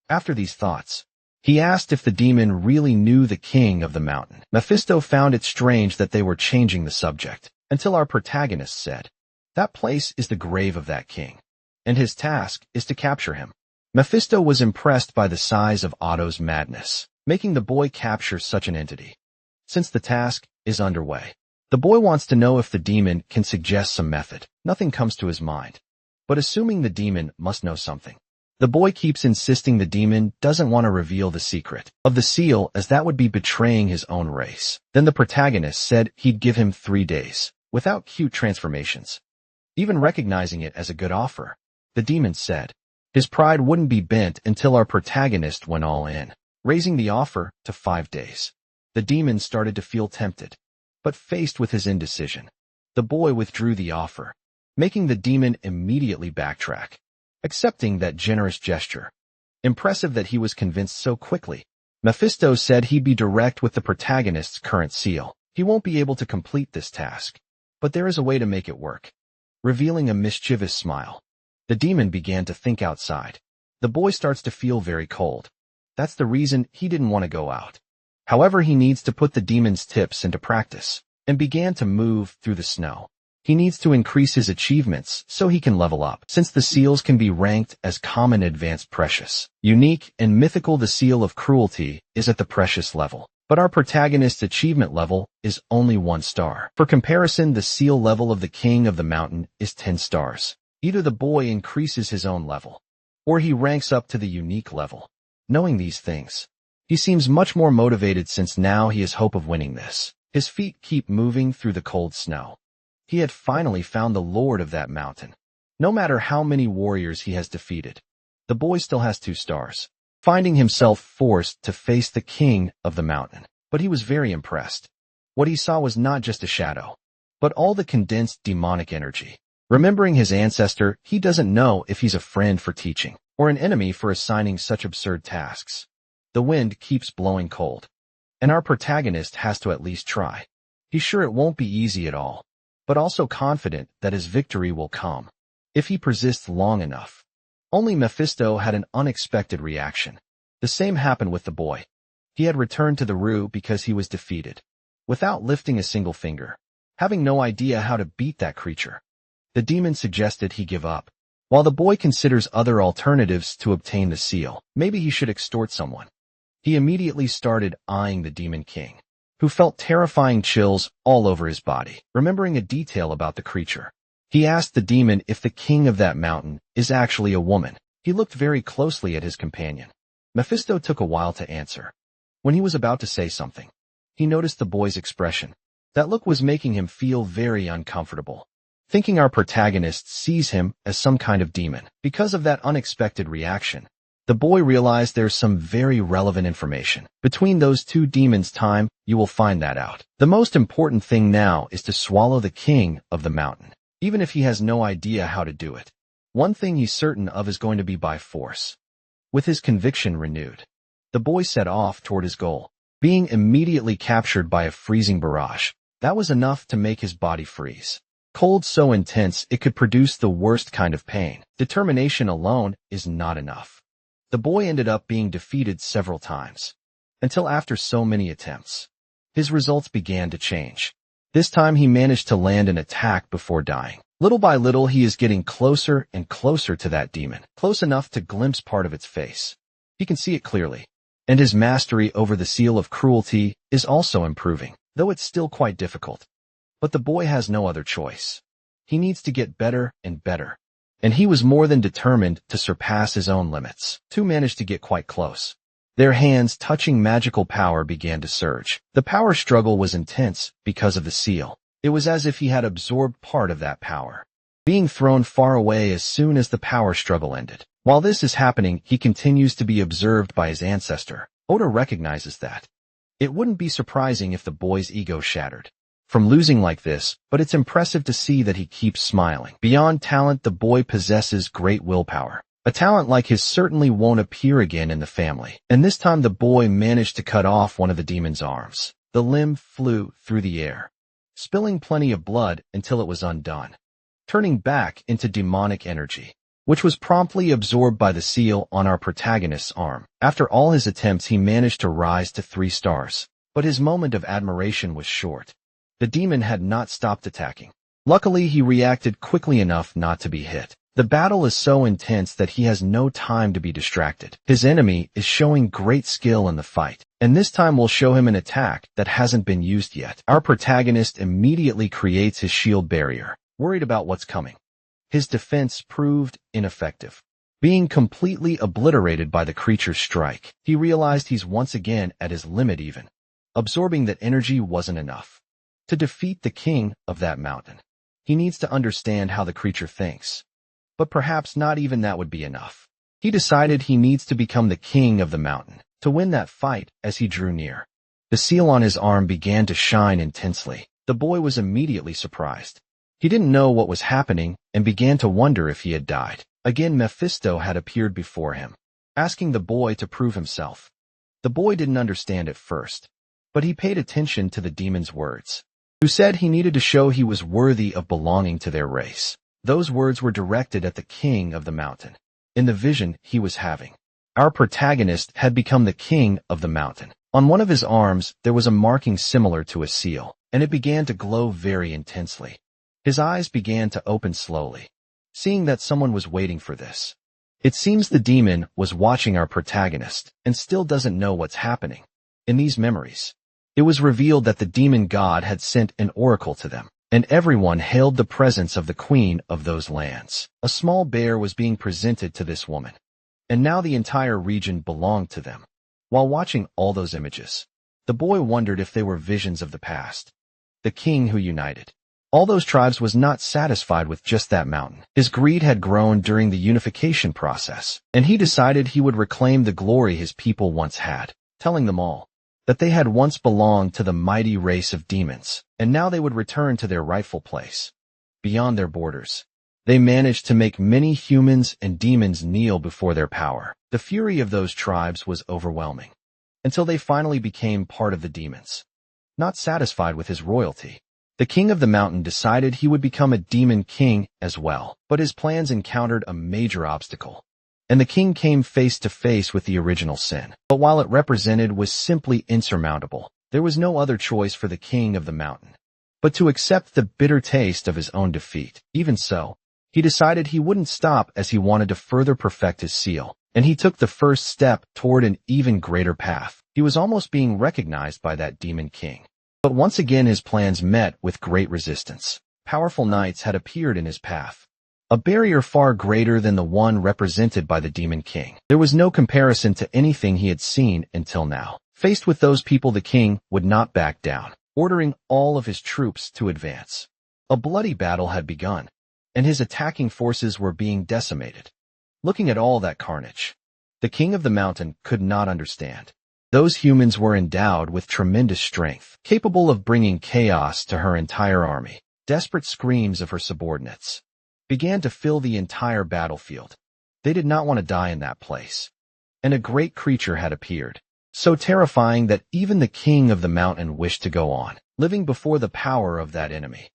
After these thoughts, he asked if the demon really knew the king of the mountain. Mephisto found it strange that they were changing the subject, until our protagonist said, "That place is the grave of that king, and his task is to capture him." Mephisto was impressed by the size of Otto's madness, making the boy capture such an entity. Since the task is underway, the boy wants to know if the demon can suggest some method. Nothing comes to his mind, but assuming the demon must know something, the boy keeps insisting the demon doesn't want to reveal the secret of the seal, as that would be betraying his own race. Then the protagonist said he'd give him 3 days, without cute transformations, even recognizing it as a good offer. The demon said his pride wouldn't be bent until our protagonist went all in, raising the offer to 5 days. The demon started to feel tempted, but faced with his indecision, the boy withdrew the offer, making the demon immediately backtrack, accepting that generous gesture. Impressive that he was convinced so quickly. Mephisto said he'd be direct with the protagonist's current seal. He won't be able to complete this task, but there is a way to make it work. Revealing a mischievous smile, the demon began to think outside. The boy starts to feel very cold. That's the reason he didn't want to go out. However, he needs to put the demon's tips into practice, and began to move through the snow. He needs to increase his achievements so he can level up. Since the seals can be ranked as common, advanced, precious, unique, and mythical, the seal of cruelty is at the precious level. But our protagonist's achievement level is only 1 star. For comparison, the seal level of the king of the mountain is 10 stars. Either the boy increases his own level, or he ranks up to the unique level. Knowing these things, he seems much more motivated, since now he has hope of winning this. His feet keep moving through the cold snow. He had finally found the lord of that mountain. No matter how many warriors he has defeated, the boy still has 2 stars, finding himself forced to face the king of the mountain. But he was very impressed. What he saw was not just a shadow, but all the condensed demonic energy. Remembering his ancestor, he doesn't know if he's a friend for teaching, or an enemy for assigning such absurd tasks. The wind keeps blowing cold, and our protagonist has to at least try. He's sure it won't be easy at all, but also confident that his victory will come if he persists long enough. Only Mephisto had an unexpected reaction. The same happened with the boy. He had returned to the Rue because he was defeated, without lifting a single finger. Having no idea how to beat that creature, the demon suggested he give up. While the boy considers other alternatives to obtain the seal, maybe he should extort someone. He immediately started eyeing the Demon King, who felt terrifying chills all over his body, remembering a detail about the creature. He asked the demon if the king of that mountain is actually a woman. He looked very closely at his companion. Mephisto took a while to answer. When he was about to say something, he noticed the boy's expression. That look was making him feel very uncomfortable. Thinking our protagonist sees him as some kind of demon. Because of that unexpected reaction, the boy realized there's some very relevant information. Between those two demons' time, you will find that out. The most important thing now is to swallow the king of the mountain, even if he has no idea how to do it. One thing he's certain of is going to be by force. With his conviction renewed, the boy set off toward his goal. Being immediately captured by a freezing barrage, that was enough to make his body freeze. Cold so intense it could produce the worst kind of pain. Determination alone is not enough. The boy ended up being defeated several times, until after so many attempts, his results began to change. This time he managed to land an attack before dying. Little by little he is getting closer and closer to that demon, close enough to glimpse part of its face. He can see it clearly, and his mastery over the seal of cruelty is also improving, though it's still quite difficult. But the boy has no other choice. He needs to get better and better, and he was more than determined to surpass his own limits. Two managed to get quite close. Their hands touching magical power began to surge. The power struggle was intense because of the seal. It was as if he had absorbed part of that power, being thrown far away as soon as the power struggle ended. While this is happening, he continues to be observed by his ancestor. Oda recognizes that. It wouldn't be surprising if the boy's ego shattered from losing like this, but it's impressive to see that he keeps smiling. Beyond talent, the boy possesses great willpower. A talent like his certainly won't appear again in the family. And this time the boy managed to cut off one of the demon's arms. The limb flew through the air, spilling plenty of blood until it was undone, turning back into demonic energy, which was promptly absorbed by the seal on our protagonist's arm. After all his attempts, he managed to rise to 3 stars. But his moment of admiration was short. The demon had not stopped attacking. Luckily, he reacted quickly enough not to be hit. The battle is so intense that he has no time to be distracted. His enemy is showing great skill in the fight, and this time we'll show him an attack that hasn't been used yet. Our protagonist immediately creates his shield barrier, worried about what's coming. His defense proved ineffective, being completely obliterated by the creature's strike. He realized he's once again at his limit even. Absorbing that energy wasn't enough to defeat the king of that mountain. He needs to understand how the creature thinks. But perhaps not even that would be enough. He decided he needs to become the king of the mountain to win that fight. As he drew near, the seal on his arm began to shine intensely. The boy was immediately surprised. He didn't know what was happening and began to wonder if he had died. Again, Mephisto had appeared before him, asking the boy to prove himself. The boy didn't understand at first, but he paid attention to the demon's words, who said he needed to show he was worthy of belonging to their race. Those words were directed at the king of the mountain. In the vision he was having, our protagonist had become the king of the mountain. On one of his arms there was a marking similar to a seal, and it began to glow very intensely. His eyes began to open slowly, seeing that someone was waiting for this. It seems the demon was watching our protagonist and still doesn't know what's happening. In these memories, it was revealed that the demon god had sent an oracle to them, and everyone hailed the presence of the queen of those lands. A small bear was being presented to this woman, and now the entire region belonged to them. While watching all those images, the boy wondered if they were visions of the past. The king who united all those tribes was not satisfied with just that mountain. His greed had grown during the unification process, and he decided he would reclaim the glory his people once had, telling them all that they had once belonged to the mighty race of demons, and now they would return to their rightful place. Beyond their borders, they managed to make many humans and demons kneel before their power. The fury of those tribes was overwhelming, until they finally became part of the demons. Not satisfied with his royalty, the king of the mountain decided he would become a demon king as well, but his plans encountered a major obstacle, and the king came face to face with the original sin. But while it represented was simply insurmountable, There was no other choice for the king of the mountain but to accept the bitter taste of his own defeat. Even so, he decided he wouldn't stop as he wanted to further perfect his seal, and he took the first step toward an even greater path. He was almost being recognized by that demon king. But once again his plans met with great resistance. Powerful knights had appeared in his path, a barrier far greater than the one represented by the demon king. There was no comparison to anything he had seen until now. Faced with those people, the king would not back down, ordering all of his troops to advance. A bloody battle had begun, and his attacking forces were being decimated. Looking at all that carnage, the king of the mountain could not understand. Those humans were endowed with tremendous strength, capable of bringing chaos to her entire army. Desperate screams of her subordinates began to fill the entire battlefield. They did not want to die in that place. And a great creature had appeared, so terrifying that even the king of the mountain wished to go on, living before the power of that enemy.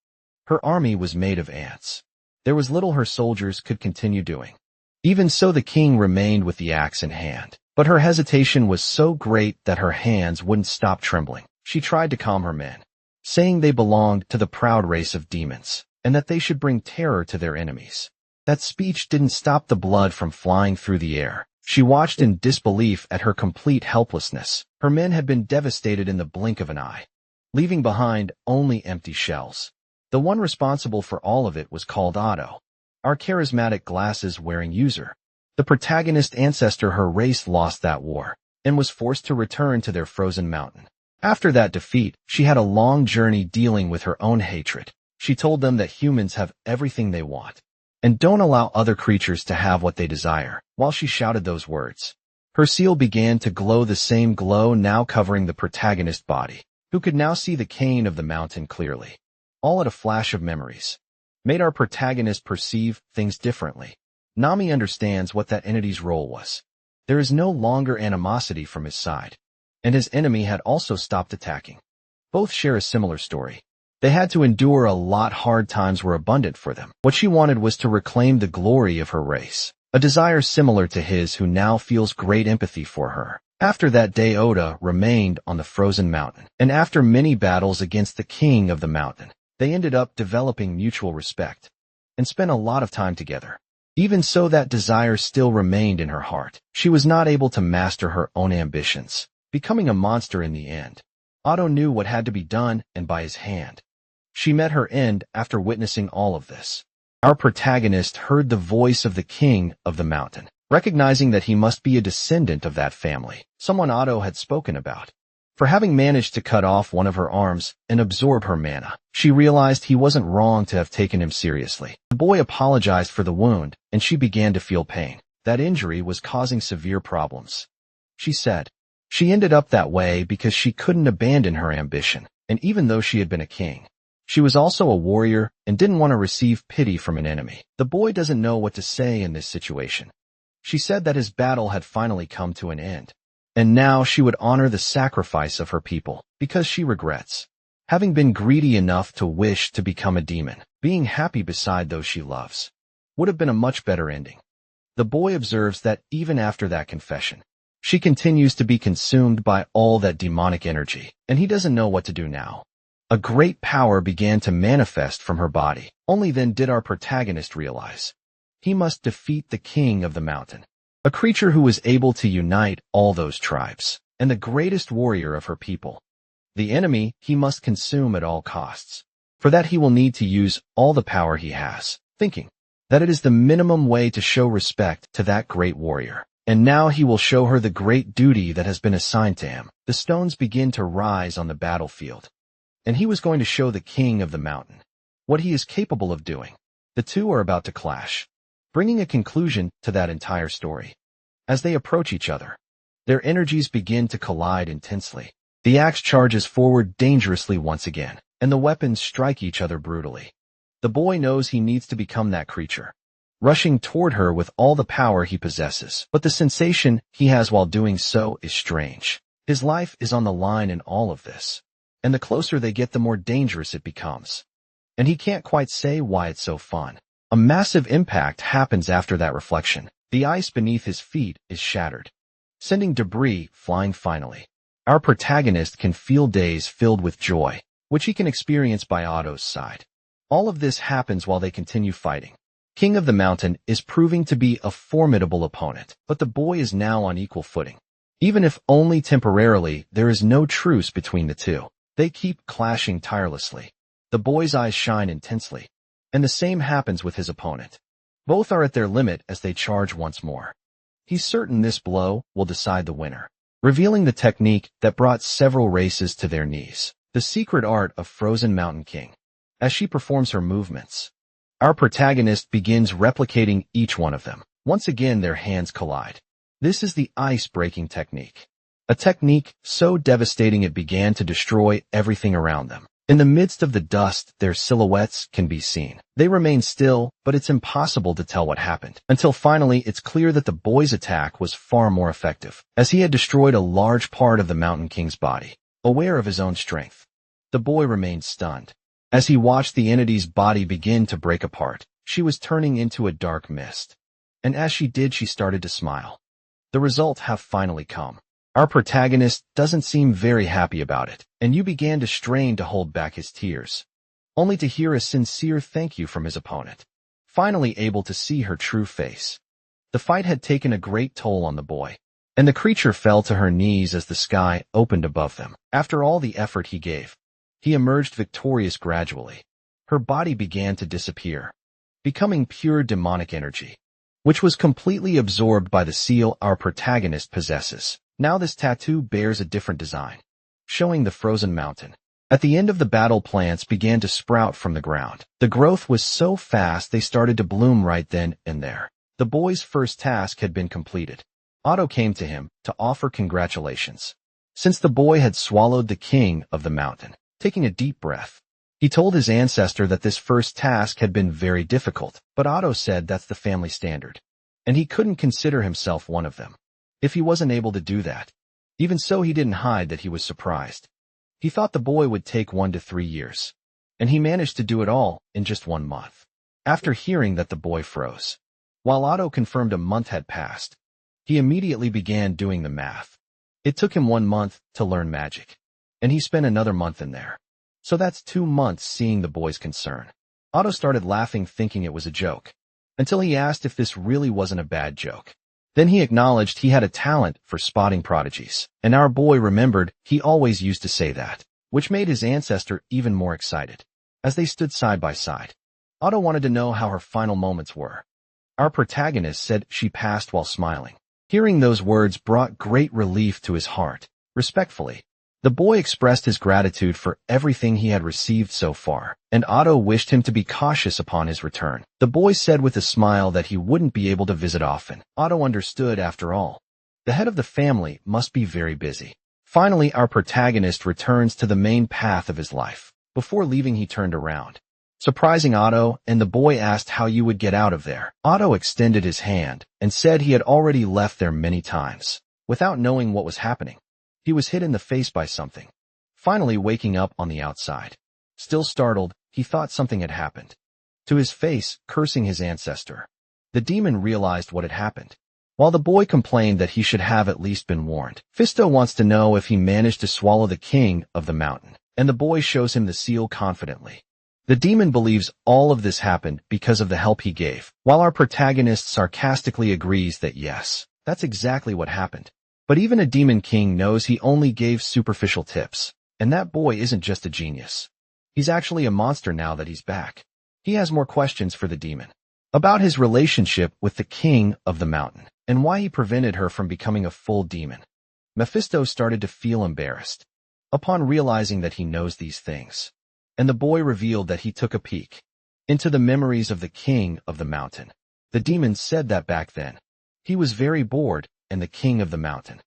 Her army was made of ants. There was little her soldiers could continue doing. Even so, the king remained with the axe in hand, but her hesitation was so great that her hands wouldn't stop trembling. She tried to calm her men, saying they belonged to the proud race of demons, and that they should bring terror to their enemies. That speech didn't stop the blood from flying through the air. She watched in disbelief at her complete helplessness. Her men had been devastated in the blink of an eye, leaving behind only empty shells. The one responsible for all of it was called Otto, our charismatic glasses-wearing user. The protagonist ancestor her race lost that war, and was forced to return to their frozen mountain. After that defeat, she had a long journey dealing with her own hatred. She told them that humans have everything they want, and don't allow other creatures to have what they desire. While she shouted those words, her seal began to glow, the same glow now covering the protagonist's body, who could now see the king of the mountain clearly. All at a flash of memories made our protagonist perceive things differently. Nami understands what that entity's role was. There is no longer animosity from his side, and his enemy had also stopped attacking. Both share a similar story. They had to endure a lot. Hard times were abundant for them. What she wanted was to reclaim the glory of her race, a desire similar to his, who now feels great empathy for her. After that day, Oda remained on the frozen mountain, and after many battles against the king of the mountain, they ended up developing mutual respect and spent a lot of time together. Even so, that desire still remained in her heart. She was not able to master her own ambitions, becoming a monster in the end. Otto knew what had to be done, and by his hand, she met her end. After witnessing all of this, our protagonist heard the voice of the king of the mountain, recognizing that he must be a descendant of that family, someone Otto had spoken about. For having managed to cut off one of her arms and absorb her mana, she realized he wasn't wrong to have taken him seriously. The boy apologized for the wound, and she began to feel pain. That injury was causing severe problems, she said. She ended up that way because she couldn't abandon her ambition, and even though she had been a king, she was also a warrior and didn't want to receive pity from an enemy. The boy doesn't know what to say in this situation. She said that his battle had finally come to an end, and now she would honor the sacrifice of her people, because she regrets having been greedy enough to wish to become a demon. Being happy beside those she loves would have been a much better ending. The boy observes that even after that confession, she continues to be consumed by all that demonic energy, and he doesn't know what to do now. A great power began to manifest from her body. Only then did our protagonist realize he must defeat the king of the mountain, a creature who was able to unite all those tribes, and the greatest warrior of her people. The enemy he must consume at all costs. For that he will need to use all the power he has, thinking that it is the minimum way to show respect to that great warrior. And now he will show her the great duty that has been assigned to him. The stones begin to rise on the battlefield, and he was going to show the king of the mountain what he is capable of doing. The two are about to clash, bringing a conclusion to that entire story. As they approach each other, their energies begin to collide intensely. The axe charges forward dangerously once again, and the weapons strike each other brutally. The boy knows he needs to become that creature, rushing toward her with all the power he possesses. But the sensation he has while doing so is strange. His life is on the line in all of this, and the closer they get, the more dangerous it becomes. And he can't quite say why it's so fun. A massive impact happens after that reflection. The ice beneath his feet is shattered, sending debris flying finally. Our protagonist can feel days filled with joy, which he can experience by Otto's side. All of this happens while they continue fighting. King of the Mountain is proving to be a formidable opponent, but the boy is now on equal footing. Even if only temporarily, there is no truce between the two. They keep clashing tirelessly. The boy's eyes shine intensely, and the same happens with his opponent. Both are at their limit as they charge once more. He's certain this blow will decide the winner, revealing the technique that brought several races to their knees, the secret art of Frozen Mountain King. As she performs her movements, our protagonist begins replicating each one of them. Once again, their hands collide. This is the ice-breaking technique, a technique so devastating it began to destroy everything around them. In the midst of the dust, their silhouettes can be seen. They remain still, but it's impossible to tell what happened, until finally it's clear that the boy's attack was far more effective, as he had destroyed a large part of the Mountain King's body. Aware of his own strength, the boy remained stunned. As he watched the entity's body begin to break apart, she was turning into a dark mist. And as she did, she started to smile. The result have finally come. Our protagonist doesn't seem very happy about it, and you began to strain to hold back his tears, only to hear a sincere thank you from his opponent, finally able to see her true face. The fight had taken a great toll on the boy, and the creature fell to her knees as the sky opened above them. After all the effort he gave, he emerged victorious gradually. Her body began to disappear, becoming pure demonic energy, which was completely absorbed by the seal our protagonist possesses. Now this tattoo bears a different design, showing the frozen mountain. At the end of the battle, plants began to sprout from the ground. The growth was so fast they started to bloom right then and there. The boy's first task had been completed. Otto came to him to offer congratulations, since the boy had swallowed the king of the mountain. Taking a deep breath, he told his ancestor that this first task had been very difficult, but Otto said that's the family standard, and he couldn't consider himself one of them if he wasn't able to do that. Even so, he didn't hide that he was surprised. He thought the boy would take 1 to 3 years, and he managed to do it all in just 1 month. After hearing that the boy froze, while Otto confirmed a month had passed, he immediately began doing the math. It took him 1 month to learn magic, and he spent another month in there. So that's 2 months. Seeing the boy's concern, Otto started laughing, thinking it was a joke, until he asked if this really wasn't a bad joke. Then he acknowledged he had a talent for spotting prodigies, and our boy remembered he always used to say that, which made his ancestor even more excited. As they stood side by side, Otto wanted to know how her final moments were. Our protagonist said she passed while smiling. Hearing those words brought great relief to his heart. Respectfully, the boy expressed his gratitude for everything he had received so far, and Otto wished him to be cautious upon his return. The boy said with a smile that he wouldn't be able to visit often. Otto understood, after all, the head of the family must be very busy. Finally, our protagonist returns to the main path of his life. Before leaving, he turned around, surprising Otto, and the boy asked how you would get out of there. Otto extended his hand and said he had already left there many times, without knowing what was happening. He was hit in the face by something, finally waking up on the outside. Still startled, he thought something had happened to his face, cursing his ancestor. The demon realized what had happened, while the boy complained that he should have at least been warned. Fisto wants to know if he managed to swallow the king of the mountain, and the boy shows him the seal confidently. The demon believes all of this happened because of the help he gave, while our protagonist sarcastically agrees that yes, that's exactly what happened. But even a demon king knows he only gave superficial tips, and that boy isn't just a genius. He's actually a monster now that he's back. He has more questions for the demon about his relationship with the king of the mountain, and why he prevented her from becoming a full demon. Mephisto started to feel embarrassed upon realizing that he knows these things, and the boy revealed that he took a peek into the memories of the king of the mountain. The demon said that back then he was very bored, and the king of the mountain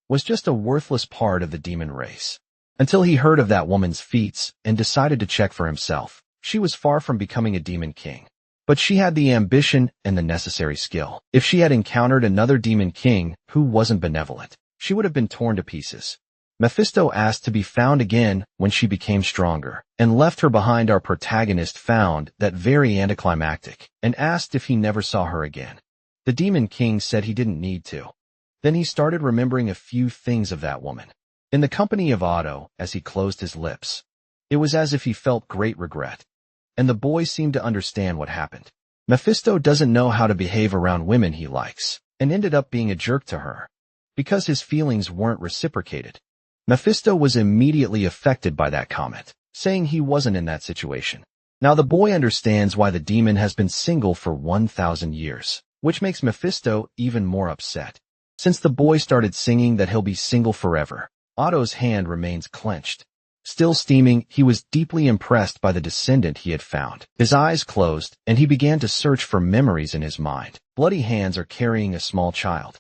was just a worthless part of the demon race, until he heard of that woman's feats and decided to check for himself. She was far from becoming a demon king, but she had the ambition and the necessary skill. If she had encountered another demon king who wasn't benevolent, she would have been torn to pieces. Mephisto asked to be found again when she became stronger, and left her behind. Our protagonist found that very anticlimactic, and asked if he never saw her again. The demon king said he didn't need to. Then he started remembering a few things of that woman. in the company of Otto as he closed his lips. It was as if he felt great regret. And the boy seemed to understand what happened. Mephisto doesn't know how to behave around women he likes, and ended up being a jerk to her. Because his feelings weren't reciprocated. Mephisto was immediately affected by that comment, saying he wasn't in that situation. Now the boy understands why the demon has been single for 1,000 years, which makes Mephisto even more upset. Since the boy started singing that he'll be single forever, Otto's hand remains clenched. Still steaming, he was deeply impressed by the descendant he had found. His eyes closed, and he began to search for memories in his mind. Bloody hands are carrying a small child.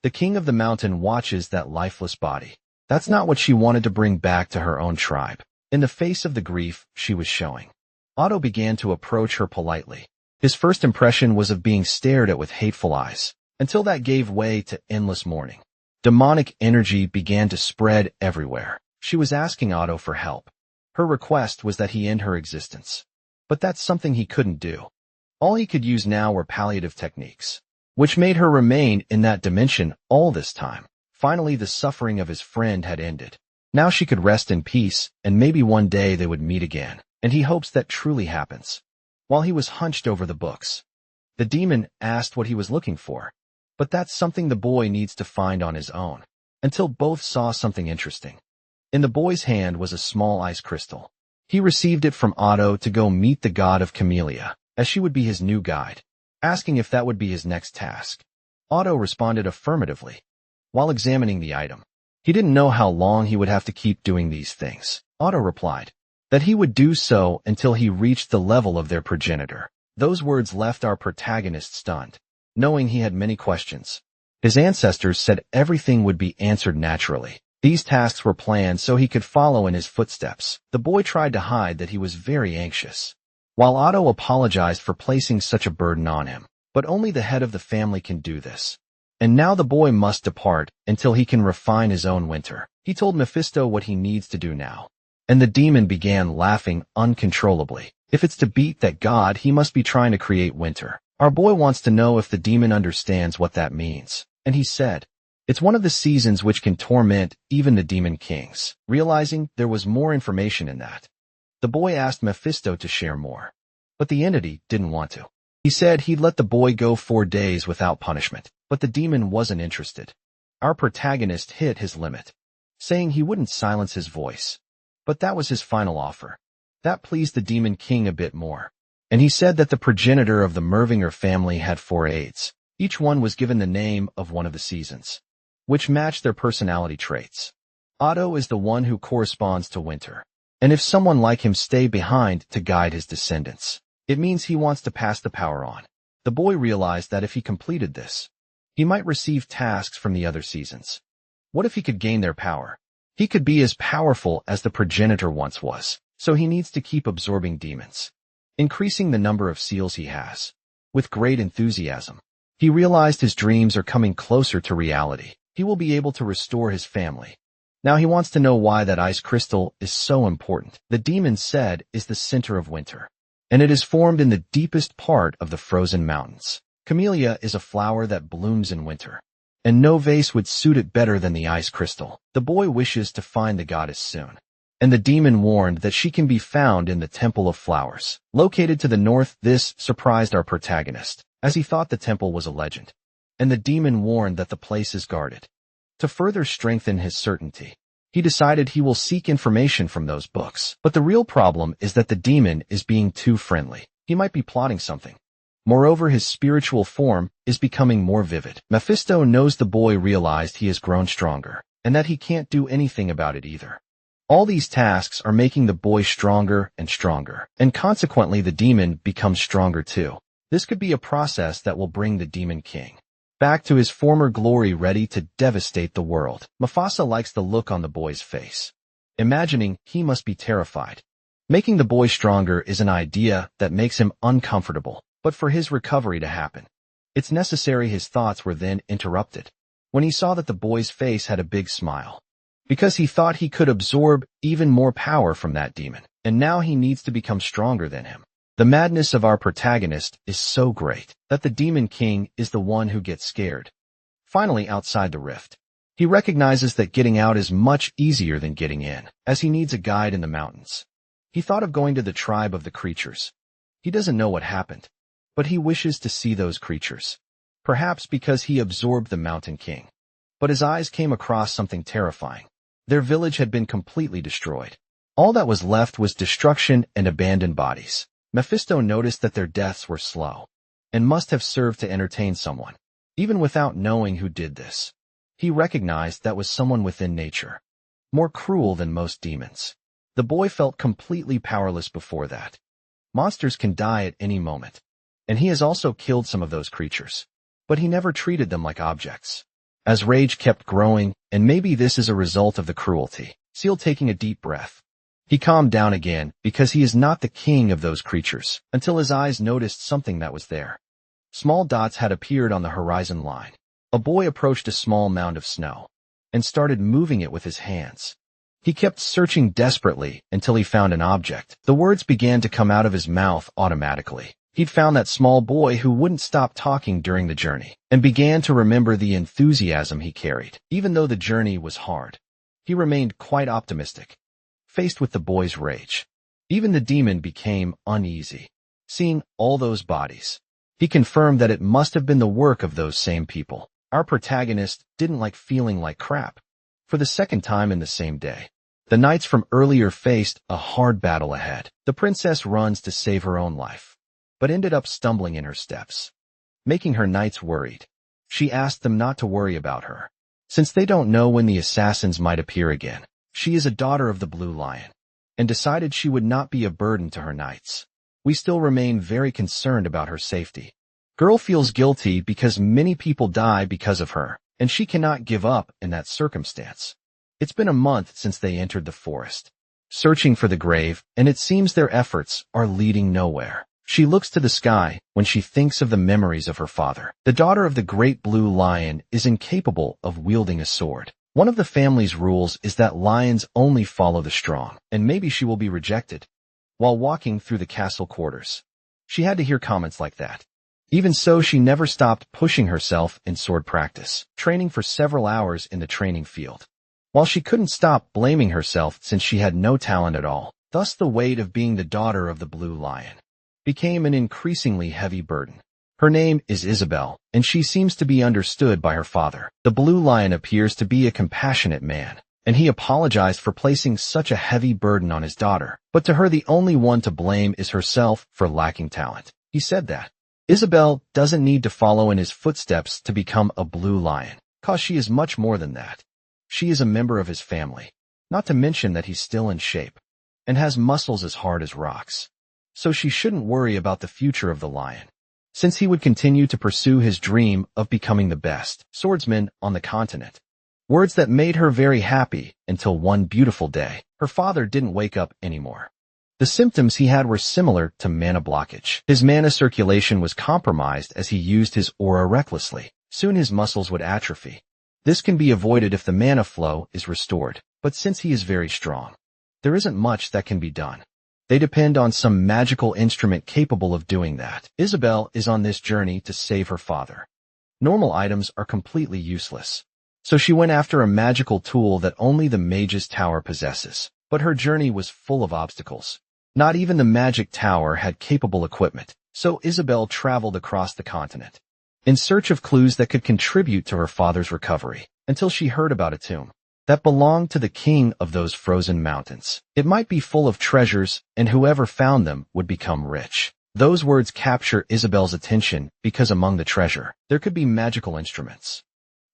The king of the mountain watches that lifeless body. That's not what she wanted to bring back to her own tribe. In the face of the grief she was showing, Otto began to approach her politely. His first impression was of being stared at with hateful eyes, until that gave way to endless mourning. Demonic energy began to spread everywhere. She was asking Otto for help. Her request was that he end her existence. But that's something he couldn't do. All he could use now were palliative techniques, which made her remain in that dimension all this time. Finally, the suffering of his friend had ended. Now she could rest in peace, and maybe one day they would meet again, and he hopes that truly happens. While he was hunched over the books, the demon asked what he was looking for. But that's something the boy needs to find on his own, until both saw something interesting. In the boy's hand was a small ice crystal. He received it from Otto to go meet the god of Camellia, as she would be his new guide, asking if that would be his next task. Otto responded affirmatively. While examining the item, he didn't know how long he would have to keep doing these things. Otto replied that he would do so until he reached the level of their progenitor. Those words left our protagonist stunned, knowing he had many questions. His ancestors said everything would be answered naturally. These tasks were planned so he could follow in his footsteps. The boy tried to hide that he was very anxious, while Otto apologized for placing such a burden on him. But only the head of the family can do this. And now the boy must depart until he can refine his own winter. He told Mephisto what he needs to do now. And the demon began laughing uncontrollably. If it's to beat that god, he must be trying to create winter. Our boy wants to know if the demon understands what that means. And he said, it's one of the seasons which can torment even the demon kings. Realizing there was more information in that, the boy asked Mephisto to share more. But the entity didn't want to. He said he'd let the boy go 4 days without punishment, but the demon wasn't interested. Our protagonist hit his limit, saying he wouldn't silence his voice. But that was his final offer. That pleased the demon king a bit more. And he said that the progenitor of the Mervinger family had 4 aides. Each one was given the name of one of the seasons, which matched their personality traits. Otto is the one who corresponds to winter. And if someone like him stay behind to guide his descendants, it means he wants to pass the power on. The boy realized that if he completed this, he might receive tasks from the other seasons. What if he could gain their power? He could be as powerful as the progenitor once was, so he needs to keep absorbing demons, increasing the number of seals he has. With great enthusiasm, he realized his dreams are coming closer to reality. He will be able to restore his family. Now he wants to know why that ice crystal is so important. The demon said is the center of winter, and it is formed in the deepest part of the frozen mountains. Camellia is a flower that blooms in winter, and no vase would suit it better than the ice crystal. The boy wishes to find the goddess soon, and the demon warned that she can be found in the Temple of Flowers, located to the north. This surprised our protagonist, as he thought the temple was a legend, and the demon warned that the place is guarded. To further strengthen his certainty, he decided he will seek information from those books. But the real problem is that the demon is being too friendly. He might be plotting something. Moreover, his spiritual form is becoming more vivid. Mephisto knows the boy realized he has grown stronger, and that he can't do anything about it either. All these tasks are making the boy stronger and stronger, and consequently the demon becomes stronger too. This could be a process that will bring the demon king back to his former glory, ready to devastate the world. Mufasa likes the look on the boy's face, imagining he must be terrified. Making the boy stronger is an idea that makes him uncomfortable, but for his recovery to happen, it's necessary. His thoughts were then interrupted when he saw that the boy's face had a big smile, because he thought he could absorb even more power from that demon, and now he needs to become stronger than him. The madness of our protagonist is so great that the demon king is the one who gets scared. Finally, outside the rift, He recognizes that getting out is much easier than getting in, as he needs a guide in the mountains. He thought of going to the tribe of the creatures. He doesn't know what happened, but he wishes to see those creatures. Perhaps because he absorbed the Mountain King. But his eyes came across something terrifying. Their village had been completely destroyed. All that was left was destruction and abandoned bodies. Mephisto noticed that their deaths were slow, and must have served to entertain someone. Even without knowing who did this, he recognized that was someone within nature, more cruel than most demons. The boy felt completely powerless before that. Monsters can die at any moment, and he has also killed some of those creatures, but he never treated them like objects. As rage kept growing, and maybe this is a result of the cruelty, Seal taking a deep breath. He calmed down again, because he is not the king of those creatures, until his eyes noticed something that was there. Small dots had appeared on the horizon line. A boy approached a small mound of snow, and started moving it with his hands. He kept searching desperately until he found an object. The words began to come out of his mouth automatically. He'd found that small boy who wouldn't stop talking during the journey, and began to remember the enthusiasm he carried. Even though the journey was hard, he remained quite optimistic. Faced with the boy's rage, even the demon became uneasy. Seeing all those bodies, he confirmed that it must have been the work of those same people. Our protagonist didn't like feeling like crap. For the second time in the same day, the knights from earlier faced a hard battle ahead. The princess runs to save her own life, but ended up stumbling in her steps, making her knights worried. She asked them not to worry about her, since they don't know when the assassins might appear again. She is a daughter of the Blue Lion, and decided she would not be a burden to her knights. We still remain very concerned about her safety. Girl feels guilty because many people die because of her, and she cannot give up in that circumstance. It's been a month since they entered the forest, searching for the grave, and it seems their efforts are leading nowhere. She looks to the sky when she thinks of the memories of her father. The daughter of the Great Blue Lion is incapable of wielding a sword. One of the family's rules is that lions only follow the strong, and maybe she will be rejected. While walking through the castle quarters, she had to hear comments like that. Even so, she never stopped pushing herself in sword practice, training for several hours in the training field. While she couldn't stop blaming herself since she had no talent at all, thus the weight of being the daughter of the Blue Lion became an increasingly heavy burden. Her name is Isabel, and she seems to be understood by her father. The Blue Lion appears to be a compassionate man, and he apologized for placing such a heavy burden on his daughter. But to her, the only one to blame is herself for lacking talent. He said that Isabel doesn't need to follow in his footsteps to become a Blue Lion, cause she is much more than that. She is a member of his family, not to mention that he's still in shape, and has muscles as hard as rocks. So she shouldn't worry about the future of the lion, since he would continue to pursue his dream of becoming the best swordsman on the continent. Words that made her very happy until one beautiful day, her father didn't wake up anymore. The symptoms he had were similar to mana blockage. His mana circulation was compromised as he used his aura recklessly. Soon his muscles would atrophy. This can be avoided if the mana flow is restored, but since he is very strong, there isn't much that can be done. They depend on some magical instrument capable of doing that. Isabel is on this journey to save her father. Normal items are completely useless, so she went after a magical tool that only the Mage's Tower possesses. But her journey was full of obstacles. Not even the Magic Tower had capable equipment, so Isabel traveled across the continent in search of clues that could contribute to her father's recovery, until she heard about a tomb that belonged to the king of those frozen mountains. It might be full of treasures, and whoever found them would become rich. Those words capture Isabel's attention because among the treasure, there could be magical instruments.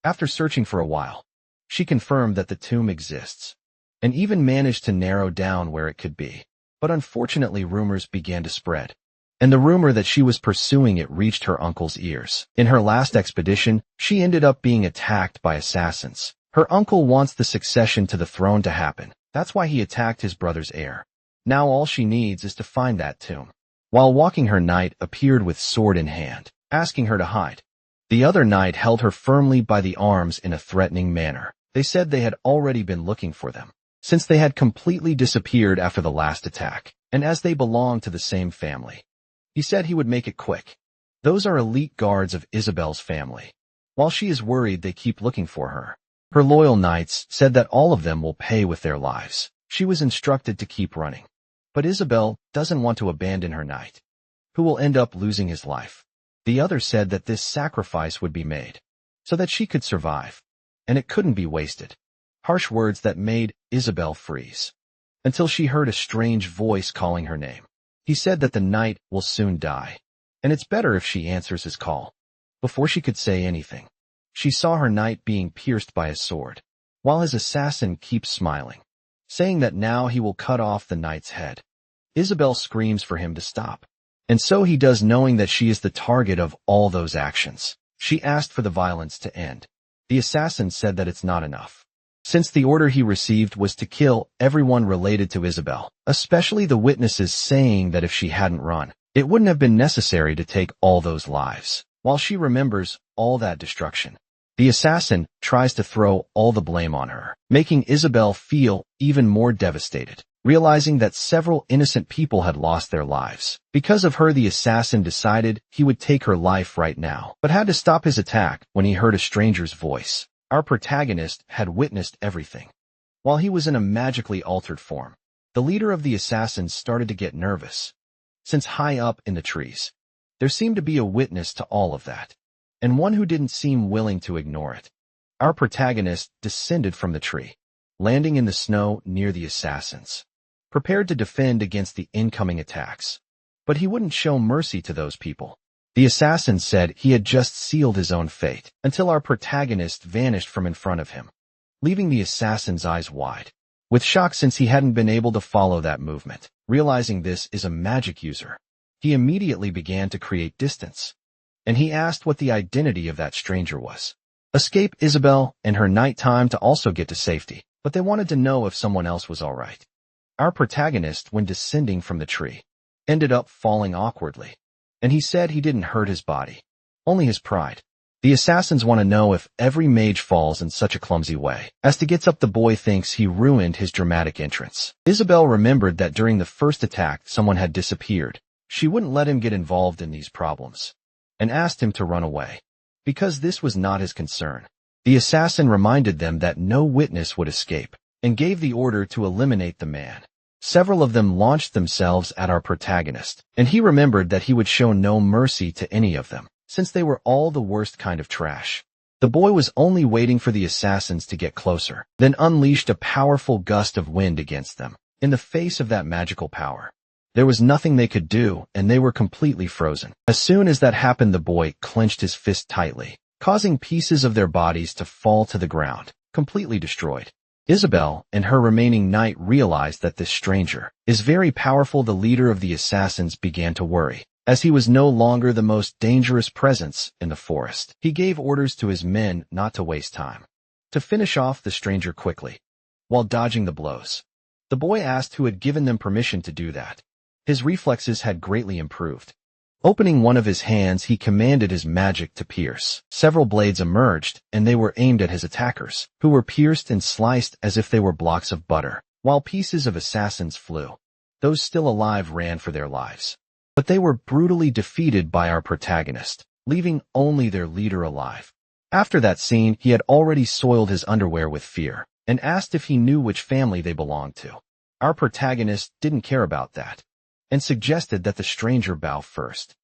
After searching for a while, she confirmed that the tomb exists, and even managed to narrow down where it could be. But unfortunately, rumors began to spread, and the rumor that she was pursuing it reached her uncle's ears. In her last expedition, she ended up being attacked by assassins. Her uncle wants the succession to the throne to happen. That's why he attacked his brother's heir. Now all she needs is to find that tomb. While walking, her knight appeared with sword in hand, asking her to hide. The other knight held her firmly by the arms in a threatening manner. They said they had already been looking for them, since they had completely disappeared after the last attack, and as they belonged to the same family. He said he would make it quick. Those are elite guards of Isabel's family. While she is worried, they keep looking for her. Her loyal knights said that all of them will pay with their lives. She was instructed to keep running. But Isabel doesn't want to abandon her knight, who will end up losing his life. The other said that this sacrifice would be made so that she could survive, and it couldn't be wasted. Harsh words that made Isabel freeze until she heard a strange voice calling her name. He said that the knight will soon die, and it's better if she answers his call. Before she could say anything, she saw her knight being pierced by a sword, while his assassin keeps smiling, saying that now he will cut off the knight's head. Isabel screams for him to stop, and so he does, knowing that she is the target of all those actions. She asked for the violence to end. The assassin said that it's not enough, since the order he received was to kill everyone related to Isabel, especially the witnesses, saying that if she hadn't run, it wouldn't have been necessary to take all those lives. While she remembers all that destruction, the assassin tries to throw all the blame on her, making Isabel feel even more devastated. Realizing that several innocent people had lost their lives because of her, the assassin decided he would take her life right now, but had to stop his attack when he heard a stranger's voice. Our protagonist had witnessed everything. While he was in a magically altered form, the leader of the assassins started to get nervous, since high up in the trees, there seemed to be a witness to all of that, and one who didn't seem willing to ignore it. Our protagonist descended from the tree, landing in the snow near the assassins, prepared to defend against the incoming attacks. But he wouldn't show mercy to those people. The assassin said he had just sealed his own fate until our protagonist vanished from in front of him, leaving the assassin's eyes wide with shock, since he hadn't been able to follow that movement. Realizing this is a magic user, he immediately began to create distance, and he asked what the identity of that stranger was. Escape Isabel and her nighttime to also get to safety, but they wanted to know if someone else was all right. Our protagonist, when descending from the tree, ended up falling awkwardly, and he said he didn't hurt his body, only his pride. The assassins want to know if every mage falls in such a clumsy way. As to gets up, the boy thinks he ruined his dramatic entrance. Isabel remembered that during the first attack someone had disappeared. She wouldn't let him get involved in these problems, and asked him to run away, because this was not his concern. The assassin reminded them that no witness would escape, and gave the order to eliminate the man. Several of them launched themselves at our protagonist, and he remembered that he would show no mercy to any of them, since they were all the worst kind of trash. The boy was only waiting for the assassins to get closer, then unleashed a powerful gust of wind against them. In the face of that magical power, there was nothing they could do, and they were completely frozen. As soon as that happened, the boy clenched his fist tightly, causing pieces of their bodies to fall to the ground, completely destroyed. Isabel and her remaining knight realized that this stranger is very powerful. The leader of the assassins began to worry, as he was no longer the most dangerous presence in the forest. He gave orders to his men not to waste time, to finish off the stranger quickly, while dodging the blows. The boy asked who had given them permission to do that. His reflexes had greatly improved. Opening one of his hands, he commanded his magic to pierce. Several blades emerged, and they were aimed at his attackers, who were pierced and sliced as if they were blocks of butter, while pieces of assassins flew. Those still alive ran for their lives, but they were brutally defeated by our protagonist, leaving only their leader alive. After that scene, he had already soiled his underwear with fear, and asked if he knew which family they belonged to. Our protagonist didn't care about that, and suggested that the stranger bow first.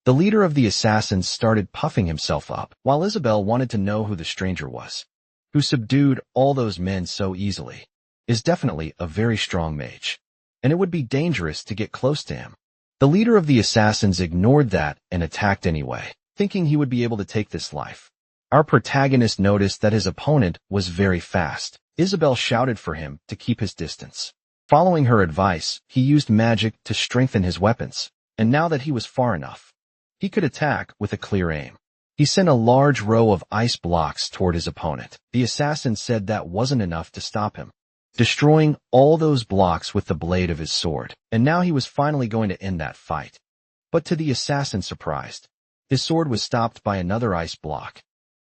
The leader of the assassins started puffing himself up, while Isabel wanted to know who the stranger was, who subdued all those men so easily. Is definitely a very strong mage, and it would be dangerous to get close to him. The leader of the assassins ignored that and attacked anyway, thinking he would be able to take this life. Our protagonist noticed that his opponent was very fast. Isabel shouted for him to keep his distance. Following her advice, he used magic to strengthen his weapons, and now that he was far enough, he could attack with a clear aim. He sent a large row of ice blocks toward his opponent. The assassin said that wasn't enough to stop him, destroying all those blocks with the blade of his sword, and now he was finally going to end that fight. But to the assassin's surprise, his sword was stopped by another ice block,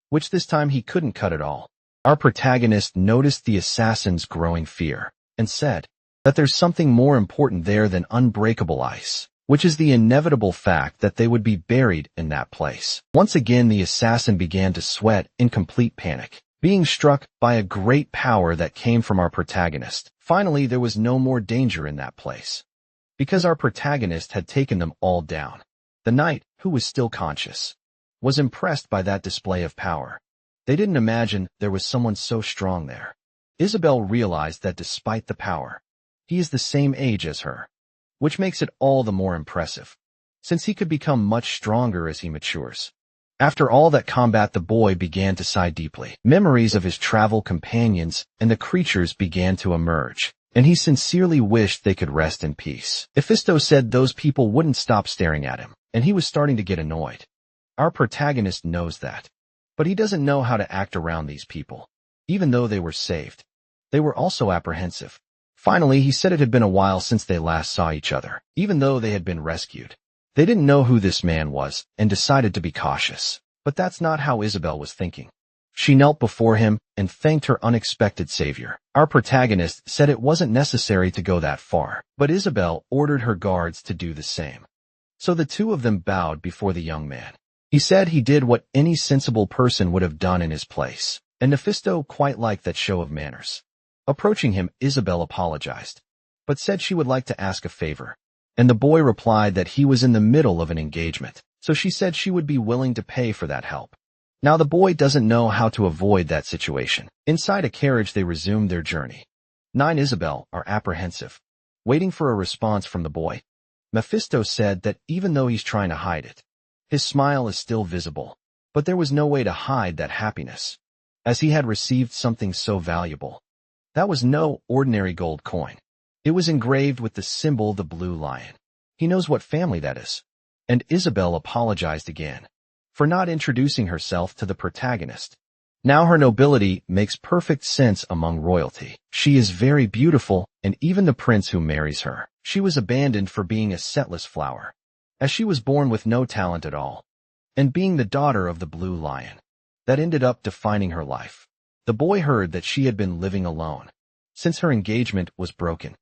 which this time he couldn't cut at all. Our protagonist noticed the assassin's growing fear, and said that there's something more important there than unbreakable ice, which is the inevitable fact that they would be buried in that place. Once again, the assassin began to sweat in complete panic. being struck by a great power that came from our protagonist. Finally, there was no more danger in that place, because our protagonist had taken them all down. The knight, who was still conscious, was impressed by that display of power. They didn't imagine there was someone so strong there. Isabel realized that despite the power, he is the same age as her, which makes it all the more impressive, since he could become much stronger as he matures. After all that combat, the boy began to sigh deeply. Memories of his travel companions and the creatures began to emerge, and he sincerely wished they could rest in peace. Mephisto said those people wouldn't stop staring at him, and he was starting to get annoyed. Our protagonist knows that, but he doesn't know how to act around these people. Even though they were saved, they were also apprehensive. Finally, he said it had been a while since they last saw each other, even though they had been rescued. They didn't know who this man was and decided to be cautious. But that's not how Isabel was thinking. She knelt before him and thanked her unexpected savior. Our protagonist said it wasn't necessary to go that far, but Isabel ordered her guards to do the same. So the two of them bowed before the young man. He said he did what any sensible person would have done in his place, and Mephisto quite liked that show of manners. Approaching him, Isabel apologized, but said she would like to ask a favor. And the boy replied that he was in the middle of an engagement, so she said she would be willing to pay for that help. Now the boy doesn't know how to avoid that situation. Inside a carriage, they resumed their journey. 9 Isabel are apprehensive, waiting for a response from the boy. Mephisto said that even though he's trying to hide it, his smile is still visible, but there was no way to hide that happiness, as he had received something so valuable. That was no ordinary gold coin. It was engraved with the symbol the blue lion. He knows what family that is. And Isabel apologized again for not introducing herself to the protagonist. Now her nobility makes perfect sense among royalty. She is very beautiful, and even the prince who marries her, she was abandoned for being a scentless flower, as she was born with no talent at all, and being the daughter of the blue lion. That ended up defining her life. The boy heard that she had been living alone since her engagement was broken,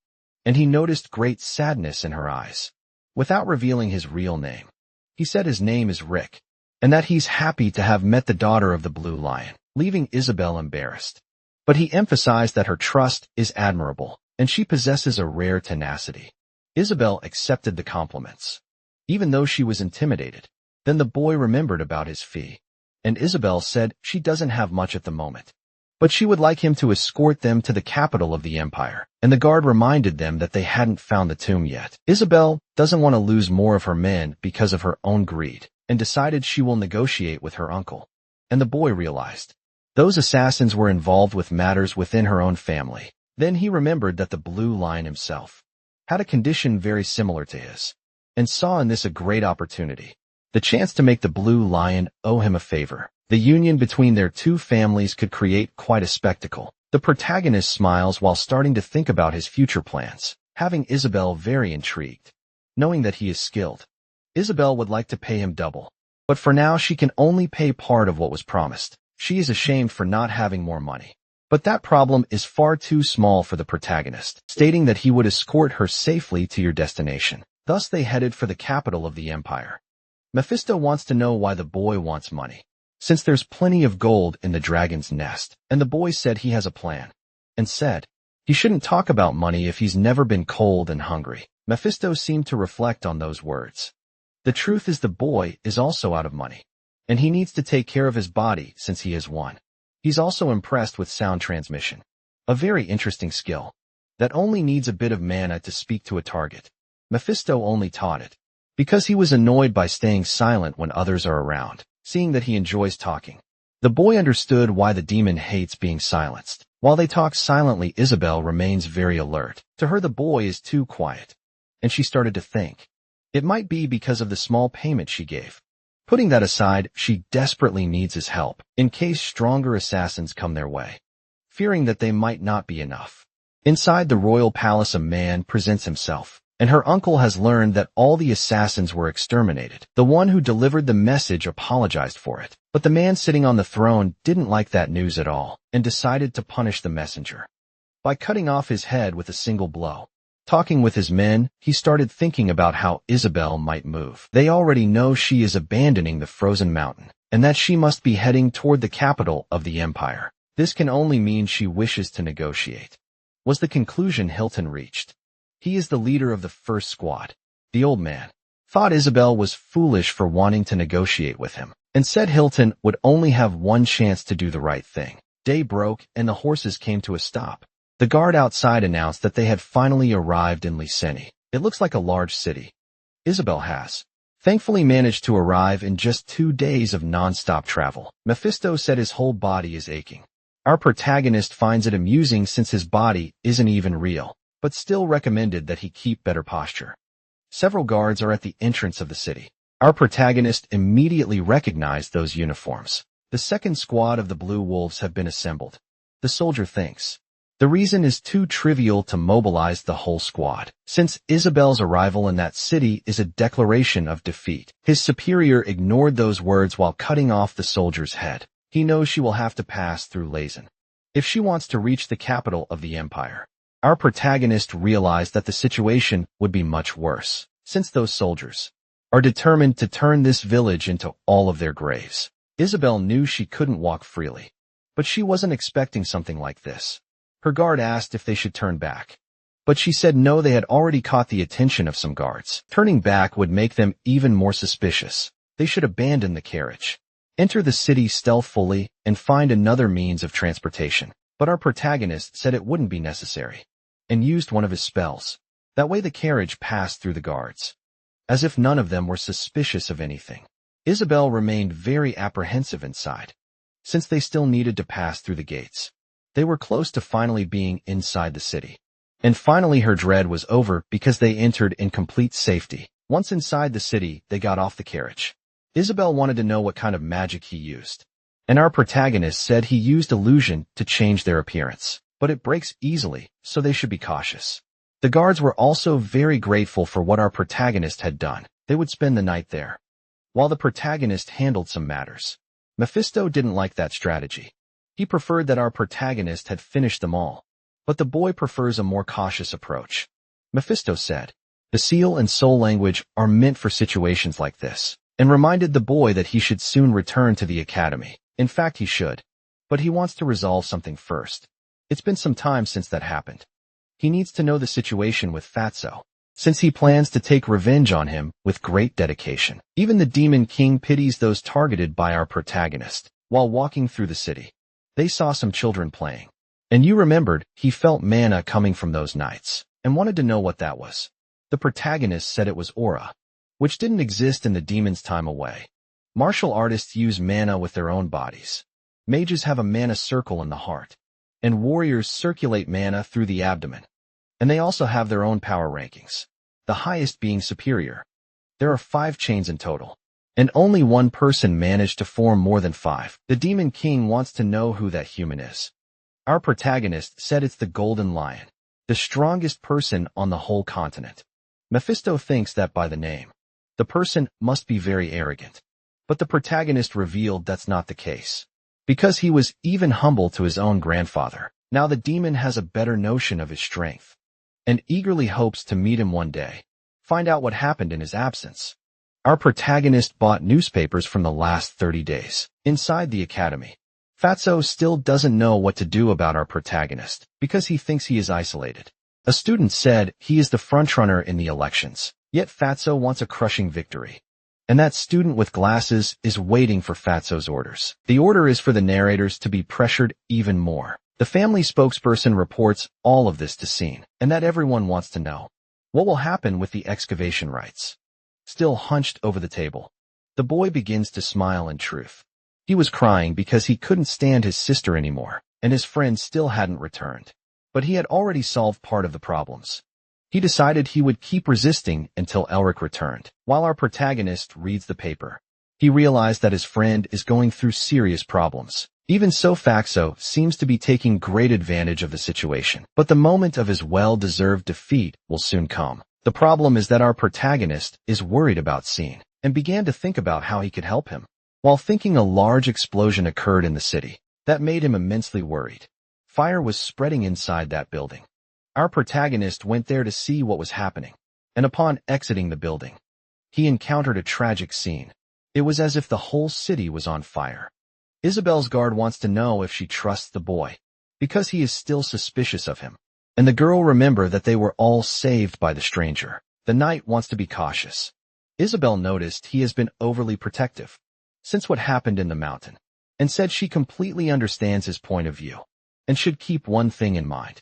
and he noticed great sadness in her eyes. Without revealing his real name, he said his name is Rick, and that he's happy to have met the daughter of the blue lion, leaving Isabel embarrassed. But he emphasized that her trust is admirable, and she possesses a rare tenacity. Isabel accepted the compliments, even though she was intimidated. Then the boy remembered about his fee, and Isabel said she doesn't have much at the moment, but she would like him to escort them to the capital of the empire, and the guard reminded them that they hadn't found the tomb yet. Isabel doesn't want to lose more of her men because of her own greed, and decided she will negotiate with her uncle. And the boy realized those assassins were involved with matters within her own family. Then he remembered that the blue lion himself had a condition very similar to his, and saw in this a great opportunity, the chance to make the blue lion owe him a favor. The union between their two families could create quite a spectacle. The protagonist smiles while starting to think about his future plans, having Isabel very intrigued. Knowing that he is skilled, Isabel would like to pay him double, but for now she can only pay part of what was promised. She is ashamed for not having more money. But that problem is far too small for the protagonist, stating that he would escort her safely to your destination. Thus they headed for the capital of the empire. Mephisto wants to know why the boy wants money, since there's plenty of gold in the dragon's nest, and the boy said he has a plan, and said he shouldn't talk about money if he's never been cold and hungry. Mephisto seemed to reflect on those words. The truth is the boy is also out of money, and he needs to take care of his body since he has one. He's also impressed with sound transmission, a very interesting skill that only needs a bit of mana to speak to a target. Mephisto only taught it because he was annoyed by staying silent when others are around, seeing that he enjoys talking. The boy understood why the demon hates being silenced. While they talk silently, Isabel remains very alert. To her, the boy is too quiet, and she started to think it might be because of the small payment she gave. Putting that aside, she desperately needs his help in case stronger assassins come their way, fearing that they might not be enough. Inside the royal palace, a man presents himself, and her uncle has learned that all the assassins were exterminated. The one who delivered the message apologized for it, but the man sitting on the throne didn't like that news at all and decided to punish the messenger by cutting off his head with a single blow. Talking with his men, he started thinking about how Isabel might move. They already know she is abandoning the frozen mountain, and that she must be heading toward the capital of the empire. This can only mean she wishes to negotiate, was the conclusion Hilton reached. He is the leader of the first squad. The old man thought Isabel was foolish for wanting to negotiate with him, and said Hilton would only have one chance to do the right thing. Day broke, and the horses came to a stop. The guard outside announced that they had finally arrived in Liseni. It looks like a large city. Isabel has thankfully managed to arrive in just 2 days of non-stop travel. Mephisto said his whole body is aching. Our protagonist finds it amusing since his body isn't even real, but still recommended that he keep better posture. Several guards are at the entrance of the city. Our protagonist immediately recognized those uniforms. The second squad of the Blue Wolves have been assembled. The soldier thinks the reason is too trivial to mobilize the whole squad, since Isabel's arrival in that city is a declaration of defeat. His superior ignored those words while cutting off the soldier's head. He knows she will have to pass through Lazen if she wants to reach the capital of the empire. Our protagonist realized that the situation would be much worse, since those soldiers are determined to turn this village into all of their graves. Isabel knew she couldn't walk freely, but she wasn't expecting something like this. Her guard asked if they should turn back, but she said no, they had already caught the attention of some guards. Turning back would make them even more suspicious. They should abandon the carriage, enter the city stealthily, and find another means of transportation. But our protagonist said it wouldn't be necessary, and used one of his spells. That way the carriage passed through the guards, as if none of them were suspicious of anything. Isabel remained very apprehensive inside, since they still needed to pass through the gates. They were close to finally being inside the city. And finally her dread was over because they entered in complete safety. Once inside the city, they got off the carriage. Isabel wanted to know what kind of magic he used, and our protagonist said he used illusion to change their appearance, but it breaks easily, so they should be cautious. The guards were also very grateful for what our protagonist had done. They would spend the night there, while the protagonist handled some matters. Mephisto didn't like that strategy. He preferred that our protagonist had finished them all, but the boy prefers a more cautious approach. Mephisto said, the seal and soul language are meant for situations like this, and reminded the boy that he should soon return to the academy. In fact, he should, but he wants to resolve something first. It's been some time since that happened. He needs to know the situation with Fatso, since he plans to take revenge on him with great dedication. Even the Demon King pities those targeted by our protagonist. While walking through the city, they saw some children playing, and you remembered he felt mana coming from those knights, and wanted to know what that was. The protagonist said it was aura, which didn't exist in the demon's time away. Martial artists use mana with their own bodies. Mages have a mana circle in the heart, and warriors circulate mana through the abdomen. And they also have their own power rankings, the highest being superior. There are 5 chains in total, and only one person managed to form more than 5. The Demon King wants to know who that human is. Our protagonist said it's the Golden Lion, the strongest person on the whole continent. Mephisto thinks that by the name, the person must be very arrogant. But the protagonist revealed that's not the case, because he was even humble to his own grandfather. Now the demon has a better notion of his strength, and eagerly hopes to meet him one day, find out what happened in his absence. Our protagonist bought newspapers from the last 30 days. Inside the academy, Fatso still doesn't know what to do about our protagonist, because he thinks he is isolated. A student said he is the frontrunner in the elections, yet Fatso wants a crushing victory. And that student with glasses is waiting for Fatso's orders. The order is for the narrators to be pressured even more. The family spokesperson reports all of this to Scene, and that everyone wants to know what will happen with the excavation rights. Still hunched over the table, the boy begins to smile in truth. He was crying because he couldn't stand his sister anymore, and his friend still hadn't returned. But he had already solved part of the problems. He decided he would keep resisting until Elric returned. While our protagonist reads the paper, he realized that his friend is going through serious problems. Even so, Faxo seems to be taking great advantage of the situation. But the moment of his well-deserved defeat will soon come. The problem is that our protagonist is worried about Scene, and began to think about how he could help him. While thinking, a large explosion occurred in the city that made him immensely worried. Fire was spreading inside that building. Our protagonist went there to see what was happening, and upon exiting the building, he encountered a tragic scene. It was as if the whole city was on fire. Isabel's guard wants to know if she trusts the boy, because he is still suspicious of him. And the girl remember that they were all saved by the stranger. The knight wants to be cautious. Isabel noticed he has been overly protective since what happened in the mountain, and said she completely understands his point of view, and should keep one thing in mind.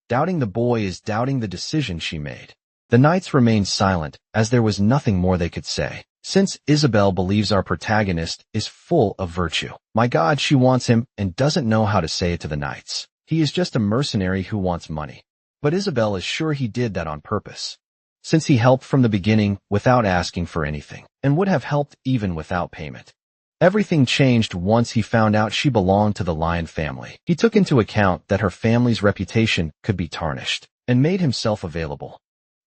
Doubting the boy is doubting the decision she made. The knights remained silent, as there was nothing more they could say. Since Isabel believes our protagonist is full of virtue. My God, she wants him and doesn't know how to say it to the knights. He is just a mercenary who wants money. But Isabel is sure he did that on purpose, since he helped from the beginning without asking for anything, and would have helped even without payment. Everything changed once he found out she belonged to the Lion family. He took into account that her family's reputation could be tarnished, and made himself available.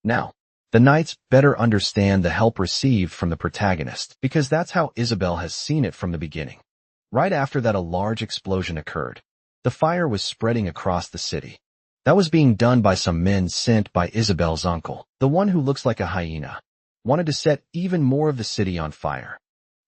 Now, the knights better understand the help received from the protagonist, because that's how Isabel has seen it from the beginning. Right after that, a large explosion occurred. The fire was spreading across the city. That was being done by some men sent by Isabel's uncle. The one who looks like a hyena wanted to set even more of the city on fire.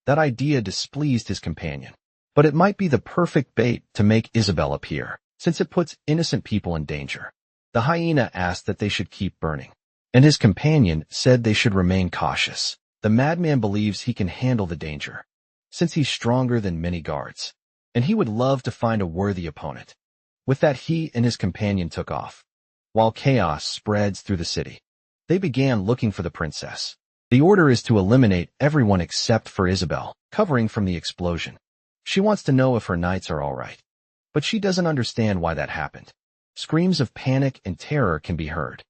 That idea displeased his companion. But it might be the perfect bait to make Isabel appear, since it puts innocent people in danger. The hyena asked that they should keep burning, and his companion said they should remain cautious. The madman believes he can handle the danger, since he's stronger than many guards, and he would love to find a worthy opponent. With that, he and his companion took off. While chaos spreads through the city, they began looking for the princess. The order is to eliminate everyone except for Isabel, covering from the explosion. She wants to know if her knights are all right, but she doesn't understand why that happened. Screams of panic and terror can be heard.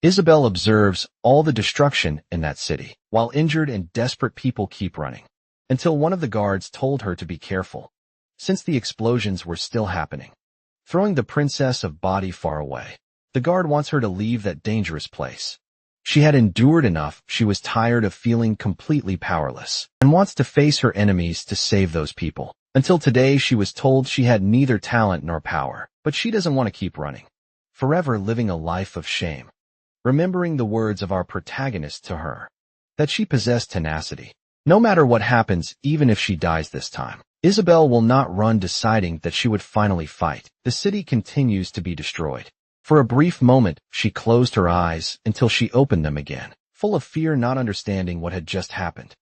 Isabel observes all the destruction in that city, while injured and desperate people keep running, until one of the guards told her to be careful, since the explosions were still happening, throwing the princess of body far away. The guard wants her to leave that dangerous place. She had endured enough. She was tired of feeling completely powerless, and wants to face her enemies to save those people. Until today, she was told she had neither talent nor power, but she doesn't want to keep running, forever living a life of shame. Remembering the words of our protagonist to her, that she possessed tenacity. No matter what happens, even if she dies this time, Isabel will not run, deciding that she would finally fight. The city continues to be destroyed. For a brief moment, she closed her eyes until she opened them again, full of fear, not understanding what had just happened.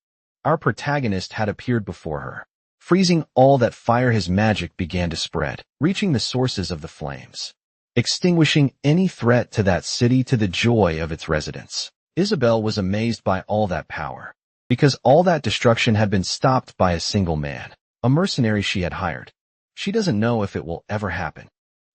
Our protagonist had appeared before her. Freezing all that fire, his magic began to spread, reaching the sources of the flames, extinguishing any threat to that city, to the joy of its residents. Isabel was amazed by all that power, because all that destruction had been stopped by a single man, a mercenary she had hired. She doesn't know if it will ever happen,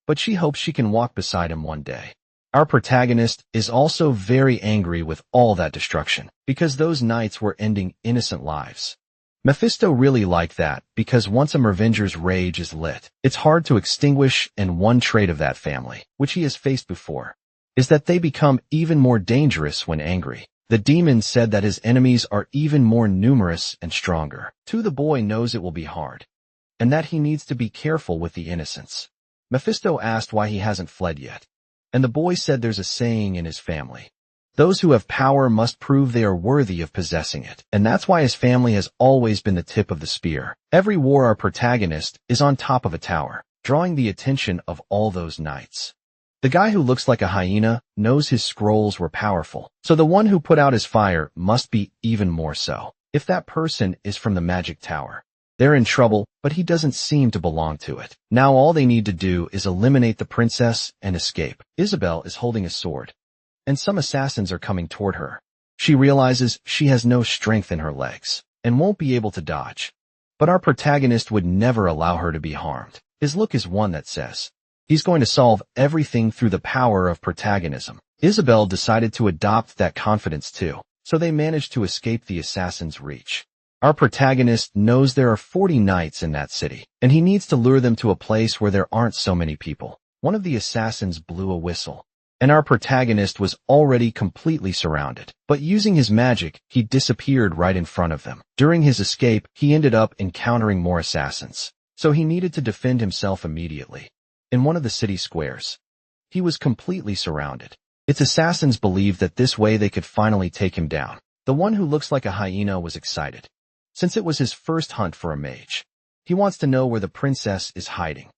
but she hopes she can walk beside him one day. Our protagonist is also very angry with all that destruction, because those knights were ending innocent lives. Mephisto really liked that, because once a Mervinger's rage is lit, it's hard to extinguish, and one trait of that family, which he has faced before, is that they become even more dangerous when angry. The demon said that his enemies are even more numerous and stronger. Too, the boy knows it will be hard, and that he needs to be careful with the innocents. Mephisto asked why he hasn't fled yet, and the boy said there's a saying in his family: those who have power must prove they are worthy of possessing it, and that's why his family has always been the tip of the spear. Every war, our protagonist is on top of a tower, drawing the attention of all those knights. The guy who looks like a hyena knows his scrolls were powerful, so the one who put out his fire must be even more so. If that person is from the magic tower, they're in trouble, but he doesn't seem to belong to it. Now all they need to do is eliminate the princess and escape. Isabel is holding a sword, and some assassins are coming toward her. She realizes she has no strength in her legs, and won't be able to dodge. But our protagonist would never allow her to be harmed. His look is one that says he's going to solve everything through the power of protagonism. Isabel decided to adopt that confidence too, so they managed to escape the assassin's reach. Our protagonist knows there are 40 knights in that city, and he needs to lure them to a place where there aren't so many people. One of the assassins blew a whistle, and our protagonist was already completely surrounded. But using his magic, he disappeared right in front of them. During his escape, he ended up encountering more assassins, so he needed to defend himself immediately. In one of the city squares, he was completely surrounded. Its assassins believed that this way they could finally take him down. The one who looks like a hyena was excited, since it was his first hunt for a mage. He wants to know where the princess is hiding.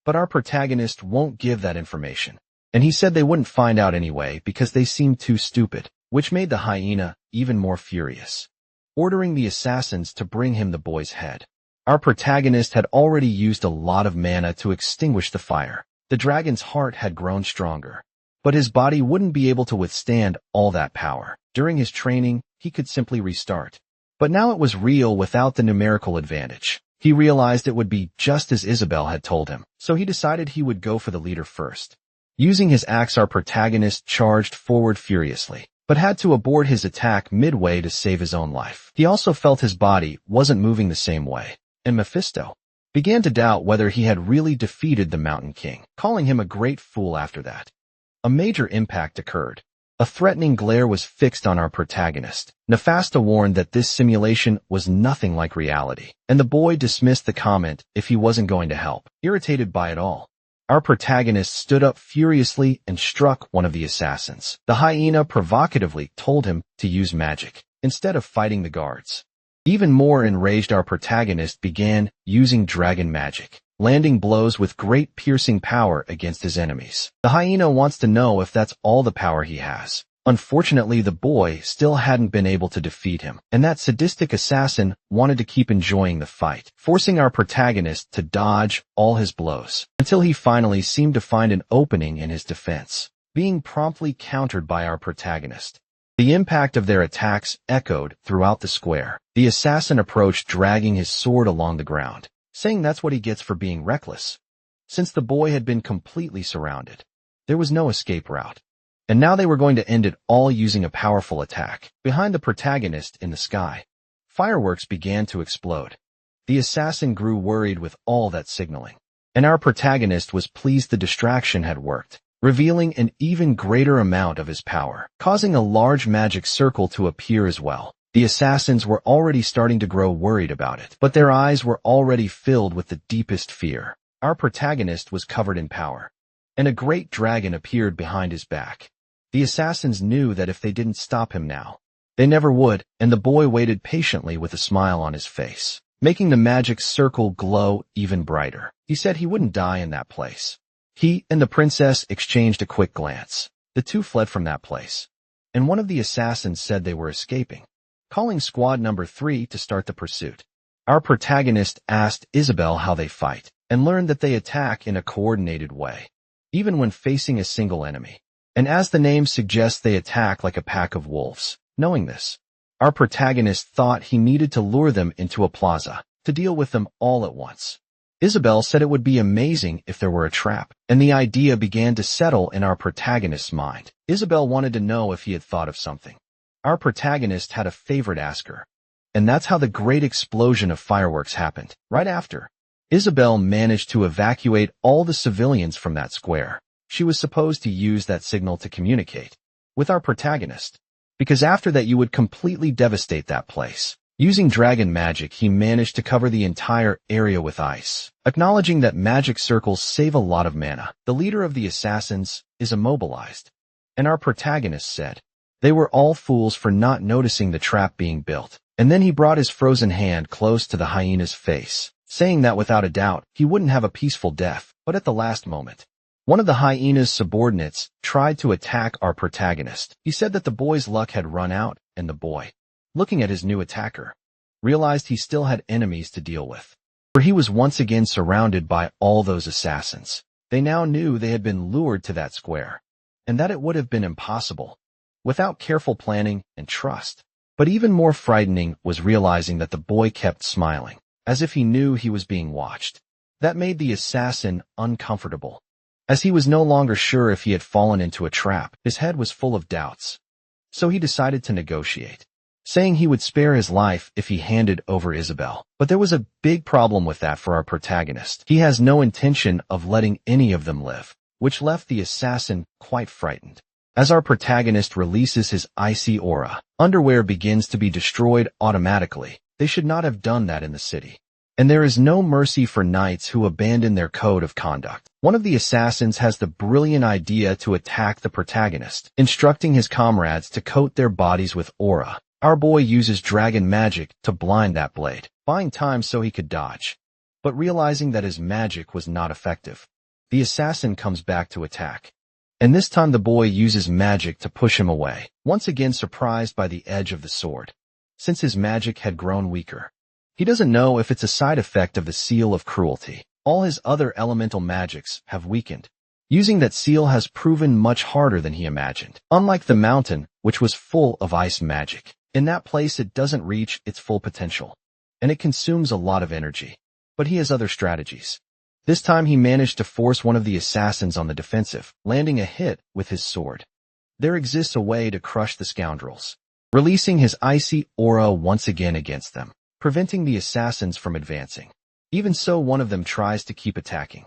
But our protagonist won't give that information. And he said they wouldn't find out anyway because they seemed too stupid, which made the hyena even more furious, ordering the assassins to bring him the boy's head. Our protagonist had already used a lot of mana to extinguish the fire. The dragon's heart had grown stronger, but his body wouldn't be able to withstand all that power. During his training, he could simply restart. But now it was real without the numerical advantage. He realized it would be just as Isabel had told him, so he decided he would go for the leader first. Using his axe, our protagonist charged forward furiously, but had to abort his attack midway to save his own life. He also felt his body wasn't moving the same way, and Mephisto began to doubt whether he had really defeated the Mountain King, calling him a great fool after that. A major impact occurred. A threatening glare was fixed on our protagonist. Nephasta warned that this simulation was nothing like reality, and the boy dismissed the comment if he wasn't going to help, irritated by it all. Our protagonist stood up furiously and struck one of the assassins. The hyena provocatively told him to use magic instead of fighting the guards. Even more enraged, our protagonist began using dragon magic, landing blows with great piercing power against his enemies. The hyena wants to know if that's all the power he has. Unfortunately, the boy still hadn't been able to defeat him, and that sadistic assassin wanted to keep enjoying the fight, forcing our protagonist to dodge all his blows, until he finally seemed to find an opening in his defense, being promptly countered by our protagonist. The impact of their attacks echoed throughout the square. The assassin approached, dragging his sword along the ground, saying that's what he gets for being reckless. Since the boy had been completely surrounded, there was no escape route. And now they were going to end it all using a powerful attack. Behind the protagonist in the sky, fireworks began to explode. The assassin grew worried with all that signaling, and our protagonist was pleased the distraction had worked, revealing an even greater amount of his power, causing a large magic circle to appear as well. The assassins were already starting to grow worried about it, but their eyes were already filled with the deepest fear. Our protagonist was covered in power, and a great dragon appeared behind his back. The assassins knew that if they didn't stop him now, they never would, and the boy waited patiently with a smile on his face, making the magic circle glow even brighter. He said he wouldn't die in that place. He and the princess exchanged a quick glance. The two fled from that place, and one of the assassins said they were escaping, calling squad number 3 to start the pursuit. Our protagonist asked Isabel how they fight, and learned that they attack in a coordinated way, even when facing a single enemy. And as the name suggests, they attack like a pack of wolves. Knowing this, our protagonist thought he needed to lure them into a plaza to deal with them all at once. Isabel said it would be amazing if there were a trap, and the idea began to settle in our protagonist's mind. Isabel wanted to know if he had thought of something. Our protagonist had a favorite asker, and that's how the great explosion of fireworks happened. Right after, Isabel managed to evacuate all the civilians from that square. She was supposed to use that signal to communicate with our protagonist, because after that you would completely devastate that place. Using dragon magic, he managed to cover the entire area with ice, acknowledging that magic circles save a lot of mana. The leader of the assassins is immobilized, and our protagonist said they were all fools for not noticing the trap being built. And then he brought his frozen hand close to the hyena's face, saying that without a doubt he wouldn't have a peaceful death. But at the last moment, one of the hyena's subordinates tried to attack our protagonist. He said that the boy's luck had run out, and the boy, looking at his new attacker, realized he still had enemies to deal with, for he was once again surrounded by all those assassins. They now knew they had been lured to that square, and that it would have been impossible without careful planning and trust. But even more frightening was realizing that the boy kept smiling, as if he knew he was being watched. That made the assassin uncomfortable, as he was no longer sure if he had fallen into a trap. His head was full of doubts, so he decided to negotiate, saying he would spare his life if he handed over Isabel. But there was a big problem with that for our protagonist. He has no intention of letting any of them live, which left the assassin quite frightened. As our protagonist releases his icy aura, underwear begins to be destroyed automatically. They should not have done that in the city. And there is no mercy for knights who abandon their code of conduct. One of the assassins has the brilliant idea to attack the protagonist, instructing his comrades to coat their bodies with aura. Our boy uses dragon magic to blind that blade, buying time so he could dodge. But realizing that his magic was not effective, the assassin comes back to attack. And this time the boy uses magic to push him away, once again surprised by the edge of the sword. Since his magic had grown weaker, he doesn't know if it's a side effect of the seal of cruelty. All his other elemental magics have weakened. Using that seal has proven much harder than he imagined. Unlike the mountain, which was full of ice magic, in that place it doesn't reach its full potential, and it consumes a lot of energy. But he has other strategies. This time he managed to force one of the assassins on the defensive, landing a hit with his sword. There exists a way to crush the scoundrels, releasing his icy aura once again against them, preventing the assassins from advancing. Even so, one of them tries to keep attacking,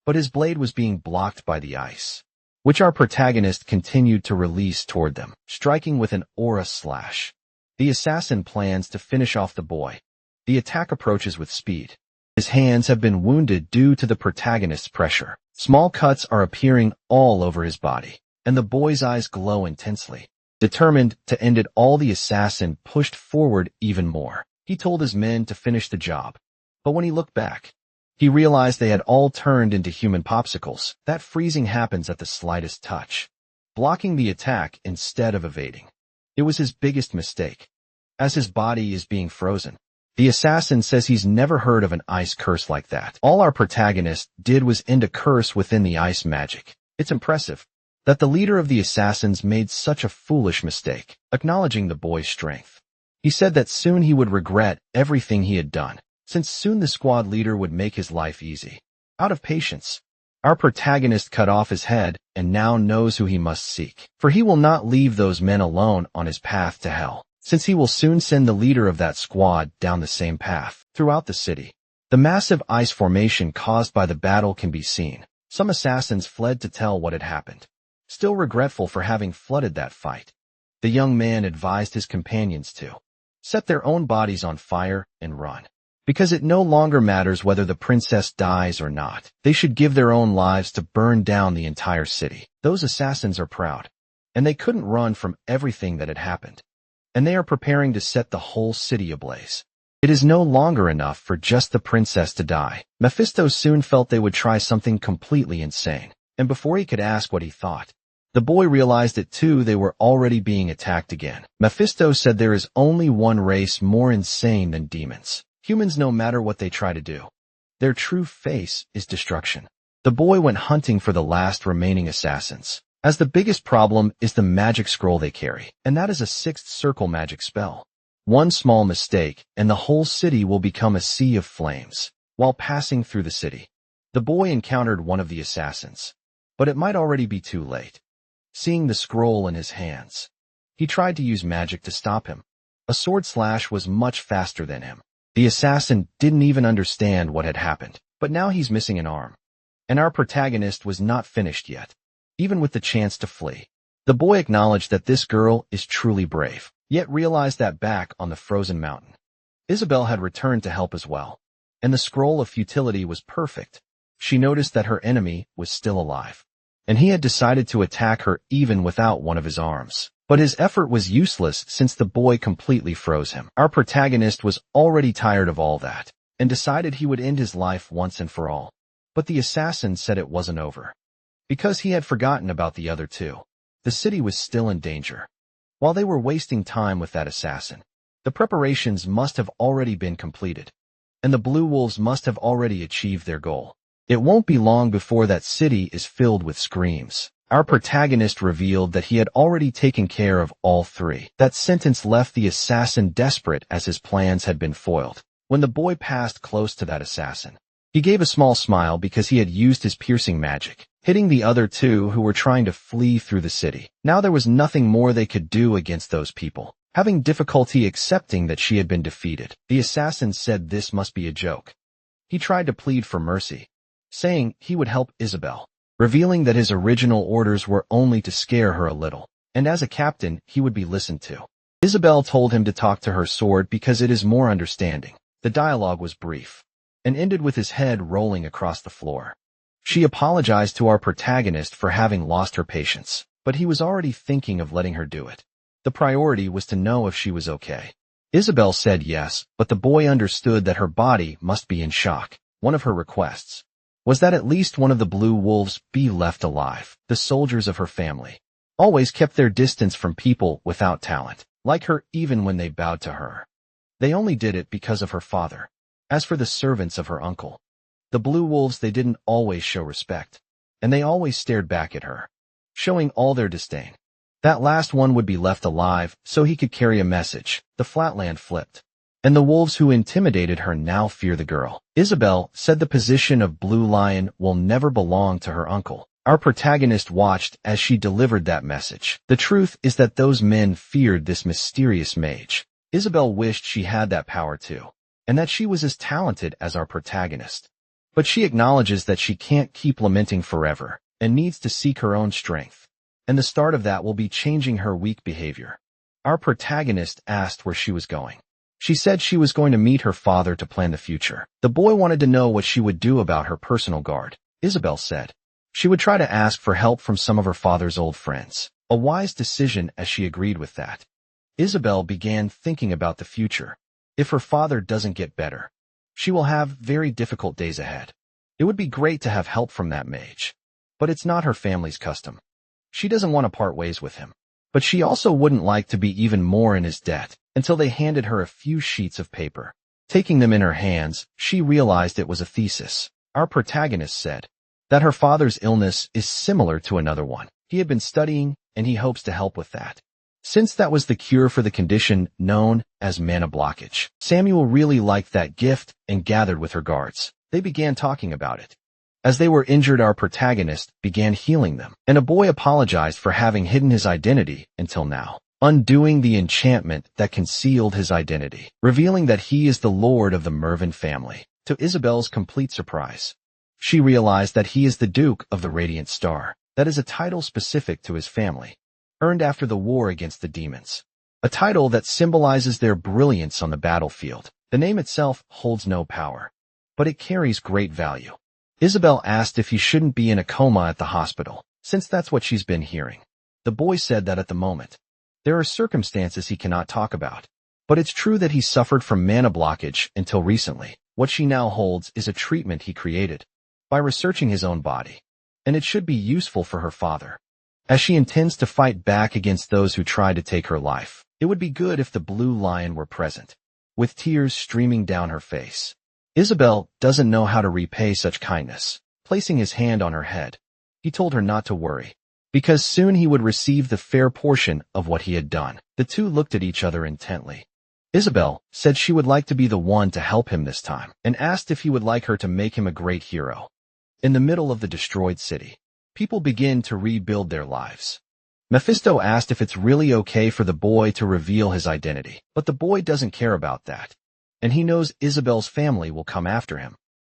but his blade was being blocked by the ice, which our protagonist continued to release toward them, striking with an aura slash. The assassin plans to finish off the boy. The attack approaches with speed. His hands have been wounded due to the protagonist's pressure. Small cuts are appearing all over his body, and the boy's eyes glow intensely. Determined to end it all, the assassin pushed forward even more. He told his men to finish the job, but when he looked back, he realized they had all turned into human popsicles. That freezing happens at the slightest touch, blocking the attack instead of evading. It was his biggest mistake. As his body is being frozen, the assassin says he's never heard of an ice curse like that. All our protagonist did was end a curse within the ice magic. It's impressive that the leader of the assassins made such a foolish mistake. Acknowledging the boy's strength, he said that soon he would regret everything he had done, since soon the squad leader would make his life easy. Out of patience, our protagonist cut off his head and now knows who he must seek, for he will not leave those men alone on his path to hell, since he will soon send the leader of that squad down the same path. Throughout the city, the massive ice formation caused by the battle can be seen. Some assassins fled to tell what had happened, still regretful for having flooded that fight. The young man advised his companions to set their own bodies on fire and run, because it no longer matters whether the princess dies or not. They should give their own lives to burn down the entire city. Those assassins are proud, and they couldn't run from everything that had happened, and they are preparing to set the whole city ablaze. It is no longer enough for just the princess to die. Mephisto soon felt they would try something completely insane, and before he could ask what he thought, the boy realized it too. They were already being attacked again. Mephisto said there is only one race more insane than demons. Humans, no matter what they try to do, their true face is destruction. The boy went hunting for the last remaining assassins, as the biggest problem is the magic scroll they carry, and that is a sixth circle magic spell. One small mistake, and the whole city will become a sea of flames. While passing through the city, the boy encountered one of the assassins, but it might already be too late. Seeing the scroll in his hands, he tried to use magic to stop him. A sword slash was much faster than him. The assassin didn't even understand what had happened, but now he's missing an arm. And our protagonist was not finished yet. Even with the chance to flee, the boy acknowledged that this girl is truly brave, yet realized that back on the frozen mountain, Isabel had returned to help as well, and the scroll of futility was perfect. She noticed that her enemy was still alive, and he had decided to attack her even without one of his arms. But his effort was useless since the boy completely froze him. Our protagonist was already tired of all that, and decided he would end his life once and for all. But the assassin said it wasn't over, because he had forgotten about the other two. The city was still in danger. While they were wasting time with that assassin, the preparations must have already been completed, and the Blue Wolves must have already achieved their goal. It won't be long before that city is filled with screams. Our protagonist revealed that he had already taken care of all three. That sentence left the assassin desperate as his plans had been foiled. When the boy passed close to that assassin, he gave a small smile because he had used his piercing magic, hitting the other two who were trying to flee through the city. Now there was nothing more they could do against those people. Having difficulty accepting that she had been defeated, the assassin said this must be a joke. He tried to plead for mercy, saying he would help Isabel, revealing that his original orders were only to scare her a little, and as a captain he would be listened to. Isabel told him to talk to her sword because it is more understanding. The dialogue was brief, and ended with his head rolling across the floor. She apologized to our protagonist for having lost her patience, but he was already thinking of letting her do it. The priority was to know if she was okay. Isabel said yes, but the boy understood that her body must be in shock. One of her requests was that at least one of the blue wolves be left alive. The soldiers of her family always kept their distance from people without talent, like her, even when they bowed to her. They only did it because of her father. As for the servants of her uncle, the blue wolves, they didn't always show respect, and they always stared back at her, showing all their disdain. That last one would be left alive so he could carry a message. The flatland flipped, and the wolves who intimidated her now fear the girl. Isabel said the position of Blue Lion will never belong to her uncle. Our protagonist watched as she delivered that message. The truth is that those men feared this mysterious mage. Isabel wished she had that power too, and that she was as talented as our protagonist. But she acknowledges that she can't keep lamenting forever, and needs to seek her own strength. And the start of that will be changing her weak behavior. Our protagonist asked where she was going. She said she was going to meet her father to plan the future. The boy wanted to know what she would do about her personal guard. Isabel said she would try to ask for help from some of her father's old friends. A wise decision, as she agreed with that. Isabel began thinking about the future. If her father doesn't get better, she will have very difficult days ahead. It would be great to have help from that mage, but it's not her family's custom. She doesn't want to part ways with him, but she also wouldn't like to be even more in his debt. Until they handed her a few sheets of paper. Taking them in her hands, she realized it was a thesis. Our protagonist said that her father's illness is similar to another one. He had been studying, and he hopes to help with that, since that was the cure for the condition known as mana blockage. Samuel really liked that gift and gathered with her guards. They began talking about it. As they were injured, our protagonist began healing them, and a boy apologized for having hidden his identity until now, undoing the enchantment that concealed his identity, revealing that he is the lord of the Mervyn family. To Isabel's complete surprise, she realized that he is the Duke of the Radiant Star. That is a title specific to his family, earned after the war against the demons. A title that symbolizes their brilliance on the battlefield. The name itself holds no power, but it carries great value. Isabel asked if he shouldn't be in a coma at the hospital, since that's what she's been hearing. The boy said that at the moment, there are circumstances he cannot talk about, but it's true that he suffered from mana blockage until recently. What she now holds is a treatment he created by researching his own body, and it should be useful for her father, as she intends to fight back against those who try to take her life. It would be good if the Blue Lion were present, with tears streaming down her face. Isabel doesn't know how to repay such kindness. Placing his hand on her head, he told her not to worry, because soon he would receive the fair portion of what he had done. The two looked at each other intently. Isabel said she would like to be the one to help him this time, and asked if he would like her to make him a great hero. In the middle of the destroyed city, people begin to rebuild their lives. Mephisto asked if it's really okay for the boy to reveal his identity, but the boy doesn't care about that, and he knows Isabel's family will come after him.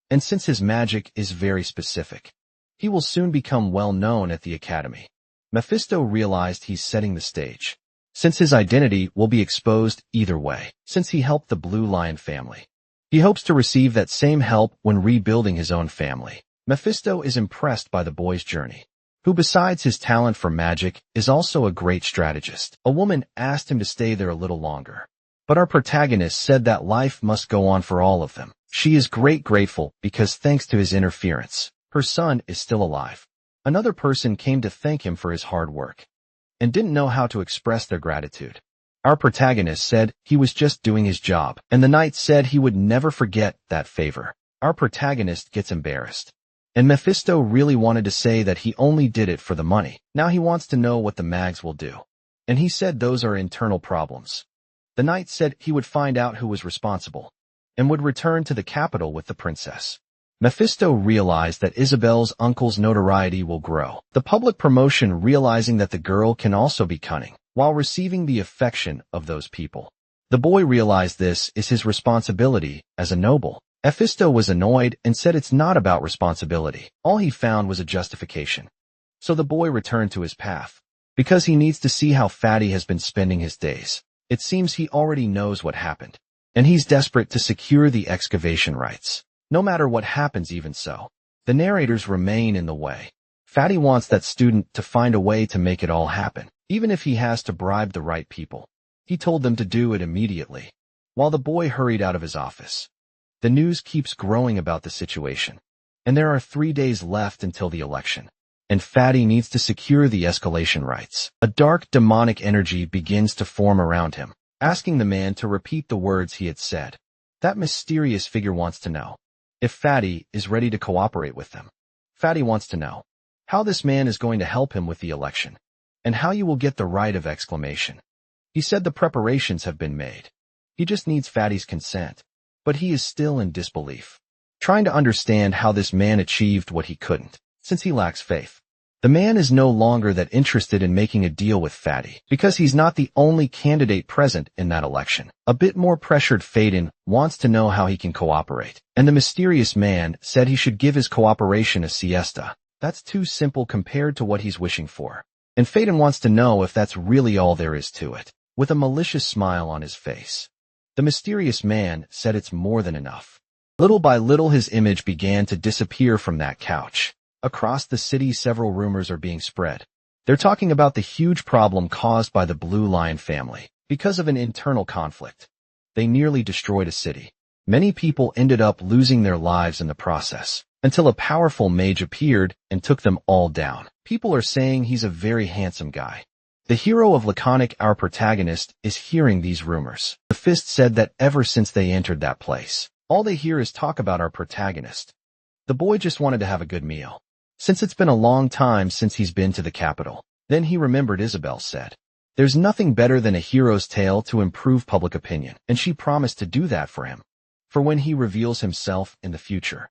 And since his magic is very specific, he will soon become well known at the academy. Mephisto realized he's setting the stage, since his identity will be exposed either way. Since he helped the Blue Lion family, he hopes to receive that same help when rebuilding his own family. Mephisto is impressed by the boy's journey, who besides his talent for magic is also a great strategist. A woman asked him to stay there a little longer, but our protagonist said that life must go on for all of them. She is grateful because thanks to his interference, her son is still alive. Another person came to thank him for his hard work, and didn't know how to express their gratitude. Our protagonist said he was just doing his job, and the knight said he would never forget that favor. Our protagonist gets embarrassed, and Mephisto really wanted to say that he only did it for the money. Now he wants to know what the mags will do, and he said those are internal problems. The knight said he would find out who was responsible, and would return to the capital with the princess. Mephisto realized that Isabel's uncle's notoriety will grow. The public promotion, realizing that the girl can also be cunning, while receiving the affection of those people. The boy realized this is his responsibility as a noble. Mephisto was annoyed and said it's not about responsibility. All he found was a justification. So the boy returned to his path, because he needs to see how Fatty has been spending his days. It seems he already knows what happened, and he's desperate to secure the excavation rights. No matter what happens, even so, the narrators remain in the way. Fatty wants that student to find a way to make it all happen, even if he has to bribe the right people. He told them to do it immediately, while the boy hurried out of his office. The news keeps growing about the situation. And there are 3 days left until the election. And Fatty needs to secure the escalation rights. A dark demonic energy begins to form around him, asking the man to repeat the words he had said. That mysterious figure wants to know if Fatty is ready to cooperate with them. Fatty wants to know how this man is going to help him with the election, and how you will get the right of exclamation. He said the preparations have been made. He just needs Fatty's consent, but he is still in disbelief, trying to understand how this man achieved what he couldn't, since he lacks faith. The man is no longer that interested in making a deal with Fatty, because he's not the only candidate present in that election. A bit more pressured Faden wants to know how he can cooperate, and the mysterious man said he should give his cooperation a siesta. That's too simple compared to what he's wishing for. And Faden wants to know if that's really all there is to it, with a malicious smile on his face. The mysterious man said it's more than enough. Little by little his image began to disappear from that couch. Across the city several rumors are being spread. They're talking about the huge problem caused by the Blue Lion family, because of an internal conflict. They nearly destroyed a city. Many people ended up losing their lives in the process, until a powerful mage appeared and took them all down. People are saying he's a very handsome guy. The hero of Laconic, our protagonist, is hearing these rumors. The Fist said that ever since they entered that place, all they hear is talk about our protagonist. The boy just wanted to have a good meal, since it's been a long time since he's been to the capital. Then he remembered Isabel said, "There's nothing better than a hero's tale to improve public opinion," and she promised to do that for him, for when he reveals himself in the future,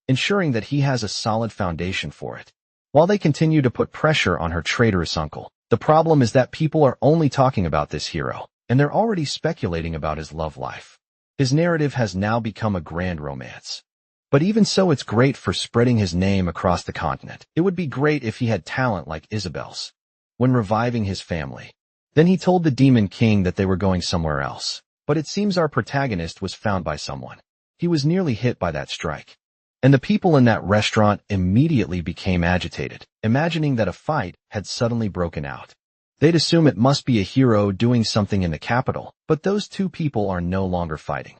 ensuring that he has a solid foundation for it. While they continue to put pressure on her traitorous uncle, the problem is that people are only talking about this hero, and they're already speculating about his love life. His narrative has now become a grand romance. But even so, it's great for spreading his name across the continent. It would be great if he had talent like Isabel's. When reviving his family, then he told the Demon King that they were going somewhere else. But it seems our protagonist was found by someone. He was nearly hit by that strike. And the people in that restaurant immediately became agitated, imagining that a fight had suddenly broken out. They'd assume it must be a hero doing something in the capital, but those two people are no longer fighting.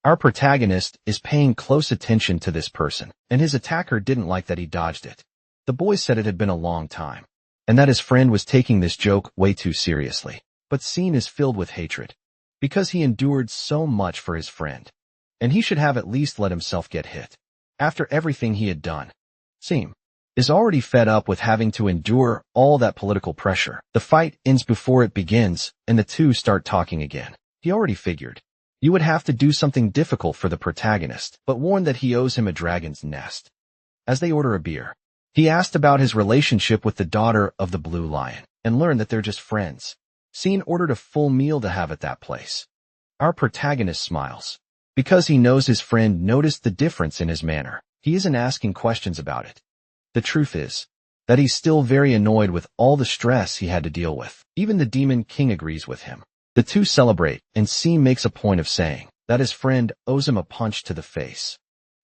Our protagonist is paying close attention to this person, and his attacker didn't like that he dodged it. The boy said it had been a long time, and that his friend was taking this joke way too seriously. But Scene is filled with hatred, because he endured so much for his friend, and he should have at least let himself get hit. After everything he had done, Scene is already fed up with having to endure all that political pressure. The fight ends before it begins, and the two start talking again. He already figured you would have to do something difficult for the protagonist, but warned that he owes him a dragon's nest. As they order a beer, he asked about his relationship with the daughter of the Blue Lion, and learned that they're just friends. Scene ordered a full meal to have at that place. Our protagonist smiles, because he knows his friend noticed the difference in his manner. He isn't asking questions about it. The truth is that he's still very annoyed with all the stress he had to deal with. Even the Demon King agrees with him. The two celebrate, and Scene makes a point of saying that his friend owes him a punch to the face.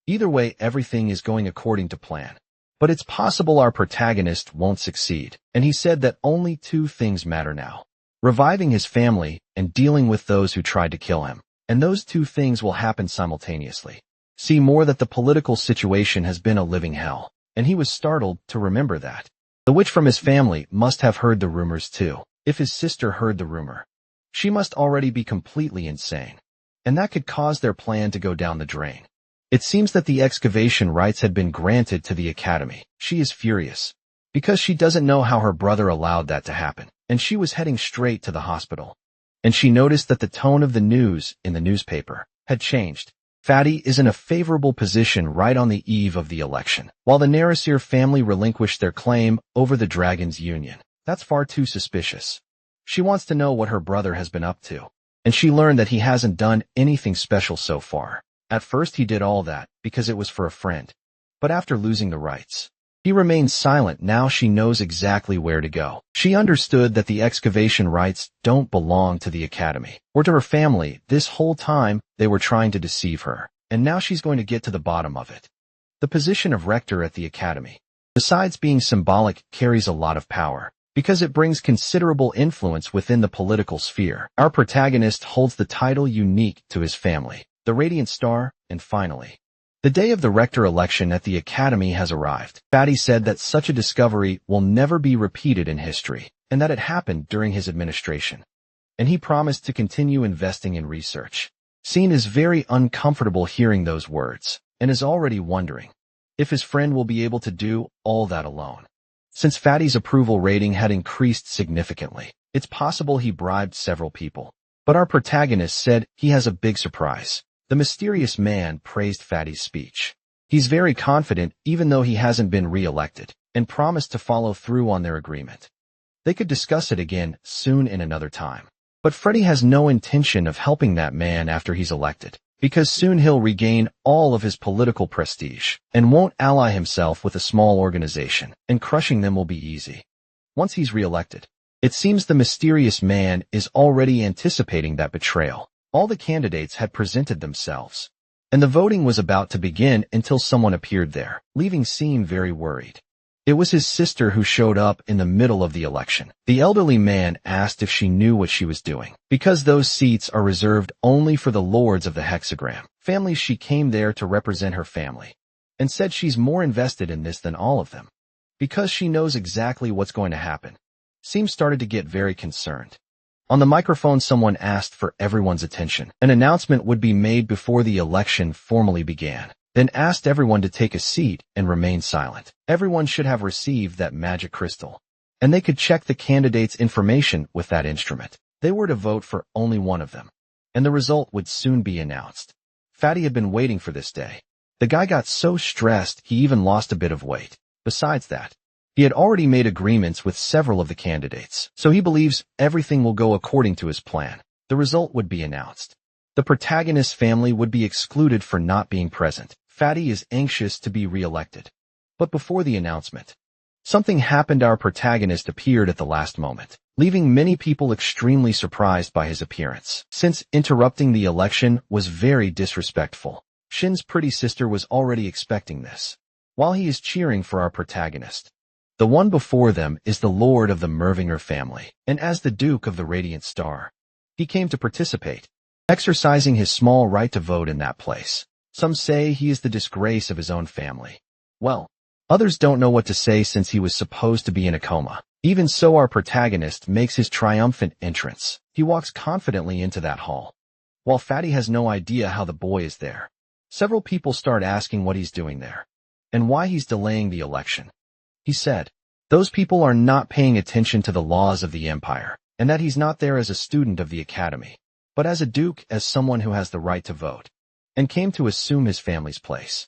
Either way, everything is going according to plan. But it's possible our protagonist won't succeed, and he said that only two things matter now: reviving his family and dealing with those who tried to kill him. And those two things will happen simultaneously. See more that the political situation has been a living hell, and he was startled to remember that. The witch from his family must have heard the rumors too. If his sister heard the rumor, she must already be completely insane, and that could cause their plan to go down the drain. It seems that the excavation rights had been granted to the academy. She is furious, because she doesn't know how her brother allowed that to happen, and she was heading straight to the hospital. And she noticed that the tone of the news in the newspaper had changed. Fatty is in a favorable position right on the eve of the election, while the Narasir family relinquished their claim over the Dragon's Union. That's far too suspicious. She wants to know what her brother has been up to, and she learned that he hasn't done anything special so far. At first he did all that because it was for a friend, but after losing the rights, he remained silent. Now she knows exactly where to go. She understood that the excavation rights don't belong to the academy or to her family. This whole time they were trying to deceive her, and now she's going to get to the bottom of it. The position of rector at the academy, besides being symbolic, carries a lot of power, because it brings considerable influence within the political sphere. Our protagonist holds the title unique to his family, the Radiant Star, and finally, the day of the rector election at the Academy has arrived. Fatty said that such a discovery will never be repeated in history, and that it happened during his administration. And he promised to continue investing in research. Scene is very uncomfortable hearing those words, and is already wondering if his friend will be able to do all that alone. Since Fatty's approval rating had increased significantly, it's possible he bribed several people. But our protagonist said he has a big surprise. The mysterious man praised Fatty's speech. He's very confident even though he hasn't been re-elected, and promised to follow through on their agreement. They could discuss it again soon in another time. But Freddy has no intention of helping that man after he's elected, because soon he'll regain all of his political prestige, and won't ally himself with a small organization, and crushing them will be easy. Once he's re-elected, it seems the mysterious man is already anticipating that betrayal. All the candidates had presented themselves, and the voting was about to begin until someone appeared there, leaving Scene very worried. It was his sister who showed up in the middle of the election. The elderly man asked if she knew what she was doing, because those seats are reserved only for the lords of the hexagram. Family, she came there to represent her family, and said she's more invested in this than all of them, because she knows exactly what's going to happen. Scene started to get very concerned. On the microphone, someone asked for everyone's attention. An announcement would be made before the election formally began, then asked everyone to take a seat and remain silent. Everyone should have received that magic crystal, and they could check the candidate's information with that instrument. They were to vote for only one of them, and the result would soon be announced. Fatty had been waiting for this day. The guy got so stressed he even lost a bit of weight. Besides that, he had already made agreements with several of the candidates, so he believes everything will go according to his plan. The result would be announced. The protagonist's family would be excluded for not being present. Fatty is anxious to be re-elected. But before the announcement, something happened. Our protagonist appeared at the last moment, leaving many people extremely surprised by his appearance, since interrupting the election was very disrespectful. Shin's pretty sister was already expecting this. While he is cheering for our protagonist, the one before them is the lord of the Mervinger family, and as the Duke of the Radiant Star, he came to participate, exercising his small right to vote in that place. Some say he is the disgrace of his own family. Well, others don't know what to say since he was supposed to be in a coma. Even so, our protagonist makes his triumphant entrance. He walks confidently into that hall, while Fatty has no idea how the boy is there. Several people start asking what he's doing there, and why he's delaying the election. He said, those people are not paying attention to the laws of the Empire, and that he's not there as a student of the Academy, but as a duke, as someone who has the right to vote, and came to assume his family's place.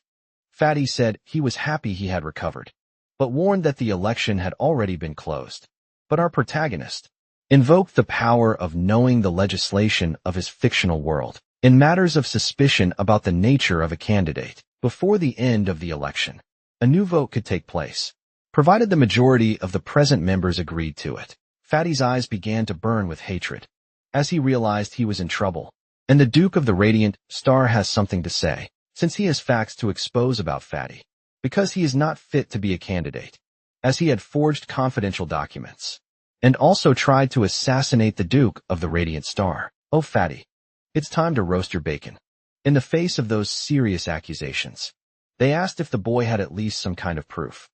Fatty said he was happy he had recovered, but warned that the election had already been closed. But our protagonist invoked the power of knowing the legislation of his fictional world in matters of suspicion about the nature of a candidate. Before the end of the election, a new vote could take place, provided the majority of the present members agreed to it. Fatty's eyes began to burn with hatred, as he realized he was in trouble, and the Duke of the Radiant Star has something to say, since he has facts to expose about Fatty, because he is not fit to be a candidate, as he had forged confidential documents, and also tried to assassinate the Duke of the Radiant Star. Oh, Fatty, it's time to roast your bacon. In the face of those serious accusations, they asked if the boy had at least some kind of proof.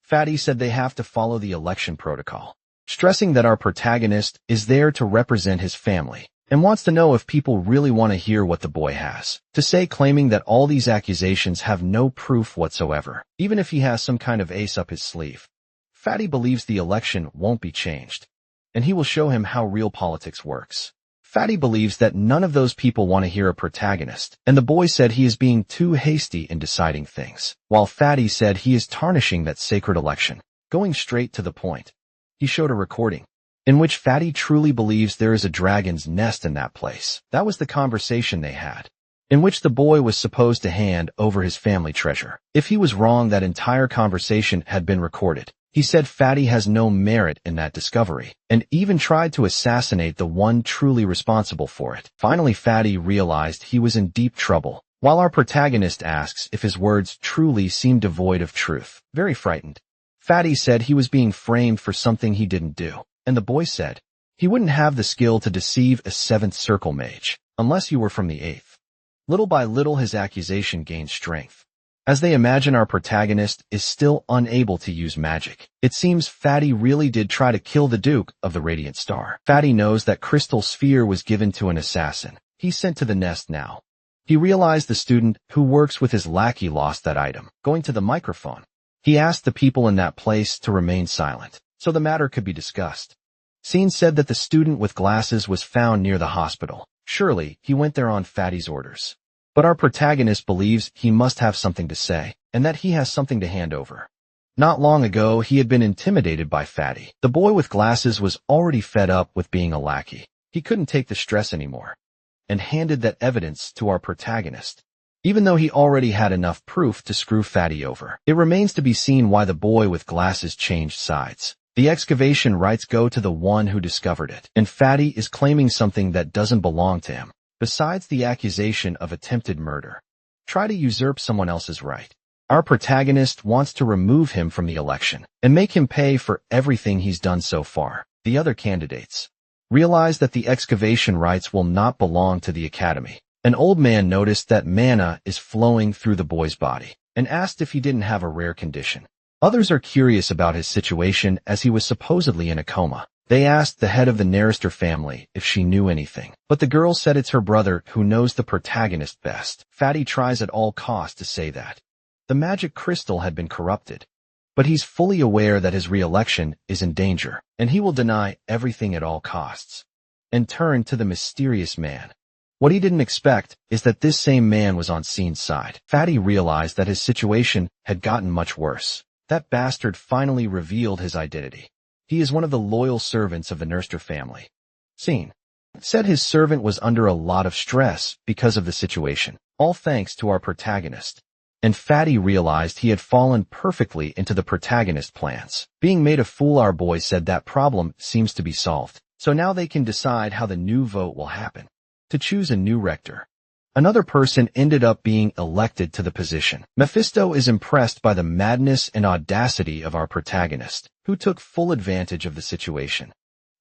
Fatty said they have to follow the election protocol, stressing that our protagonist is there to represent his family, and wants to know if people really want to hear what the boy has to say, claiming that all these accusations have no proof whatsoever, even if he has some kind of ace up his sleeve. Fatty believes the election won't be changed, and he will show him how real politics works. Fatty believes that none of those people want to hear a protagonist, and the boy said he is being too hasty in deciding things, while Fatty said he is tarnishing that sacred election, going straight to the point. He showed a recording in which Fatty truly believes there is a dragon's nest in that place. That was the conversation they had, in which the boy was supposed to hand over his family treasure. If he was wrong, that entire conversation had been recorded. He said Fatty has no merit in that discovery, and even tried to assassinate the one truly responsible for it. Finally, Fatty realized he was in deep trouble, while our protagonist asks if his words truly seem devoid of truth. Very frightened, Fatty said he was being framed for something he didn't do, and the boy said he wouldn't have the skill to deceive a 7th circle mage, unless you were from the 8th. Little by little his accusation gains strength. As they imagine our protagonist is still unable to use magic, it seems Fatty really did try to kill the Duke of the Radiant Star. Fatty knows that Crystal Sphere was given to an assassin. He's sent to the nest now. He realized the student who works with his lackey lost that item. Going to the microphone, he asked the people in that place to remain silent, so the matter could be discussed. Scene said that the student with glasses was found near the hospital. Surely, he went there on Fatty's orders. But our protagonist believes he must have something to say, and that he has something to hand over. Not long ago, he had been intimidated by Fatty. The boy with glasses was already fed up with being a lackey. He couldn't take the stress anymore, and handed that evidence to our protagonist. Even though he already had enough proof to screw Fatty over, it remains to be seen why the boy with glasses changed sides. The excavation rights go to the one who discovered it, and Fatty is claiming something that doesn't belong to him. Besides the accusation of attempted murder, try to usurp someone else's right. Our protagonist wants to remove him from the election and make him pay for everything he's done so far. The other candidates realize that the excavation rights will not belong to the academy. An old man noticed that mana is flowing through the boy's body and asked if he didn't have a rare condition. Others are curious about his situation as he was supposedly in a coma. They asked the head of the Narister family if she knew anything, but the girl said it's her brother who knows the protagonist best. Fatty tries at all costs to say that the magic crystal had been corrupted, but he's fully aware that his re-election is in danger, and he will deny everything at all costs and turn to the mysterious man. What he didn't expect is that this same man was on Scene's side. Fatty realized that his situation had gotten much worse. That bastard finally revealed his identity. He is one of the loyal servants of the Narister family. Scene said his servant was under a lot of stress because of the situation, all thanks to our protagonist. And Fatty realized he had fallen perfectly into the protagonist's plans. Being made a fool, our boy said that problem seems to be solved. So now they can decide how the new vote will happen. To choose a new rector. Another person ended up being elected to the position. Mephisto is impressed by the madness and audacity of our protagonist, who took full advantage of the situation.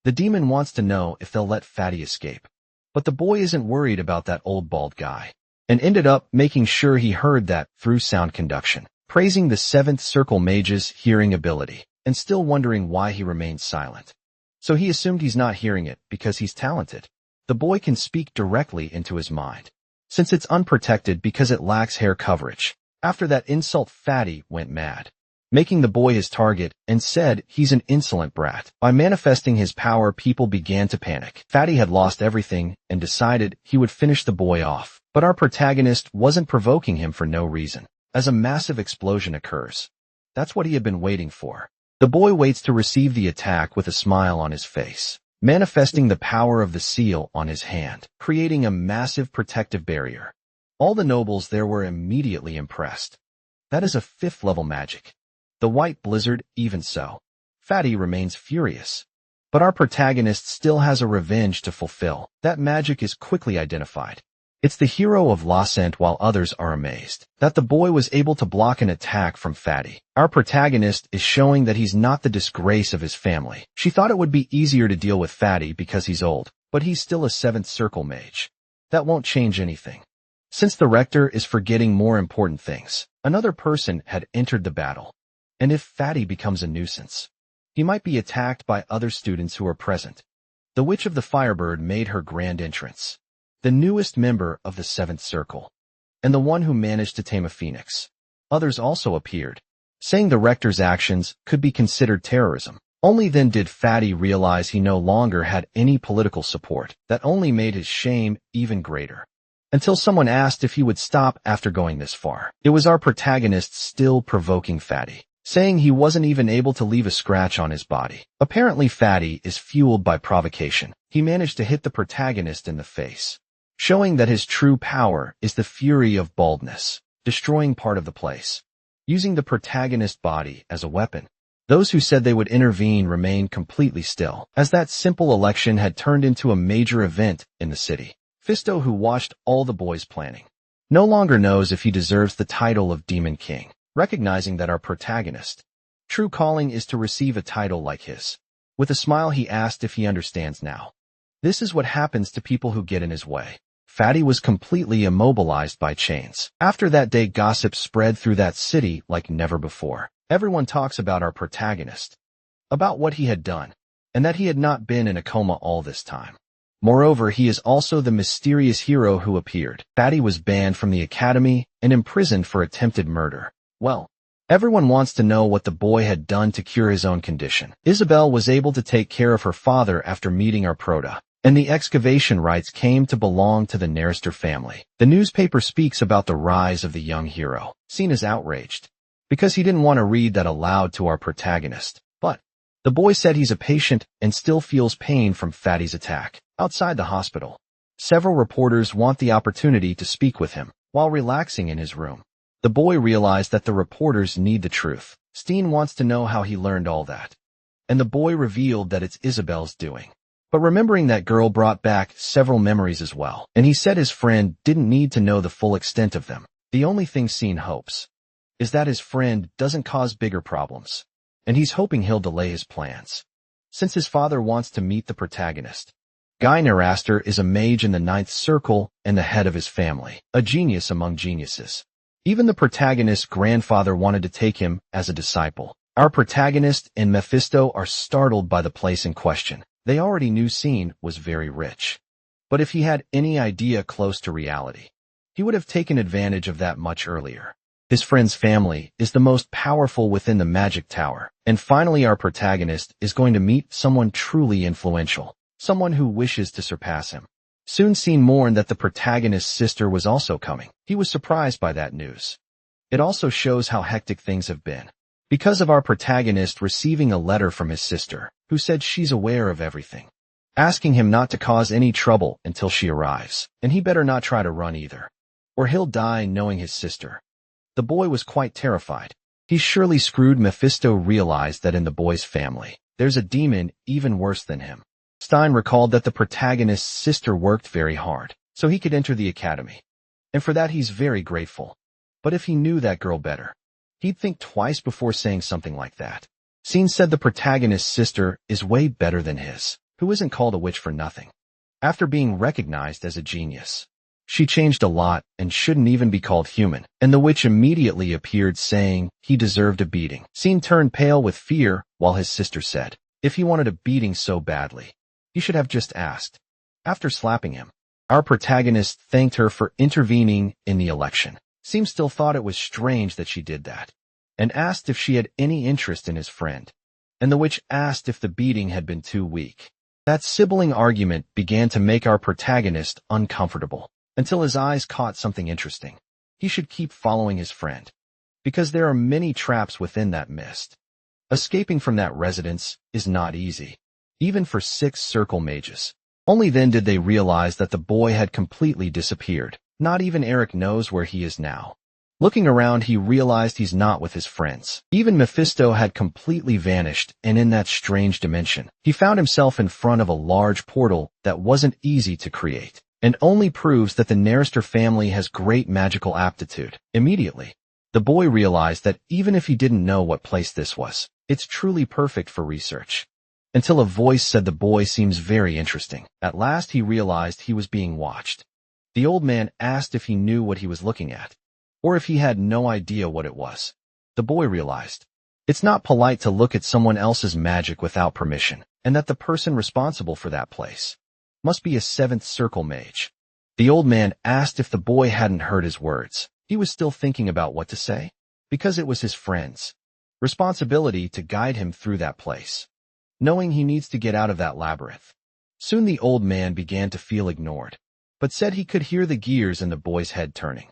The demon wants to know if they'll let Fatty escape. But the boy isn't worried about that old bald guy, and ended up making sure he heard that through sound conduction, praising the 7th Circle Mage's hearing ability, and still wondering why he remained silent. So he assumed he's not hearing it because he's talented. The boy can speak directly into his mind, since it's unprotected because it lacks hair coverage. After that insult, Fatty went mad, making the boy his target, and said he's an insolent brat. By manifesting his power, people began to panic. Fatty had lost everything and decided he would finish the boy off. But our protagonist wasn't provoking him for no reason, as a massive explosion occurs. That's what he had been waiting for. The boy waits to receive the attack with a smile on his face, manifesting the power of the seal on his hand, creating a massive protective barrier. All the nobles there were immediately impressed. That is a 5th level magic. The white blizzard, even so. Fatty remains furious. But our protagonist still has a revenge to fulfill. That magic is quickly identified. It's the hero of Lacent, while others are amazed that the boy was able to block an attack from Fatty. Our protagonist is showing that he's not the disgrace of his family. She thought it would be easier to deal with Fatty because he's old, but he's still a 7th Circle Mage. That won't change anything. Since the rector is forgetting more important things, another person had entered the battle. And if Fatty becomes a nuisance, he might be attacked by other students who are present. The Witch of the Firebird made her grand entrance, the newest member of the 7th Circle, and the one who managed to tame a phoenix. Others also appeared, saying the rector's actions could be considered terrorism. Only then did Fatty realize he no longer had any political support. That only made his shame even greater. Until someone asked if he would stop after going this far. It was our protagonist still provoking Fatty, saying he wasn't even able to leave a scratch on his body. Apparently Fatty is fueled by provocation. He managed to hit the protagonist in the face, showing that his true power is the fury of baldness, destroying part of the place, using the protagonist's body as a weapon. Those who said they would intervene remained completely still, as that simple election had turned into a major event in the city. Fisto, who watched all the boys' planning, no longer knows if he deserves the title of Demon King, recognizing that our protagonist true calling is to receive a title like his. With a smile he asked if he understands now. This is what happens to people who get in his way. Fatty was completely immobilized by chains. After that day, gossip spread through that city like never before. Everyone talks about our protagonist, about what he had done, and that he had not been in a coma all this time. Moreover, he is also the mysterious hero who appeared. Fatty was banned from the academy and imprisoned for attempted murder. Well, everyone wants to know what the boy had done to cure his own condition. Isabel was able to take care of her father after meeting our prota, and the excavation rights came to belong to the Nerister family. The newspaper speaks about the rise of the young hero. Seen as outraged, because he didn't want to read that aloud to our protagonist. But the boy said he's a patient and still feels pain from Fatty's attack. Outside the hospital, several reporters want the opportunity to speak with him. While relaxing in his room, the boy realized that the reporters need the truth. Steen wants to know how he learned all that, and the boy revealed that it's Isabel's doing. But remembering that girl brought back several memories as well, and he said his friend didn't need to know the full extent of them. The only thing Steen hopes is that his friend doesn't cause bigger problems, and he's hoping he'll delay his plans. Since his father wants to meet the protagonist, Guy Neraster is a mage in the 9th circle and the head of his family, a genius among geniuses. Even the protagonist's grandfather wanted to take him as a disciple. Our protagonist and Mephisto are startled by the place in question. They already knew Steen was very rich, but if he had any idea close to reality, he would have taken advantage of that much earlier. His friend's family is the most powerful within the magic tower, and finally our protagonist is going to meet someone truly influential. Someone who wishes to surpass him. Soon Steen mourned that the protagonist's sister was also coming. He was surprised by that news. It also shows how hectic things have been, because of our protagonist receiving a letter from his sister, who said she's aware of everything, asking him not to cause any trouble until she arrives, and he better not try to run either, or he'll die knowing his sister. The boy was quite terrified. He surely screwed. Mephisto realized that in the boy's family, there's a demon even worse than him. Stein recalled that the protagonist's sister worked very hard, so he could enter the academy, and for that he's very grateful. But if he knew that girl better, he'd think twice before saying something like that. Steen said the protagonist's sister is way better than his, who isn't called a witch for nothing. After being recognized as a genius, she changed a lot and shouldn't even be called human, and the witch immediately appeared saying he deserved a beating. Steen turned pale with fear while his sister said, if he wanted a beating so badly, he should have just asked. After slapping him, our protagonist thanked her for intervening in the election. Steen still thought it was strange that she did that, and asked if she had any interest in his friend, and the witch asked if the beating had been too weak. That sibling argument began to make our protagonist uncomfortable, until his eyes caught something interesting. He should keep following his friend, because there are many traps within that mist. Escaping from that residence is not easy, even for 6th circle mages. Only then did they realize that the boy had completely disappeared. Not even Eric knows where he is now. Looking around, he realized he's not with his friends. Even Mephisto had completely vanished, and in that strange dimension, he found himself in front of a large portal that wasn't easy to create, and only proves that the Nerister family has great magical aptitude. Immediately, the boy realized that even if he didn't know what place this was, it's truly perfect for research. Until a voice said the boy seems very interesting. At last he realized he was being watched. The old man asked if he knew what he was looking at, or if he had no idea what it was. The boy realized it's not polite to look at someone else's magic without permission, and that the person responsible for that place must be a 7th circle mage. The old man asked if the boy hadn't heard his words. He was still thinking about what to say, because it was his friend's responsibility to guide him through that place, knowing he needs to get out of that labyrinth. Soon the old man began to feel ignored, but said he could hear the gears in the boy's head turning.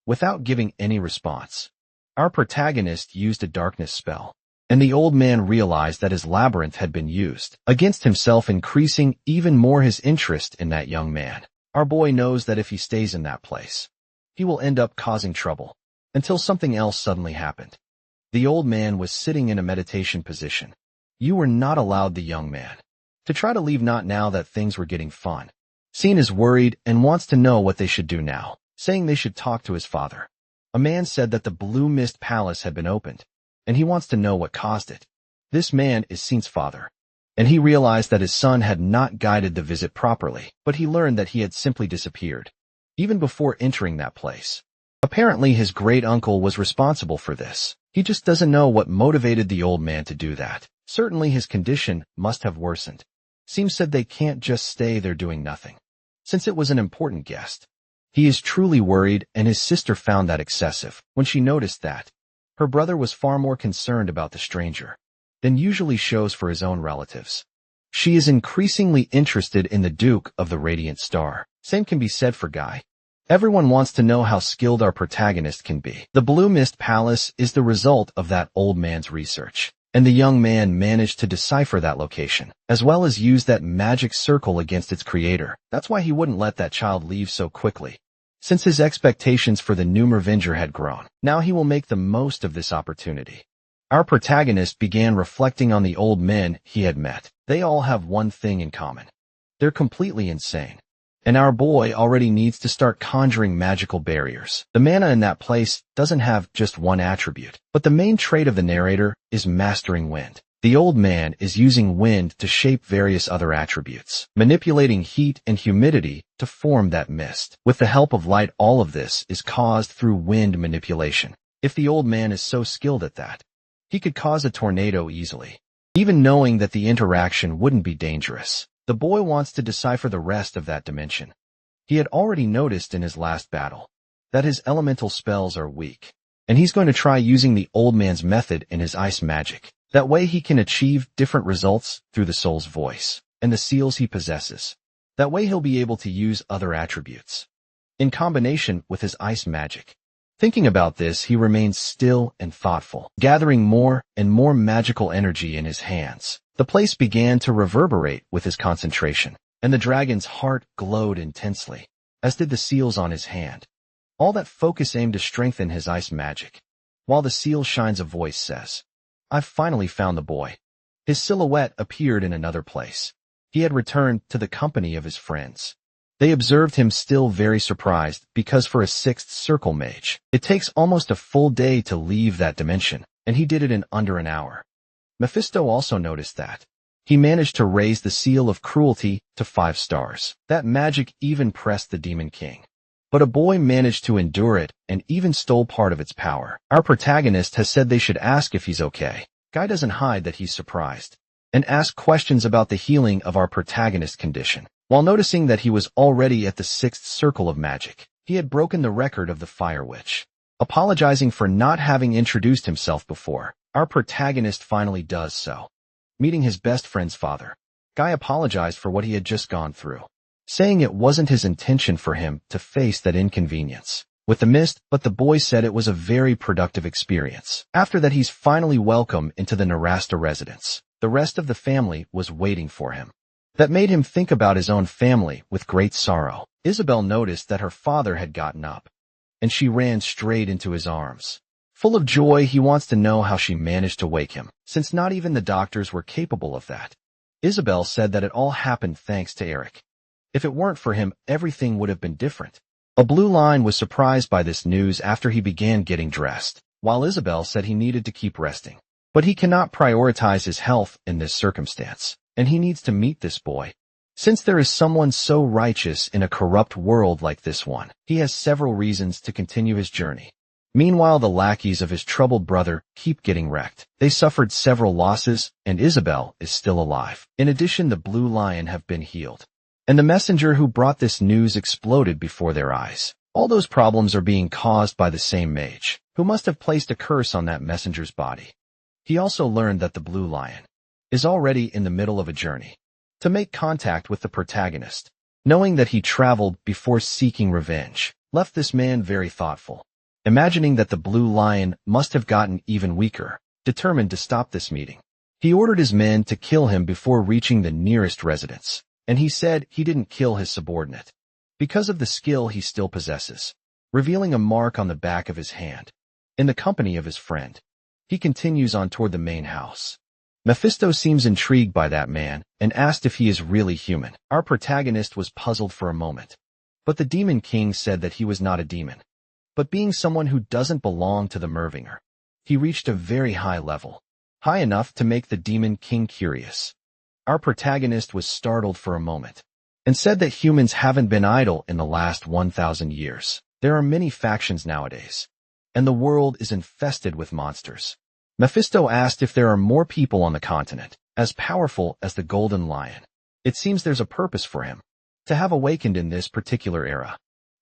Without giving any response, our protagonist used a darkness spell, and the old man realized that his labyrinth had been used against himself, increasing even more his interest in that young man. Our boy knows that if he stays in that place, he will end up causing trouble, until something else suddenly happened. The old man was sitting in a meditation position. You were not allowed, the young man, to try to leave, not now that things were getting fun. Steen is worried and wants to know what they should do now, saying they should talk to his father. A man said that the Blue Mist Palace had been opened, and he wants to know what caused it. This man is Steen's father, and he realized that his son had not guided the visit properly, but he learned that he had simply disappeared. even before entering that place. Apparently his great-uncle was responsible for this. He just doesn't know what motivated the old man to do that. Certainly his condition must have worsened. Seems said they can't just stay there doing nothing, since it was an important guest. He is truly worried, and his sister found that excessive when she noticed that her brother was far more concerned about the stranger than usually shows for his own relatives. She is increasingly interested in the Duke of the Radiant Star. Same can be said for Guy. Everyone wants to know how skilled our protagonist can be. The Blue Mist Palace is the result of that old man's research, and the young man managed to decipher that location, as well as use that magic circle against its creator. That's why he wouldn't let that child leave so quickly. Since his expectations for the new Revenger had grown, now he will make the most of this opportunity. Our protagonist began reflecting on the old men he had met. They all have one thing in common. They're completely insane. And our boy already needs to start conjuring magical barriers. The mana in that place doesn't have just one attribute, but the main trait of the narrator is mastering wind. The old man is using wind to shape various other attributes, manipulating heat and humidity to form that mist. With the help of light, all of this is caused through wind manipulation. If the old man is so skilled at that, he could cause a tornado easily, even knowing that the interaction wouldn't be dangerous. The boy wants to decipher the rest of that dimension. He had already noticed in his last battle that his elemental spells are weak, and he's going to try using the old man's method in his ice magic. That way he can achieve different results through the soul's voice and the seals he possesses. That way he'll be able to use other attributes in combination with his ice magic. Thinking about this, he remains still and thoughtful, gathering more and more magical energy in his hands. The place began to reverberate with his concentration, and the dragon's heart glowed intensely, as did the seals on his hand. All that focus aimed to strengthen his ice magic. While the seal shines, a voice says, "I've finally found the boy." His silhouette appeared in another place. He had returned to the company of his friends. They observed him still very surprised because for a sixth circle mage, it takes almost a full day to leave that dimension, and he did it in under an hour. Mephisto also noticed that. He managed to raise the seal of cruelty to 5 stars. That magic even pressed the Demon King. But a boy managed to endure it and even stole part of its power. Our protagonist has said they should ask if he's okay. Guy doesn't hide that he's surprised and asks questions about the healing of our protagonist's condition. While noticing that he was already at the 6th circle of magic, he had broken the record of the Fire Witch. Apologizing for not having introduced himself before, our protagonist finally does so. Meeting his best friend's father, Guy apologized for what he had just gone through, saying it wasn't his intention for him to face that inconvenience with the mist, but the boy said it was a very productive experience. After that, he's finally welcome into the Narasta residence. The rest of the family was waiting for him. That made him think about his own family with great sorrow. Isabel noticed that her father had gotten up, and she ran straight into his arms. Full of joy, he wants to know how she managed to wake him, since not even the doctors were capable of that. Isabel said that it all happened thanks to Eric. If it weren't for him, everything would have been different. A blue line was surprised by this news after he began getting dressed, while Isabel said he needed to keep resting. But he cannot prioritize his health in this circumstance, and he needs to meet this boy. Since there is someone so righteous in a corrupt world like this one, he has several reasons to continue his journey. Meanwhile, the lackeys of his troubled brother keep getting wrecked. They suffered several losses, and Isabel is still alive. In addition, the Blue Lion have been healed, and the messenger who brought this news exploded before their eyes. All those problems are being caused by the same mage, who must have placed a curse on that messenger's body. He also learned that the Blue Lion is already in the middle of a journey to make contact with the protagonist. Knowing that he traveled before seeking revenge left this man very thoughtful. Imagining that the Blue Lion must have gotten even weaker, determined to stop this meeting, he ordered his men to kill him before reaching the nearest residence, and he said he didn't kill his subordinate because of the skill he still possesses, revealing a mark on the back of his hand. In the company of his friend, he continues on toward the main house. Mephisto seems intrigued by that man and asked if he is really human. Our protagonist was puzzled for a moment, but the Demon King said that he was not a demon, but being someone who doesn't belong to the Mervinger. He reached a very high level, high enough to make the Demon King curious. Our protagonist was startled for a moment, and said that humans haven't been idle in the last 1,000 years. There are many factions nowadays, and the world is infested with monsters. Mephisto asked if there are more people on the continent, as powerful as the Golden Lion. It seems there's a purpose for him, to have awakened in this particular era,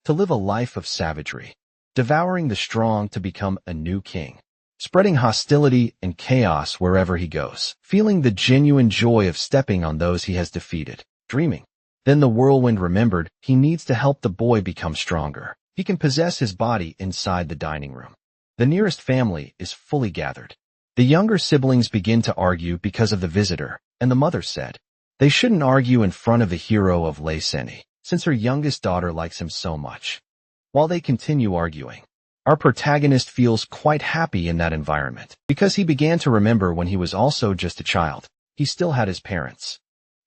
to live a life of savagery, devouring the strong to become a new king, spreading hostility and chaos wherever he goes, feeling the genuine joy of stepping on those he has defeated, dreaming. Then the whirlwind remembered he needs to help the boy become stronger. He can possess his body inside the dining room. The nearest family is fully gathered. The younger siblings begin to argue because of the visitor, and the mother said, they shouldn't argue in front of the hero of Lei Seni, since her youngest daughter likes him so much. While they continue arguing, our protagonist feels quite happy in that environment, because he began to remember when he was also just a child. He still had his parents.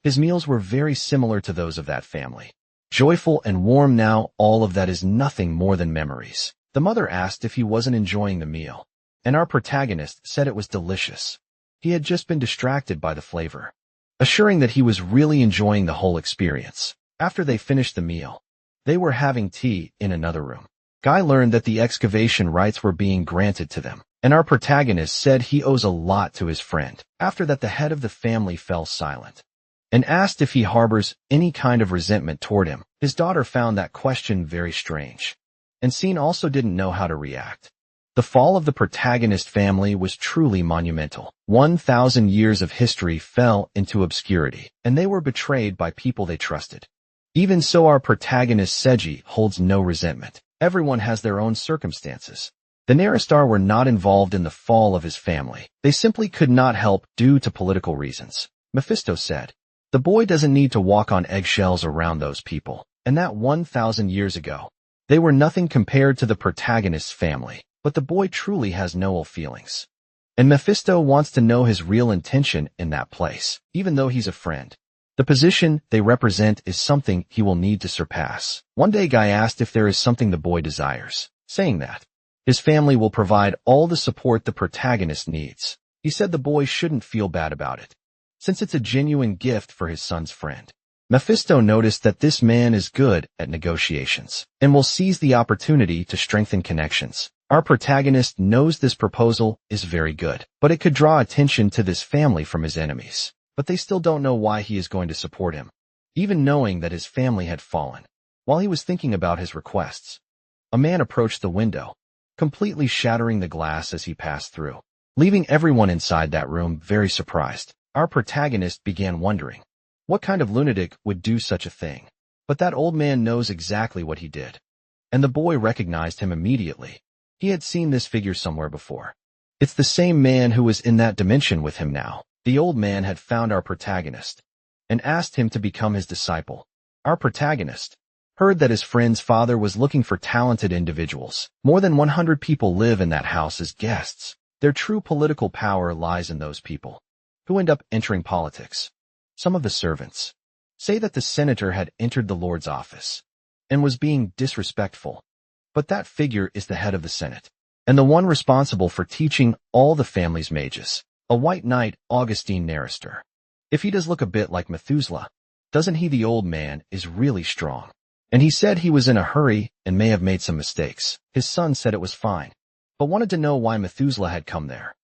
His meals were very similar to those of that family. Joyful and warm now, all of that is nothing more than memories. The mother asked if he wasn't enjoying the meal, and our protagonist said it was delicious. He had just been distracted by the flavor, assuring that he was really enjoying the whole experience. After they finished the meal, they were having tea in another room. Guy learned that the excavation rights were being granted to them, and our protagonist said he owes a lot to his friend. After that, the head of the family fell silent and asked if he harbors any kind of resentment toward him. His daughter found that question very strange, and Scene also didn't know how to react. The fall of the protagonist family was truly monumental. 1,000 years of history fell into obscurity, and they were betrayed by people they trusted. Even so, our protagonist Seiji holds no resentment. Everyone has their own circumstances. The Naristar were not involved in the fall of his family. They simply could not help due to political reasons. Mephisto said, the boy doesn't need to walk on eggshells around those people, and that 1,000 years ago, they were nothing compared to the protagonist's family. But the boy truly has no ill feelings. And Mephisto wants to know his real intention in that place, even though he's a friend. The position they represent is something he will need to surpass. One day Guy asked if there is something the boy desires, saying that his family will provide all the support the protagonist needs. He said the boy shouldn't feel bad about it, since it's a genuine gift for his son's friend. Mephisto noticed that this man is good at negotiations, and will seize the opportunity to strengthen connections. Our protagonist knows this proposal is very good, but it could draw attention to this family from his enemies. But they still don't know why he is going to support him, even knowing that his family had fallen. While he was thinking about his requests, a man approached the window, completely shattering the glass as he passed through, leaving everyone inside that room very surprised. Our protagonist began wondering, what kind of lunatic would do such a thing? But that old man knows exactly what he did, and the boy recognized him immediately. He had seen this figure somewhere before. It's the same man who was in that dimension with him now. The old man had found our protagonist and asked him to become his disciple. Our protagonist heard that his friend's father was looking for talented individuals. More than 100 people live in that house as guests. Their true political power lies in those people who end up entering politics. Some of the servants say that the senator had entered the Lord's office and was being disrespectful. But that figure is the head of the Senate, and the one responsible for teaching all the family's mages, a white knight, Augustine Naristar. If he does look a bit like Methuselah, doesn't he? The old man is really strong, and he said he was in a hurry and may have made some mistakes. His son said it was fine, but wanted to know why Methuselah had come there.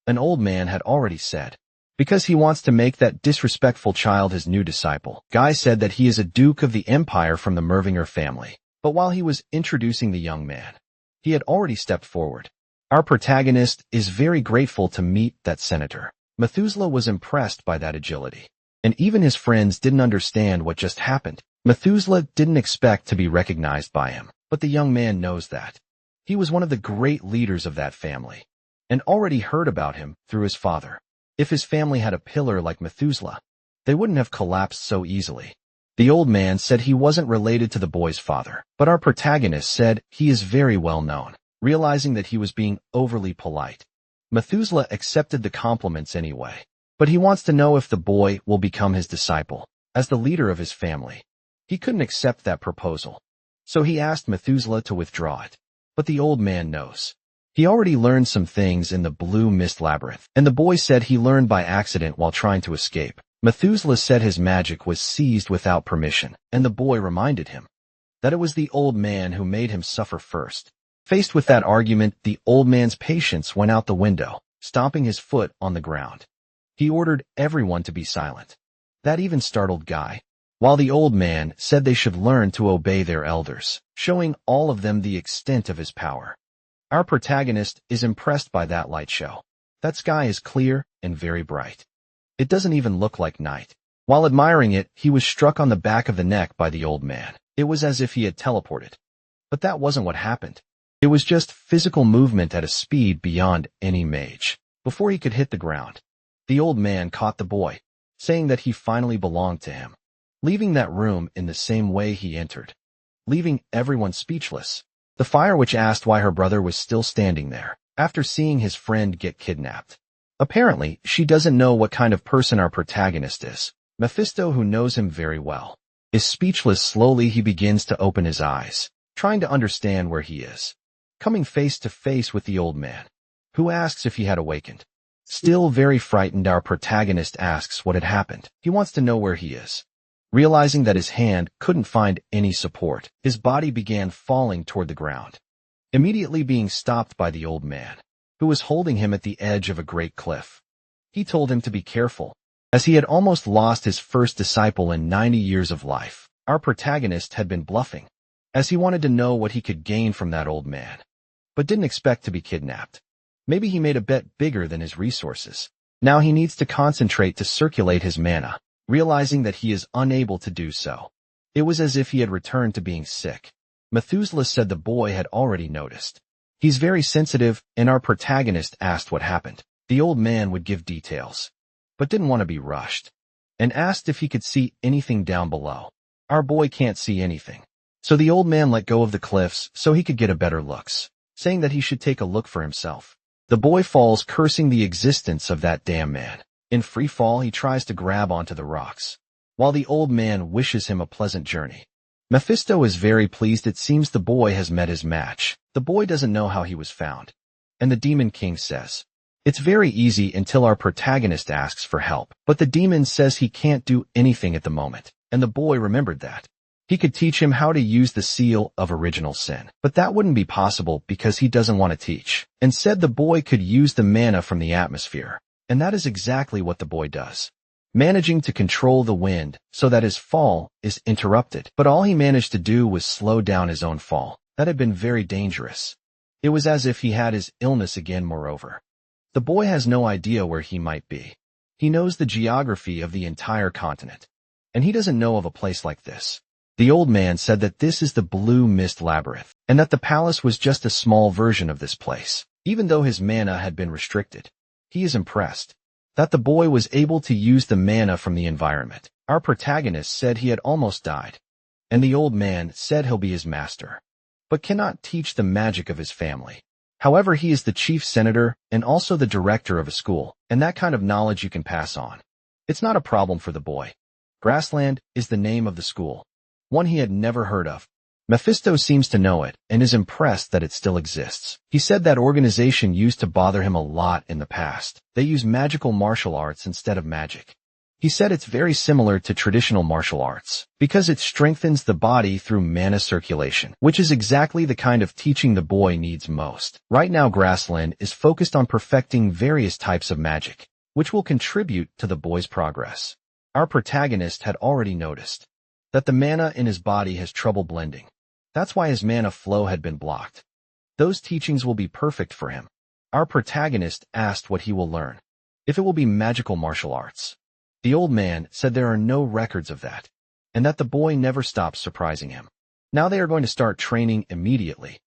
An old man had already said, because he wants to make that disrespectful child his new disciple. Guy said that he is a duke of the empire from the Mervinger family. But while he was introducing the young man, he had already stepped forward. Our protagonist is very grateful to meet that senator. Methuselah was impressed by that agility, and even his friends didn't understand what just happened. Methuselah didn't expect to be recognized by him, but the young man knows that. He was one of the great leaders of that family, and already heard about him through his father. If his family had a pillar like Methuselah, they wouldn't have collapsed so easily. The old man said he wasn't related to the boy's father, but our protagonist said he is very well known. Realizing that he was being overly polite, Methuselah accepted the compliments anyway, but he wants to know if the boy will become his disciple. As the leader of his family, he couldn't accept that proposal, so he asked Methuselah to withdraw it. But the old man knows. He already learned some things in the Blue Mist Labyrinth, and the boy said he learned by accident while trying to escape. Methuselah said his magic was seized without permission, and the boy reminded him that it was the old man who made him suffer first. Faced with that argument, the old man's patience went out the window, stomping his foot on the ground. He ordered everyone to be silent. That even startled Guy, while the old man said they should learn to obey their elders, showing all of them the extent of his power. Our protagonist is impressed by that light show. That sky is clear and very bright. It doesn't even look like night. While admiring it, he was struck on the back of the neck by the old man. It was as if he had teleported. But that wasn't what happened. It was just physical movement at a speed beyond any mage. Before he could hit the ground, the old man caught the boy, saying that he finally belonged to him, leaving that room in the same way he entered, leaving everyone speechless. The fire witch asked why her brother was still standing there, after seeing his friend get kidnapped. Apparently, she doesn't know what kind of person our protagonist is. Mephisto, who knows him very well, is speechless. Slowly he begins to open his eyes, trying to understand where he is, coming face to face with the old man, who asks if he had awakened. Still very frightened, our protagonist asks what had happened. He wants to know where he is. Realizing that his hand couldn't find any support, his body began falling toward the ground, immediately being stopped by the old man, who was holding him at the edge of a great cliff. He told him to be careful, as he had almost lost his first disciple in 90 years of life. Our protagonist had been bluffing, as he wanted to know what he could gain from that old man, but didn't expect to be kidnapped. Maybe he made a bet bigger than his resources. Now he needs to concentrate to circulate his mana, realizing that he is unable to do so. It was as if he had returned to being sick. Methuselah said the boy had already noticed. He's very sensitive, and our protagonist asked what happened. The old man would give details, but didn't want to be rushed, and asked if he could see anything down below. Our boy can't see anything. So the old man let go of the cliffs so he could get a better looks, saying that he should take a look for himself. The boy falls, cursing the existence of that damn man. In free fall, he tries to grab onto the rocks, while the old man wishes him a pleasant journey. Mephisto is very pleased. It seems the boy has met his match. The boy doesn't know how he was found, and the Demon King says it's very easy until our protagonist asks for help. But the demon says he can't do anything at the moment, and the boy remembered that. He could teach him how to use the seal of original sin, but that wouldn't be possible because he doesn't want to teach, and said the boy could use the mana from the atmosphere, and that is exactly what the boy does, managing to control the wind so that his fall is interrupted. But all he managed to do was slow down his own fall. That had been very dangerous. It was as if he had his illness again. Moreover, the boy has no idea where he might be. He knows the geography of the entire continent, and he doesn't know of a place like this. The old man said that this is the Blue Mist Labyrinth, and that the palace was just a small version of this place, even though his mana had been restricted. He is impressed that the boy was able to use the mana from the environment. Our protagonist said he had almost died, and the old man said he'll be his master, but cannot teach the magic of his family. However, he is the chief senator and also the director of a school, and that kind of knowledge you can pass on. It's not a problem for the boy. Grassland is the name of the school, one he had never heard of. Mephisto seems to know it and is impressed that it still exists. He said that organization used to bother him a lot in the past. They use magical martial arts instead of magic. He said it's very similar to traditional martial arts because it strengthens the body through mana circulation, which is exactly the kind of teaching the boy needs most. Right now, Grassland is focused on perfecting various types of magic, which will contribute to the boy's progress. Our protagonist had already noticed that the mana in his body has trouble blending. That's why his mana flow had been blocked. Those teachings will be perfect for him. Our protagonist asked what he will learn, if it will be magical martial arts. The old man said there are no records of that, and that the boy never stops surprising him. Now they are going to start training immediately.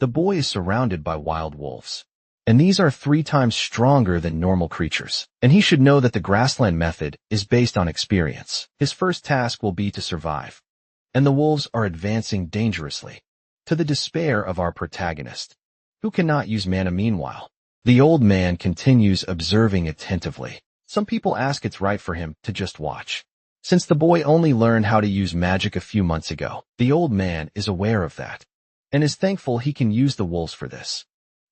The boy is surrounded by wild wolves, and these are 3 times stronger than normal creatures, and he should know that the grassland method is based on experience. His first task will be to survive, and the wolves are advancing dangerously, to the despair of our protagonist, who cannot use mana. Meanwhile, the old man continues observing attentively. Some people ask it's right for him to just watch. Since the boy only learned how to use magic a few months ago, the old man is aware of that, and is thankful he can use the wolves for this,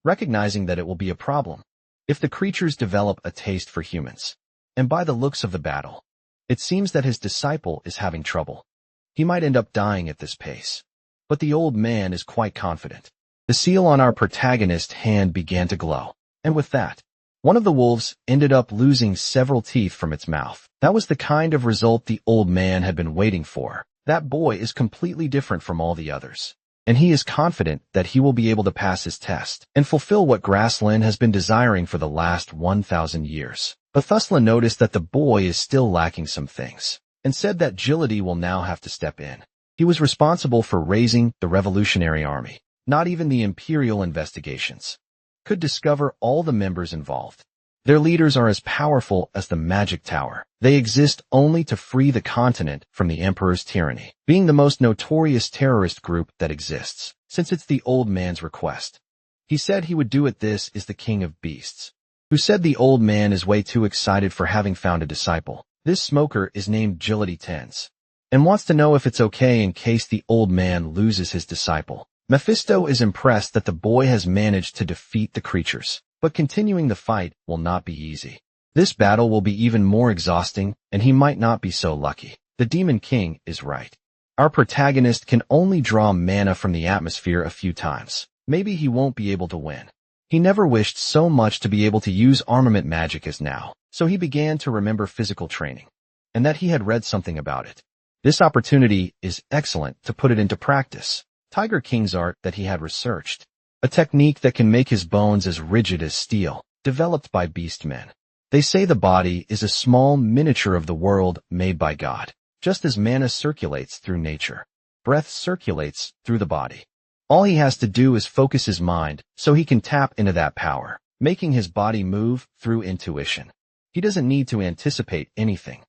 recognizing that it will be a problem if the creatures develop a taste for humans. And by the looks of the battle, It seems that his disciple is having trouble. He might end up dying at this pace. But the old man is quite confident. The seal on our protagonist's hand began to glow. And with that, one of the wolves ended up losing several teeth from its mouth. That was the kind of result the old man had been waiting for. That boy is completely different from all the others. And he is confident that he will be able to pass his test and fulfill what Grassland has been desiring for the last 1,000 years. But Thusla noticed that the boy is still lacking some things, and said that Agility will now have to step in. He was responsible for raising the Revolutionary Army. Not even the Imperial investigations could discover all the members involved. Their leaders are as powerful as the Magic Tower. They exist only to free the continent from the Emperor's tyranny, being the most notorious terrorist group that exists, since it's the old man's request. He said he would do it. This is the King of Beasts, who said the old man is way too excited for having found a disciple. This smoker is named Agility Tens, and wants to know if it's okay in case the old man loses his disciple. Mephisto is impressed that the boy has managed to defeat the creatures, but continuing the fight will not be easy. This battle will be even more exhausting, and he might not be so lucky. The Demon King is right. Our protagonist can only draw mana from the atmosphere a few times. Maybe he won't be able to win. He never wished so much to be able to use armament magic as now, so he began to remember physical training, and that he had read something about it. This opportunity is excellent to put it into practice. Tiger King's art that he had researched, a technique that can make his bones as rigid as steel, developed by beastmen. They say the body is a small miniature of the world made by God. Just as mana circulates through nature, breath circulates through the body. All he has to do is focus his mind so he can tap into that power, making his body move through intuition. He doesn't need to anticipate anything.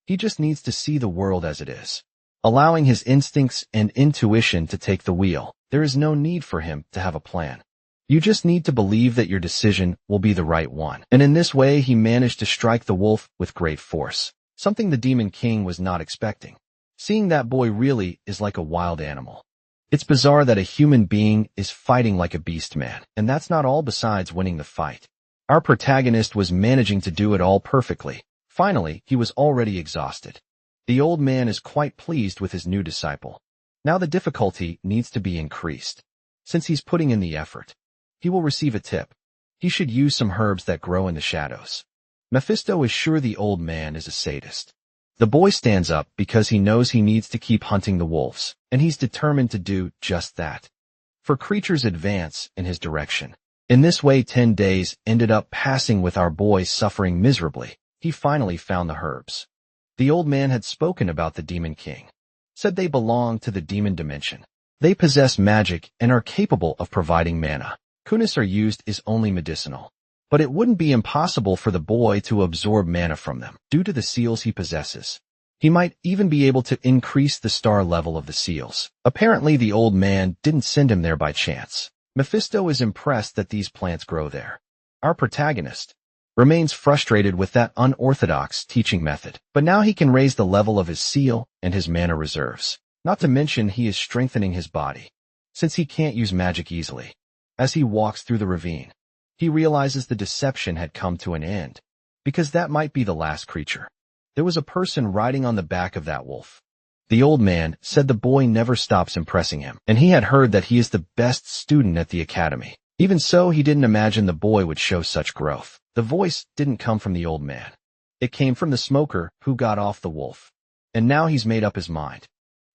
He just needs to see the world as it is, allowing his instincts and intuition to take the wheel. There is no need for him to have a plan. You just need to believe that your decision will be the right one. And in this way, he managed to strike the wolf with great force, something the Demon King was not expecting. Seeing that boy really is like a wild animal. It's bizarre that a human being is fighting like a beast man, and that's not all besides winning the fight. Our protagonist was managing to do it all perfectly. Finally, he was already exhausted. The old man is quite pleased with his new disciple. Now the difficulty needs to be increased. Since he's putting in the effort, he will receive a tip. He should use some herbs that grow in the shadows. Mephisto is sure the old man is a sadist. The boy stands up because he knows he needs to keep hunting the wolves, and he's determined to do just that. For creatures advance in his direction. In this way 10 days ended up passing with our boy suffering miserably. He finally found the herbs. The old man had spoken about the Demon King, said they belong to the demon dimension. They possess magic and are capable of providing mana. Kunis are used is only medicinal, but it wouldn't be impossible for the boy to absorb mana from them due to the seals he possesses. He might even be able to increase the star level of the seals. Apparently the old man didn't send him there by chance. Mephisto is impressed that these plants grow there. Our protagonist remains frustrated with that unorthodox teaching method, but now he can raise the level of his seal and his mana reserves. Not to mention he is strengthening his body, since he can't use magic easily. As he walks through the ravine, he realizes the deception had come to an end, because that might be the last creature. There was a person riding on the back of that wolf. The old man said the boy never stops impressing him, and he had heard that he is the best student at the academy. Even so, he didn't imagine the boy would show such growth. The voice didn't come from the old man. It came from the smoker who got off the wolf. And now he's made up his mind.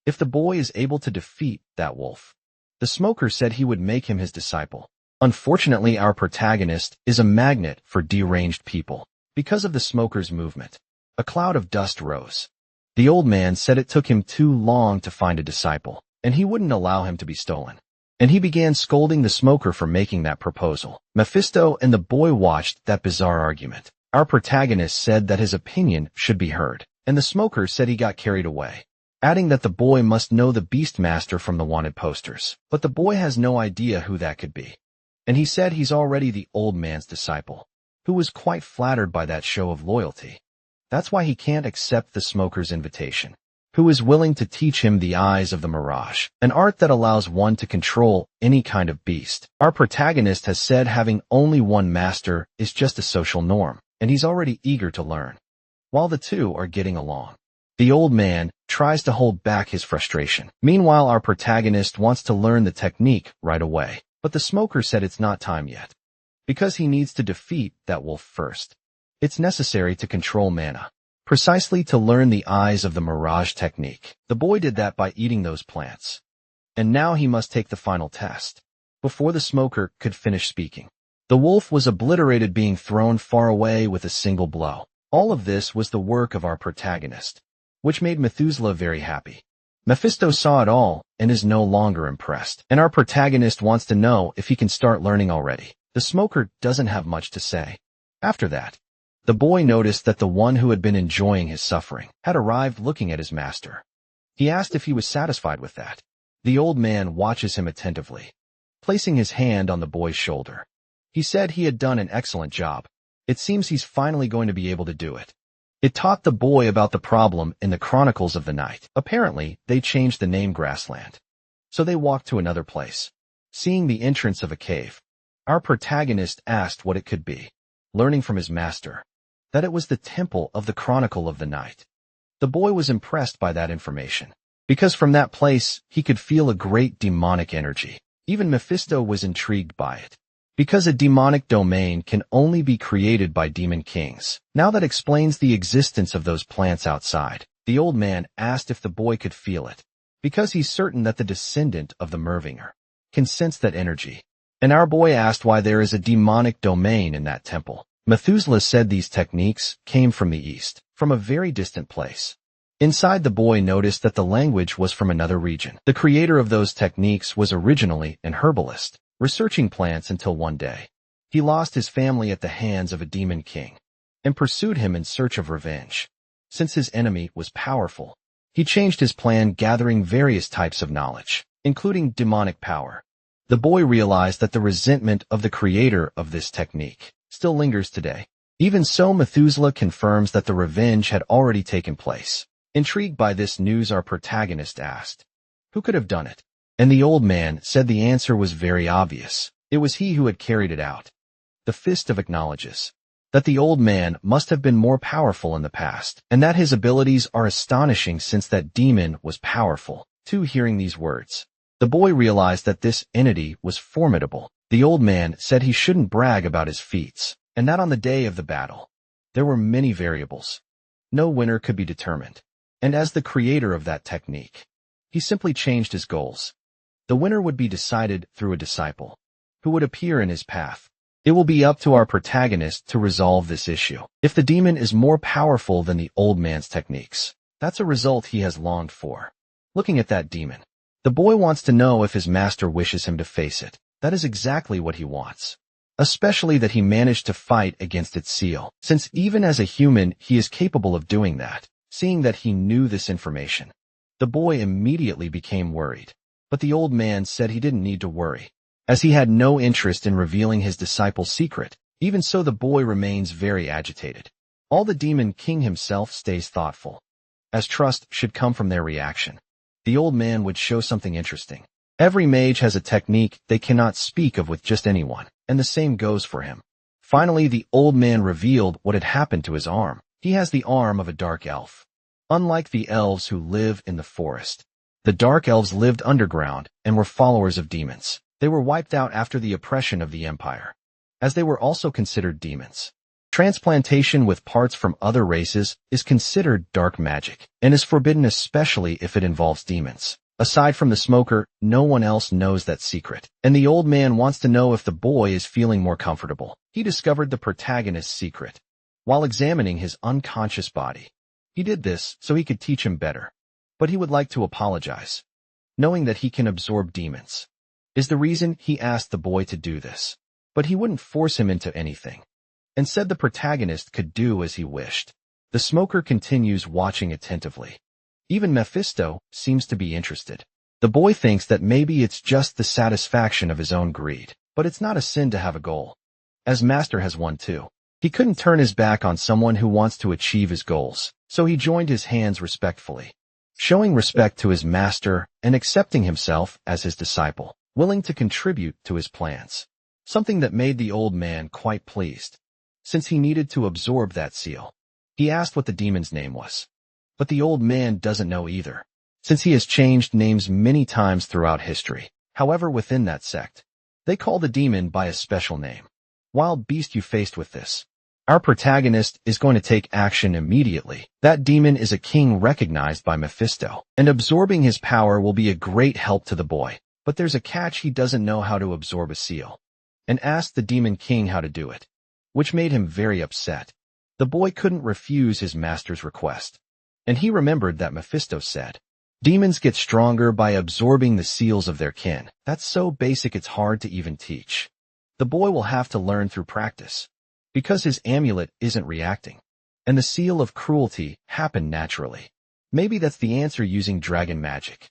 If the boy is able to defeat that wolf, the smoker said he would make him his disciple. Unfortunately, our protagonist is a magnet for deranged people. Because of the smoker's movement, a cloud of dust rose. The old man said it took him too long to find a disciple, and he wouldn't allow him to be stolen. And he began scolding the smoker for making that proposal. Mephisto and the boy watched that bizarre argument. Our protagonist said that his opinion should be heard, and the smoker said he got carried away, adding that the boy must know the Beastmaster from the wanted posters. But the boy has no idea who that could be. And he said he's already the old man's disciple, who was quite flattered by that show of loyalty. That's why he can't accept the smoker's invitation, who is willing to teach him the eyes of the mirage, an art that allows one to control any kind of beast. Our protagonist has said having only one master is just a social norm, and he's already eager to learn. while the two are getting along. The old man tries to hold back his frustration. Meanwhile, our protagonist wants to learn the technique right away, but the smoker said it's not time yet, because he needs to defeat that wolf first. It's necessary to control mana, precisely to learn the eyes of the mirage technique. The boy did that by eating those plants. And now he must take the final test. Before the smoker could finish speaking, the wolf was obliterated, being thrown far away with a single blow. All of this was the work of our protagonist, which made Methuselah very happy. Mephisto saw it all and is no longer impressed, and our protagonist wants to know if he can start learning already. The smoker doesn't have much to say. After that, the boy noticed that the one who had been enjoying his suffering had arrived looking at his master. He asked if he was satisfied with that. The old man watches him attentively, placing his hand on the boy's shoulder. He said he had done an excellent job. It seems he's finally going to be able to do it. It taught the boy about the problem in the Chronicles of the Night. Apparently, they changed the name Grassland. So they walked to another place. Seeing the entrance of a cave, our protagonist asked what it could be, learning from his master that it was the temple of the Chronicle of the Night. The boy was impressed by that information, because from that place he could feel a great demonic energy. Even Mephisto was intrigued by it, because a demonic domain can only be created by demon kings. Now that explains the existence of those plants outside. The old man asked if the boy could feel it, because he's certain that the descendant of the Mervinger can sense that energy. And our boy asked why there is a demonic domain in that temple. Methuselah said these techniques came from the east, from a very distant place. Inside, the boy noticed that the language was from another region. The creator of those techniques was originally an herbalist, researching plants until one day he lost his family at the hands of a demon king and pursued him in search of revenge. Since his enemy was powerful, he changed his plan, gathering various types of knowledge, including demonic power. The boy realized that the resentment of the creator of this technique still lingers today. Even so, Methuselah confirms that the revenge had already taken place. Intrigued by this news, our protagonist asked, who could have done it? And the old man said the answer was very obvious. It was he who had carried it out. The fist of acknowledges that the old man must have been more powerful in the past, and that his abilities are astonishing since that demon was powerful. Too, hearing these words, the boy realized that this entity was formidable. The old man said he shouldn't brag about his feats, and that on the day of the battle, there were many variables. No winner could be determined. And as the creator of that technique, he simply changed his goals. The winner would be decided through a disciple who would appear in his path. It will be up to our protagonist to resolve this issue. If the demon is more powerful than the old man's techniques, that's a result he has longed for. Looking at that demon, the boy wants to know if his master wishes him to face it. That is exactly what he wants. Especially that he managed to fight against its seal, since even as a human he is capable of doing that. Seeing that he knew this information, the boy immediately became worried. But the old man said he didn't need to worry, as he had no interest in revealing his disciple's secret. Even so, the boy remains very agitated. All the demon king himself stays thoughtful, as trust should come from their reaction. The old man would show something interesting. Every mage has a technique they cannot speak of with just anyone, and the same goes for him. Finally, the old man revealed what had happened to his arm. He has the arm of a dark elf. Unlike the elves who live in the forest, the dark elves lived underground and were followers of demons. They were wiped out after the oppression of the empire, as they were also considered demons. Transplantation with parts from other races is considered dark magic, and is forbidden, especially if it involves demons. Aside from the smoker, no one else knows that secret, and the old man wants to know if the boy is feeling more comfortable. He discovered the protagonist's secret while examining his unconscious body. He did this so he could teach him better, but he would like to apologize, knowing that he can absorb demons is the reason he asked the boy to do this. But he wouldn't force him into anything, and said the protagonist could do as he wished. The smoker continues watching attentively. Even Mephisto seems to be interested. The boy thinks that maybe it's just the satisfaction of his own greed, but it's not a sin to have a goal, as Master has one too. He couldn't turn his back on someone who wants to achieve his goals, so he joined his hands respectfully, showing respect to his master and accepting himself as his disciple, willing to contribute to his plans, something that made the old man quite pleased, since he needed to absorb that seal. He asked what the demon's name was. But the old man doesn't know either, since he has changed names many times throughout history. However, within that sect, they call the demon by a special name. Wild beast, you faced with this. Our protagonist is going to take action immediately. That demon is a king recognized by Mephisto, and absorbing his power will be a great help to the boy. But there's a catch: he doesn't know how to absorb a seal, and asked the demon king how to do it, which made him very upset. The boy couldn't refuse his master's request, and he remembered that Mephisto said, demons get stronger by absorbing the seals of their kin. That's so basic it's hard to even teach. The boy will have to learn through practice, because his amulet isn't reacting, and the seal of cruelty happened naturally. Maybe that's the answer: using dragon magic.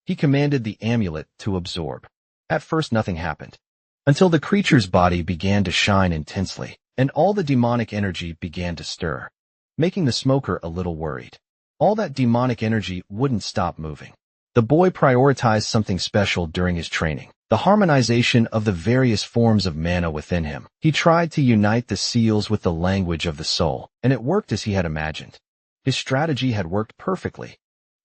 He commanded the amulet to absorb. At first nothing happened, until the creature's body began to shine intensely, and all the demonic energy began to stir, making the smoker a little worried. All that demonic energy wouldn't stop moving. The boy prioritized something special during his training: the harmonization of the various forms of mana within him. He tried to unite the seals with the language of the soul, and it worked as he had imagined. His strategy had worked perfectly.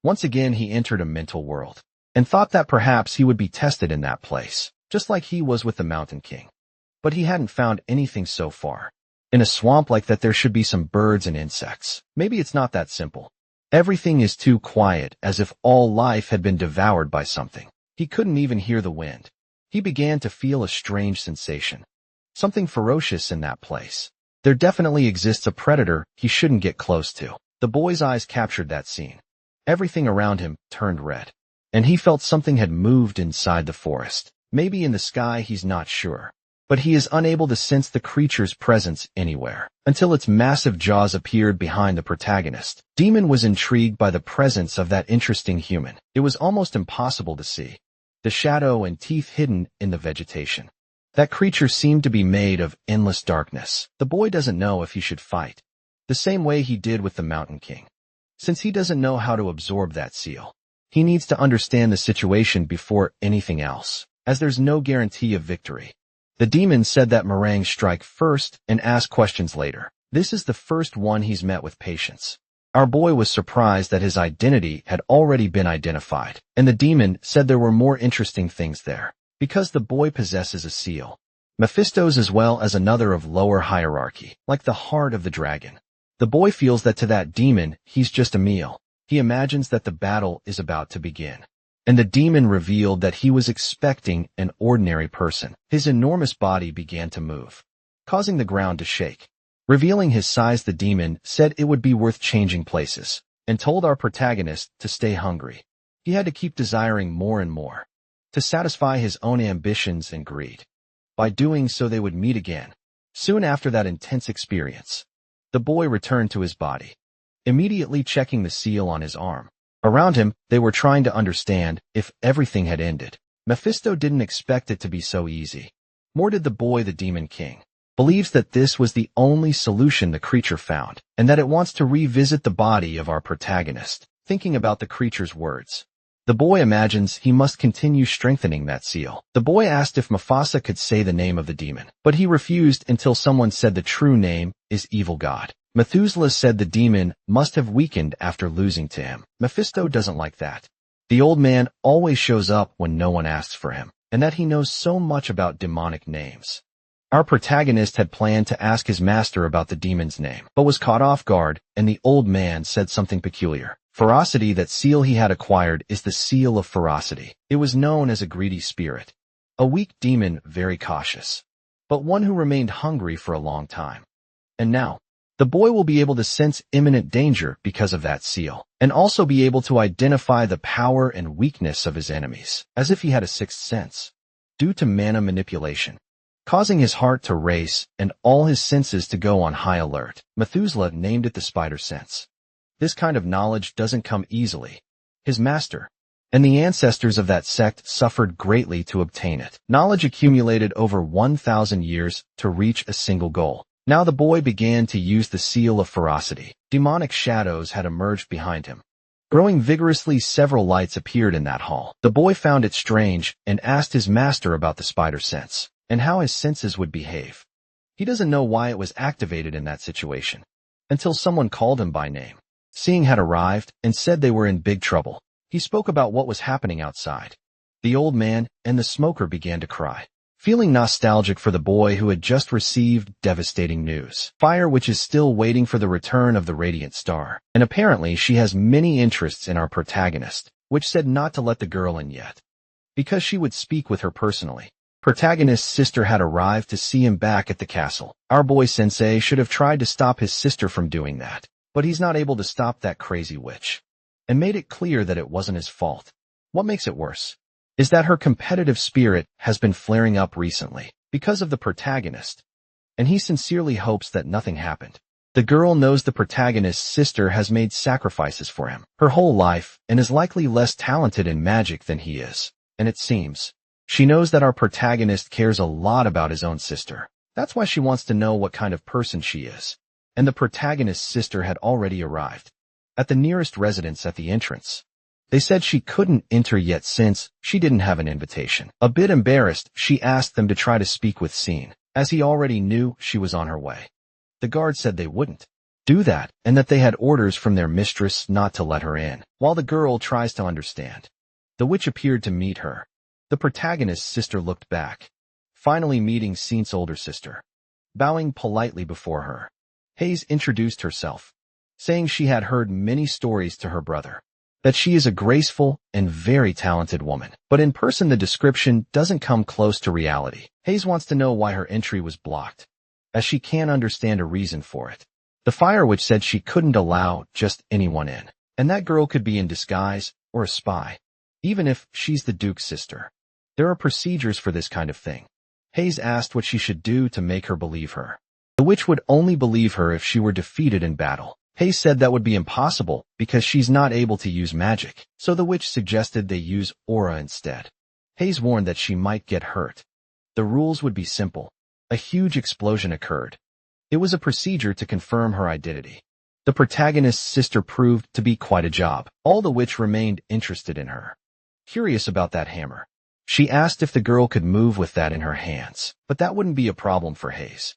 Once again he entered a mental world, and thought that perhaps he would be tested in that place, just like he was with the Mountain King. But he hadn't found anything so far. In a swamp like that there should be some birds and insects. Maybe it's not that simple. Everything is too quiet, as if all life had been devoured by something. He couldn't even hear the wind. He began to feel a strange sensation. Something ferocious in that place. There definitely exists a predator he shouldn't get close to. The boy's eyes captured that scene. Everything around him turned red, and he felt something had moved inside the forest. Maybe in the sky, he's not sure. But he is unable to sense the creature's presence anywhere, until its massive jaws appeared behind the protagonist. Demon was intrigued by the presence of that interesting human. It was almost impossible to see the shadow and teeth hidden in the vegetation. That creature seemed to be made of endless darkness. The boy doesn't know if he should fight, the same way he did with the Mountain King, since he doesn't know how to absorb that seal. He needs to understand the situation before anything else, as there's no guarantee of victory. The demon said that meringue strike first and ask questions later. This is the first one he's met with patience. Our boy was surprised that his identity had already been identified, and the demon said there were more interesting things there, because the boy possesses a seal. Mephisto's, as well as another of lower hierarchy, like the heart of the dragon. The boy feels that to that demon, he's just a meal. He imagines that the battle is about to begin. And the demon revealed that he was expecting an ordinary person. His enormous body began to move, causing the ground to shake. Revealing his size, the demon said it would be worth changing places, and told our protagonist to stay hungry. He had to keep desiring more and more, to satisfy his own ambitions and greed. By doing so, they would meet again. Soon after that intense experience, the boy returned to his body, immediately checking the seal on his arm. Around him, they were trying to understand if everything had ended. Mephisto didn't expect it to be so easy. More did the boy. The Demon King believes that this was the only solution the creature found, and that it wants to revisit the body of our protagonist. Thinking about the creature's words, the boy imagines he must continue strengthening that seal. The boy asked if Mufasa could say the name of the demon, but he refused until someone said the true name is Evil God. Methuselah said the demon must have weakened after losing to him. Mephisto doesn't like that. The old man always shows up when no one asks for him, and that he knows so much about demonic names. Our protagonist had planned to ask his master about the demon's name, but was caught off guard, and the old man said something peculiar. Ferocity. That seal he had acquired is the seal of ferocity. It was known as a greedy spirit, a weak demon, very cautious, but one who remained hungry for a long time. And now, the boy will be able to sense imminent danger because of that seal, and also be able to identify the power and weakness of his enemies, as if he had a sixth sense, due to mana manipulation, causing his heart to race and all his senses to go on high alert. Methuselah named it the spider sense. This kind of knowledge doesn't come easily. His master and the ancestors of that sect suffered greatly to obtain it. Knowledge accumulated over 1,000 years to reach a single goal. Now the boy began to use the seal of ferocity. Demonic shadows had emerged behind him. Growing vigorously, several lights appeared in that hall. The boy found it strange and asked his master about the spider sense, and how his senses would behave. He doesn't know why it was activated in that situation. until someone called him by name. Seeing had arrived and said they were in big trouble. He spoke about what was happening outside. The old man and the smoker began to cry, feeling nostalgic for the boy who had just received devastating news. Fire, which is still waiting for the return of the radiant star, and apparently she has many interests in our protagonist, which said not to let the girl in yet, because she would speak with her personally. Protagonist's sister had arrived to see him back at the castle. Our boy sensei should have tried to stop his sister from doing that, but he's not able to stop that crazy witch, and made it clear that it wasn't his fault. What makes it worse is that her competitive spirit has been flaring up recently because of the protagonist, and he sincerely hopes that nothing happened. The girl knows the protagonist's sister has made sacrifices for him her whole life and is likely less talented in magic than he is, and it seems she knows that our protagonist cares a lot about his own sister. That's why she wants to know what kind of person she is. And the protagonist's sister had already arrived at the nearest residence at the entrance. They said she couldn't enter yet since she didn't have an invitation. A bit embarrassed, she asked them to try to speak with Scene, as he already knew she was on her way. The guard said they wouldn't do that and that they had orders from their mistress not to let her in. While the girl tries to understand, the witch appeared to meet her. The protagonist's sister looked back, finally meeting Scene's older sister. Bowing politely before her, Hayes introduced herself, saying she had heard many stories to her brother, that she is a graceful and very talented woman. But in person the description doesn't come close to reality. Hayes wants to know why her entry was blocked, as she can't understand a reason for it. The fire witch said she couldn't allow just anyone in, and that girl could be in disguise or a spy, even if she's the Duke's sister. There are procedures for this kind of thing. Hayes asked what she should do to make her believe her. The witch would only believe her if she were defeated in battle. Hayes said that would be impossible because she's not able to use magic, so the witch suggested they use aura instead. Hayes warned that she might get hurt. The rules would be simple. A huge explosion occurred. It was a procedure to confirm her identity. The protagonist's sister proved to be quite a job. All the witch remained interested in her, curious about that hammer. She asked if the girl could move with that in her hands, but that wouldn't be a problem for Hayes.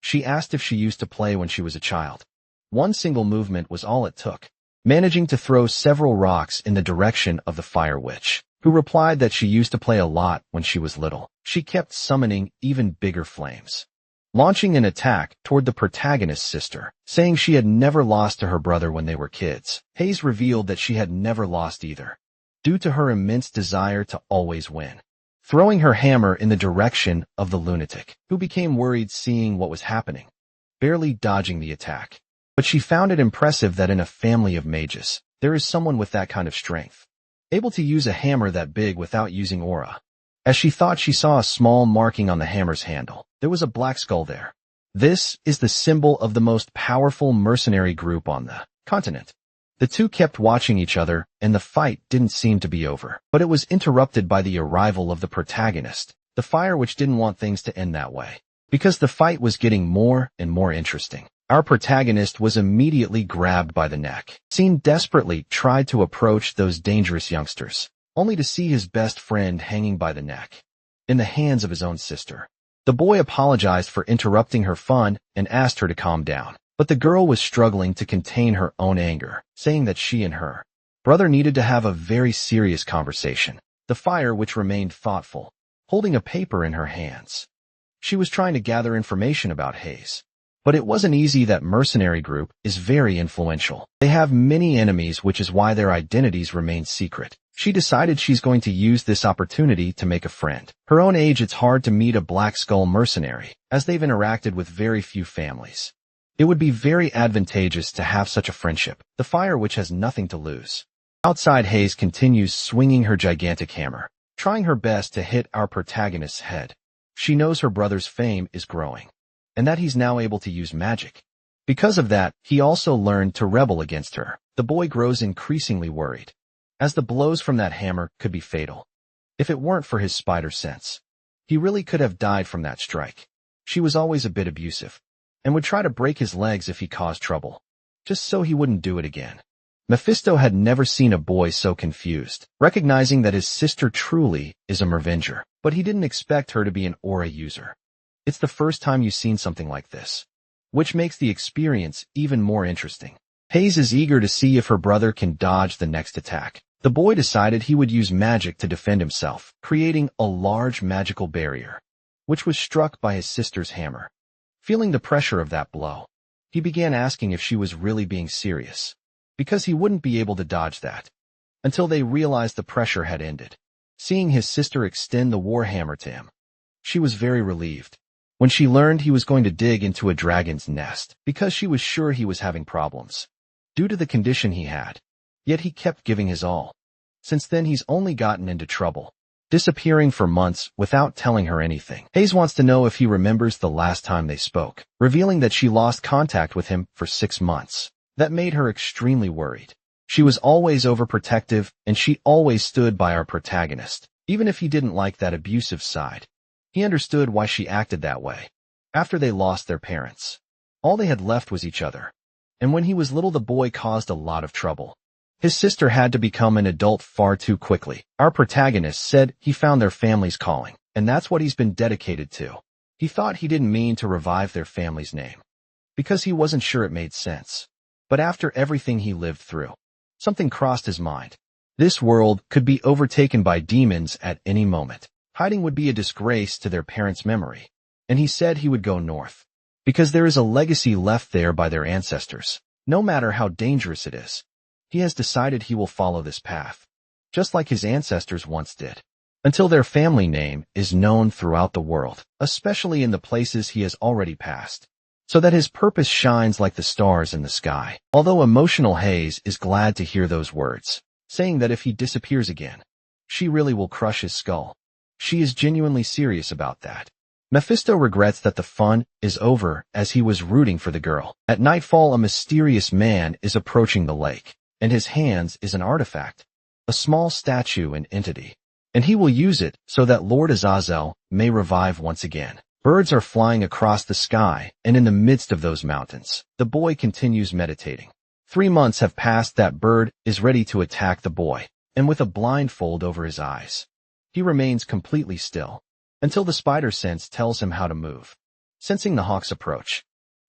She asked if she used to play when she was a child. One single movement was all it took, managing to throw several rocks in the direction of the fire witch, who replied that she used to play a lot when she was little. She kept summoning even bigger flames, launching an attack toward the protagonist's sister, saying she had never lost to her brother when they were kids. Hayes revealed that she had never lost either, due to her immense desire to always win, throwing her hammer in the direction of the lunatic, who became worried seeing what was happening, barely dodging the attack. But she found it impressive that in a family of mages, there is someone with that kind of strength, able to use a hammer that big without using aura. As she thought she saw a small marking on the hammer's handle, there was a black skull there. This is the symbol of the most powerful mercenary group on the continent. The two kept watching each other, and the fight didn't seem to be over. But it was interrupted by the arrival of the protagonist, the fire witch didn't want things to end that way, because the fight was getting more and more interesting. Our protagonist was immediately grabbed by the neck. Scene desperately tried to approach those dangerous youngsters, only to see his best friend hanging by the neck, in the hands of his own sister. The boy apologized for interrupting her fun and asked her to calm down. But the girl was struggling to contain her own anger, saying that she and her brother needed to have a very serious conversation. The fire witch remained thoughtful, holding a paper in her hands. She was trying to gather information about Hayes. But it wasn't easy. That mercenary group is very influential. They have many enemies, which is why their identities remain secret. She decided she's going to use this opportunity to make a friend. Her own age, it's hard to meet a Black Skull mercenary, as they've interacted with very few families. It would be very advantageous to have such a friendship. The fire witch has nothing to lose. Outside, Hayes continues swinging her gigantic hammer, trying her best to hit our protagonist's head. She knows her brother's fame is growing, and that he's now able to use magic. Because of that, he also learned to rebel against her. The boy grows increasingly worried, as the blows from that hammer could be fatal. If it weren't for his spider sense, he really could have died from that strike. She was always a bit abusive, and would try to break his legs if he caused trouble, just so he wouldn't do it again. Mephisto had never seen a boy so confused, recognizing that his sister truly is a Mervenger, but he didn't expect her to be an aura user. It's the first time you've seen something like this. which makes the experience even more interesting. Hayes is eager to see if her brother can dodge the next attack. The boy decided he would use magic to defend himself, creating a large magical barrier, which was struck by his sister's hammer. Feeling the pressure of that blow, he began asking if she was really being serious, because he wouldn't be able to dodge that, until they realized the pressure had ended. Seeing his sister extend the warhammer to him, she was very relieved. When she learned he was going to dig into a dragon's nest, because she was sure he was having problems, due to the condition he had, yet he kept giving his all. Since then he's only gotten into trouble, disappearing for months without telling her anything. Hayes wants to know if he remembers the last time they spoke, revealing that she lost contact with him for 6 months. That made her extremely worried. She was always overprotective, and she always stood by our protagonist, even if he didn't like that abusive side. He understood why she acted that way. After they lost their parents, all they had left was each other. And when he was little, the boy caused a lot of trouble. His sister had to become an adult far too quickly. Our protagonist said he found their family's calling, and that's what he's been dedicated to. He thought he didn't mean to revive their family's name, because he wasn't sure it made sense. But after everything he lived through, something crossed his mind. This world could be overtaken by demons at any moment. Hiding would be a disgrace to their parents' memory, and he said he would go north, because there is a legacy left there by their ancestors. No matter how dangerous it is, he has decided he will follow this path, just like his ancestors once did, until their family name is known throughout the world, especially in the places he has already passed, so that his purpose shines like the stars in the sky. Although emotional, Hayes is glad to hear those words, saying that if he disappears again, she really will crush his skull. She is genuinely serious about that. Mephisto regrets that the fun is over as he was rooting for the girl. At nightfall, a mysterious man is approaching the lake. In his hands is an artifact, a small statue and entity, and he will use it so that Lord Azazel may revive once again. Birds are flying across the sky, and in the midst of those mountains, the boy continues meditating. 3 months have passed. That bird is ready to attack the boy, and with a blindfold over his eyes, he remains completely still, until the spider sense tells him how to move. Sensing the hawk's approach,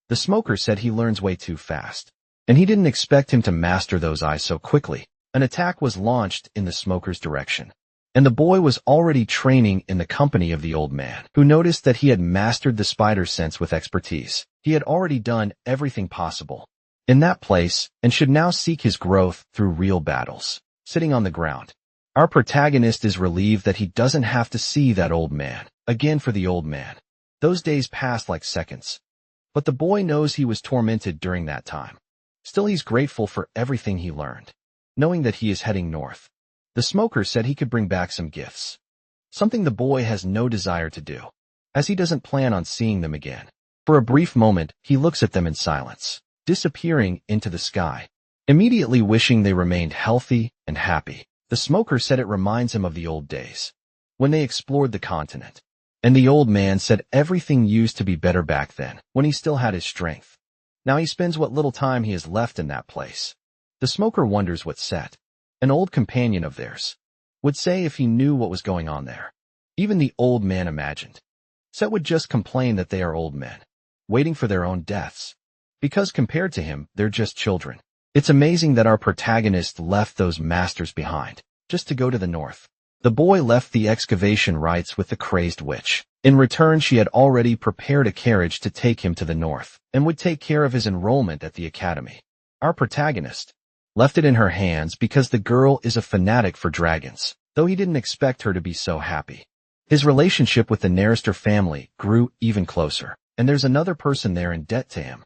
the smoker said he learns way too fast, and he didn't expect him to master those eyes so quickly. An attack was launched in the smoker's direction, and the boy was already training in the company of the old man, who noticed that he had mastered the spider sense with expertise. He had already done everything possible in that place and should now seek his growth through real battles. Sitting on the ground, our protagonist is relieved that he doesn't have to see that old man again. For the old man, those days passed like seconds, but the boy knows he was tormented during that time. Still, he's grateful for everything he learned, knowing that he is heading north. The smoker said he could bring back some gifts, something the boy has no desire to do, as he doesn't plan on seeing them again. For a brief moment, he looks at them in silence, disappearing into the sky, immediately wishing they remained healthy and happy. The smoker said it reminds him of the old days, when they explored the continent, and the old man said everything used to be better back then, when he still had his strength. Now he spends what little time he has left in that place. The smoker wonders what Set, an old companion of theirs, would say if he knew what was going on there. Even the old man imagined Set would just complain that they are old men, waiting for their own deaths, because compared to him, they're just children. It's amazing that our protagonist left those masters behind, just to go to the north. The boy left the excavation rites with the crazed witch. In return, she had already prepared a carriage to take him to the north, and would take care of his enrollment at the academy. Our protagonist left it in her hands because the girl is a fanatic for dragons, though he didn't expect her to be so happy. His relationship with the Narister family grew even closer, and there's another person there in debt to him.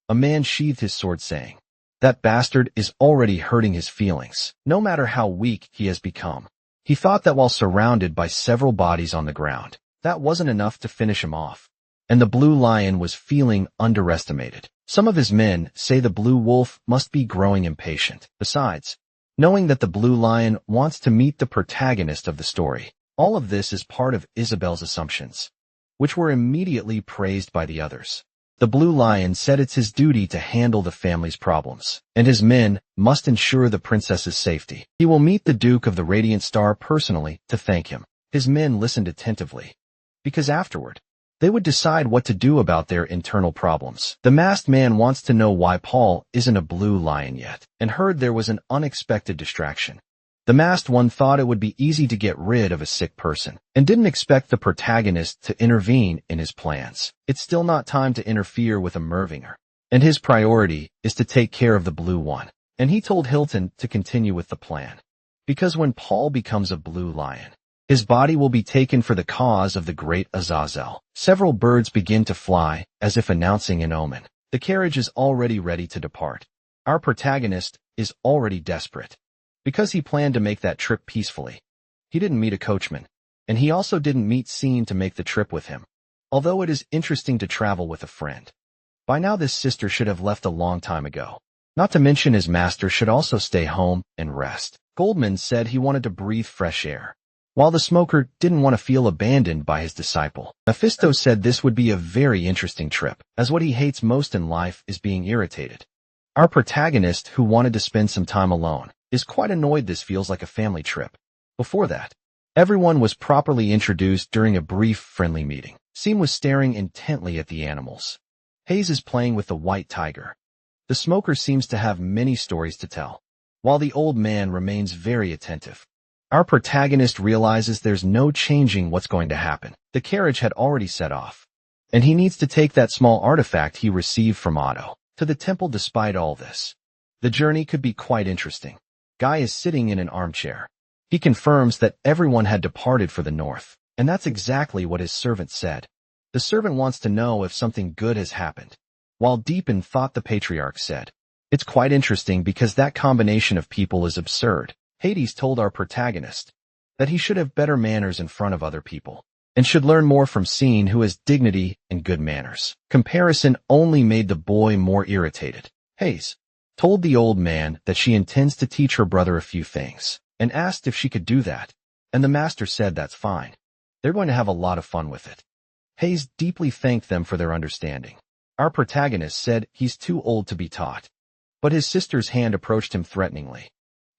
A man sheathed his sword, saying, "That bastard is already hurting his feelings, no matter how weak he has become." He thought that while surrounded by several bodies on the ground, that wasn't enough to finish him off, and the Blue Lion was feeling underestimated. Some of his men say the Blue Wolf must be growing impatient. Besides, knowing that the Blue Lion wants to meet the protagonist of the story, all of this is part of Isabel's assumptions, which were immediately praised by the others. The Blue Lion said it's his duty to handle the family's problems, and his men must ensure the princess's safety. He will meet the Duke of the Radiant Star personally to thank him. His men listened attentively, because afterward, They would decide what to do about their internal problems. The masked man wants to know why Paul isn't a blue lion yet, and heard there was an unexpected distraction. The masked one thought it would be easy to get rid of a sick person, and didn't expect the protagonist to intervene in his plans. It's still not time to interfere with a Mervinger, and his priority is to take care of the blue one. And he told Hilton to continue with the plan. Because when Paul becomes a blue lion, his body will be taken for the cause of the great Azazel. Several birds begin to fly, as if announcing an omen. The carriage is already ready to depart. Our protagonist is already desperate, because he planned to make that trip peacefully. He didn't meet a coachman, and he also didn't meet Scene to make the trip with him. Although it is interesting to travel with a friend, by now this sister should have left a long time ago. Not to mention his master should also stay home and rest. Goldman said he wanted to breathe fresh air, while the smoker didn't want to feel abandoned by his disciple. Mephisto said this would be a very interesting trip, as what he hates most in life is being irritated. Our protagonist, who wanted to spend some time alone, is quite annoyed this feels like a family trip. Before that, everyone was properly introduced during a brief friendly meeting. Scene was staring intently at the animals. Hayes is playing with the white tiger. The smoker seems to have many stories to tell, while the old man remains very attentive. Our protagonist realizes there's no changing what's going to happen. The carriage had already set off, and he needs to take that small artifact he received from Otto to the temple. Despite all this, the journey could be quite interesting. Guy is sitting in an armchair. He confirms that everyone had departed for the north, and that's exactly what his servant said. The servant wants to know if something good has happened, while deep in thought the patriarch said, "It's quite interesting because that combination of people is absurd." Hades told our protagonist that he should have better manners in front of other people, and should learn more from Scene, who has dignity and good manners. Comparison only made the boy more irritated. Hayes told the old man that she intends to teach her brother a few things, and asked if she could do that, and the master said that's fine. They're going to have a lot of fun with it. Hayes deeply thanked them for their understanding. Our protagonist said he's too old to be taught, but his sister's hand approached him threateningly.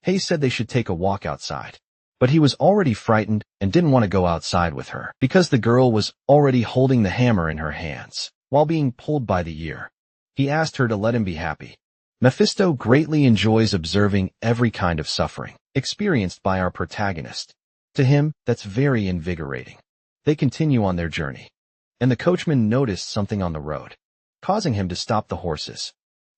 Hayes said they should take a walk outside, but he was already frightened and didn't want to go outside with her because the girl was already holding the hammer in her hands while being pulled by the ear. He asked her to let him be happy. Mephisto greatly enjoys observing every kind of suffering experienced by our protagonist. To him, that's very invigorating. They continue on their journey, and the coachman noticed something on the road, causing him to stop the horses.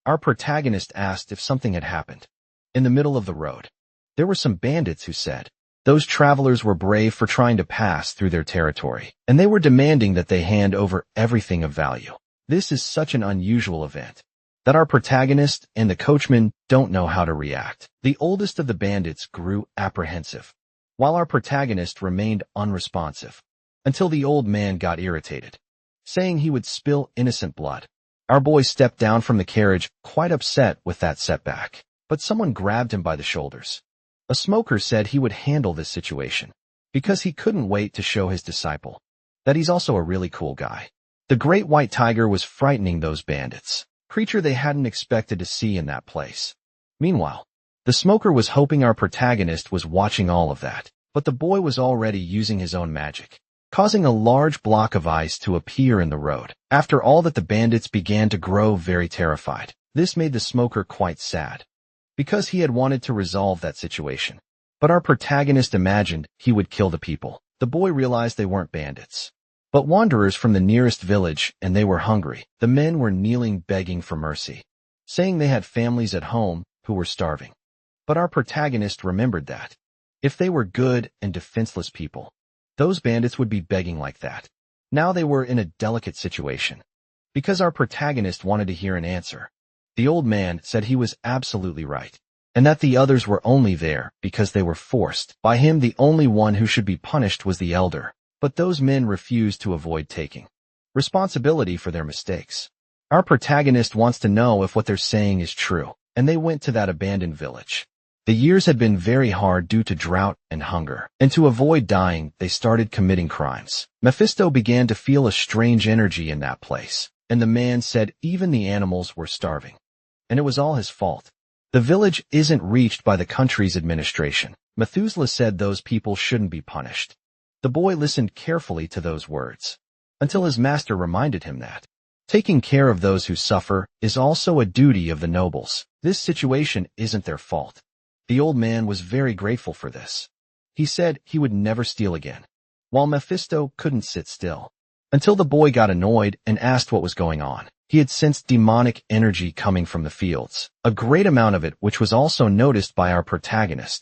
Our protagonist asked if something had happened. In the middle of the road, there were some bandits who said those travelers were brave for trying to pass through their territory, and they were demanding that they hand over everything of value. This is such an unusual event that our protagonist and the coachman don't know how to react. The oldest of the bandits grew apprehensive, while our protagonist remained unresponsive, until the old man got irritated, saying he would spill innocent blood. Our boy stepped down from the carriage, quite upset with that setback, but someone grabbed him by the shoulders. A smoker said he would handle this situation, because he couldn't wait to show his disciple that he's also a really cool guy. The great white tiger was frightening those bandits, creature they hadn't expected to see in that place. Meanwhile, the smoker was hoping our protagonist was watching all of that, but the boy was already using his own magic, causing a large block of ice to appear in the road. After all that, the bandits began to grow very terrified. This made the smoker quite sad, because he had wanted to resolve that situation. But our protagonist imagined he would kill the people. The boy realized they weren't bandits, but wanderers from the nearest village, and they were hungry. The men were kneeling begging for mercy, saying they had families at home who were starving. But our protagonist remembered that if they were good and defenseless people, those bandits would be begging like that. Now they were in a delicate situation, because our protagonist wanted to hear an answer. The old man said he was absolutely right, and that the others were only there because they were forced. By him, the only one who should be punished was the elder, but those men refused to avoid taking responsibility for their mistakes. Our protagonist wants to know if what they're saying is true, and they went to that abandoned village. The years had been very hard due to drought and hunger, and to avoid dying, they started committing crimes. Mephisto began to feel a strange energy in that place, and the man said even the animals were starving, and it was all his fault. The village isn't reached by the country's administration. Methuselah said those people shouldn't be punished. The boy listened carefully to those words. until his master reminded him that taking care of those who suffer is also a duty of the nobles. This situation isn't their fault. The old man was very grateful for this. He said he would never steal again, while Mephisto couldn't sit still, until the boy got annoyed and asked what was going on. He had sensed demonic energy coming from the fields, a great amount of it which was also noticed by our protagonist.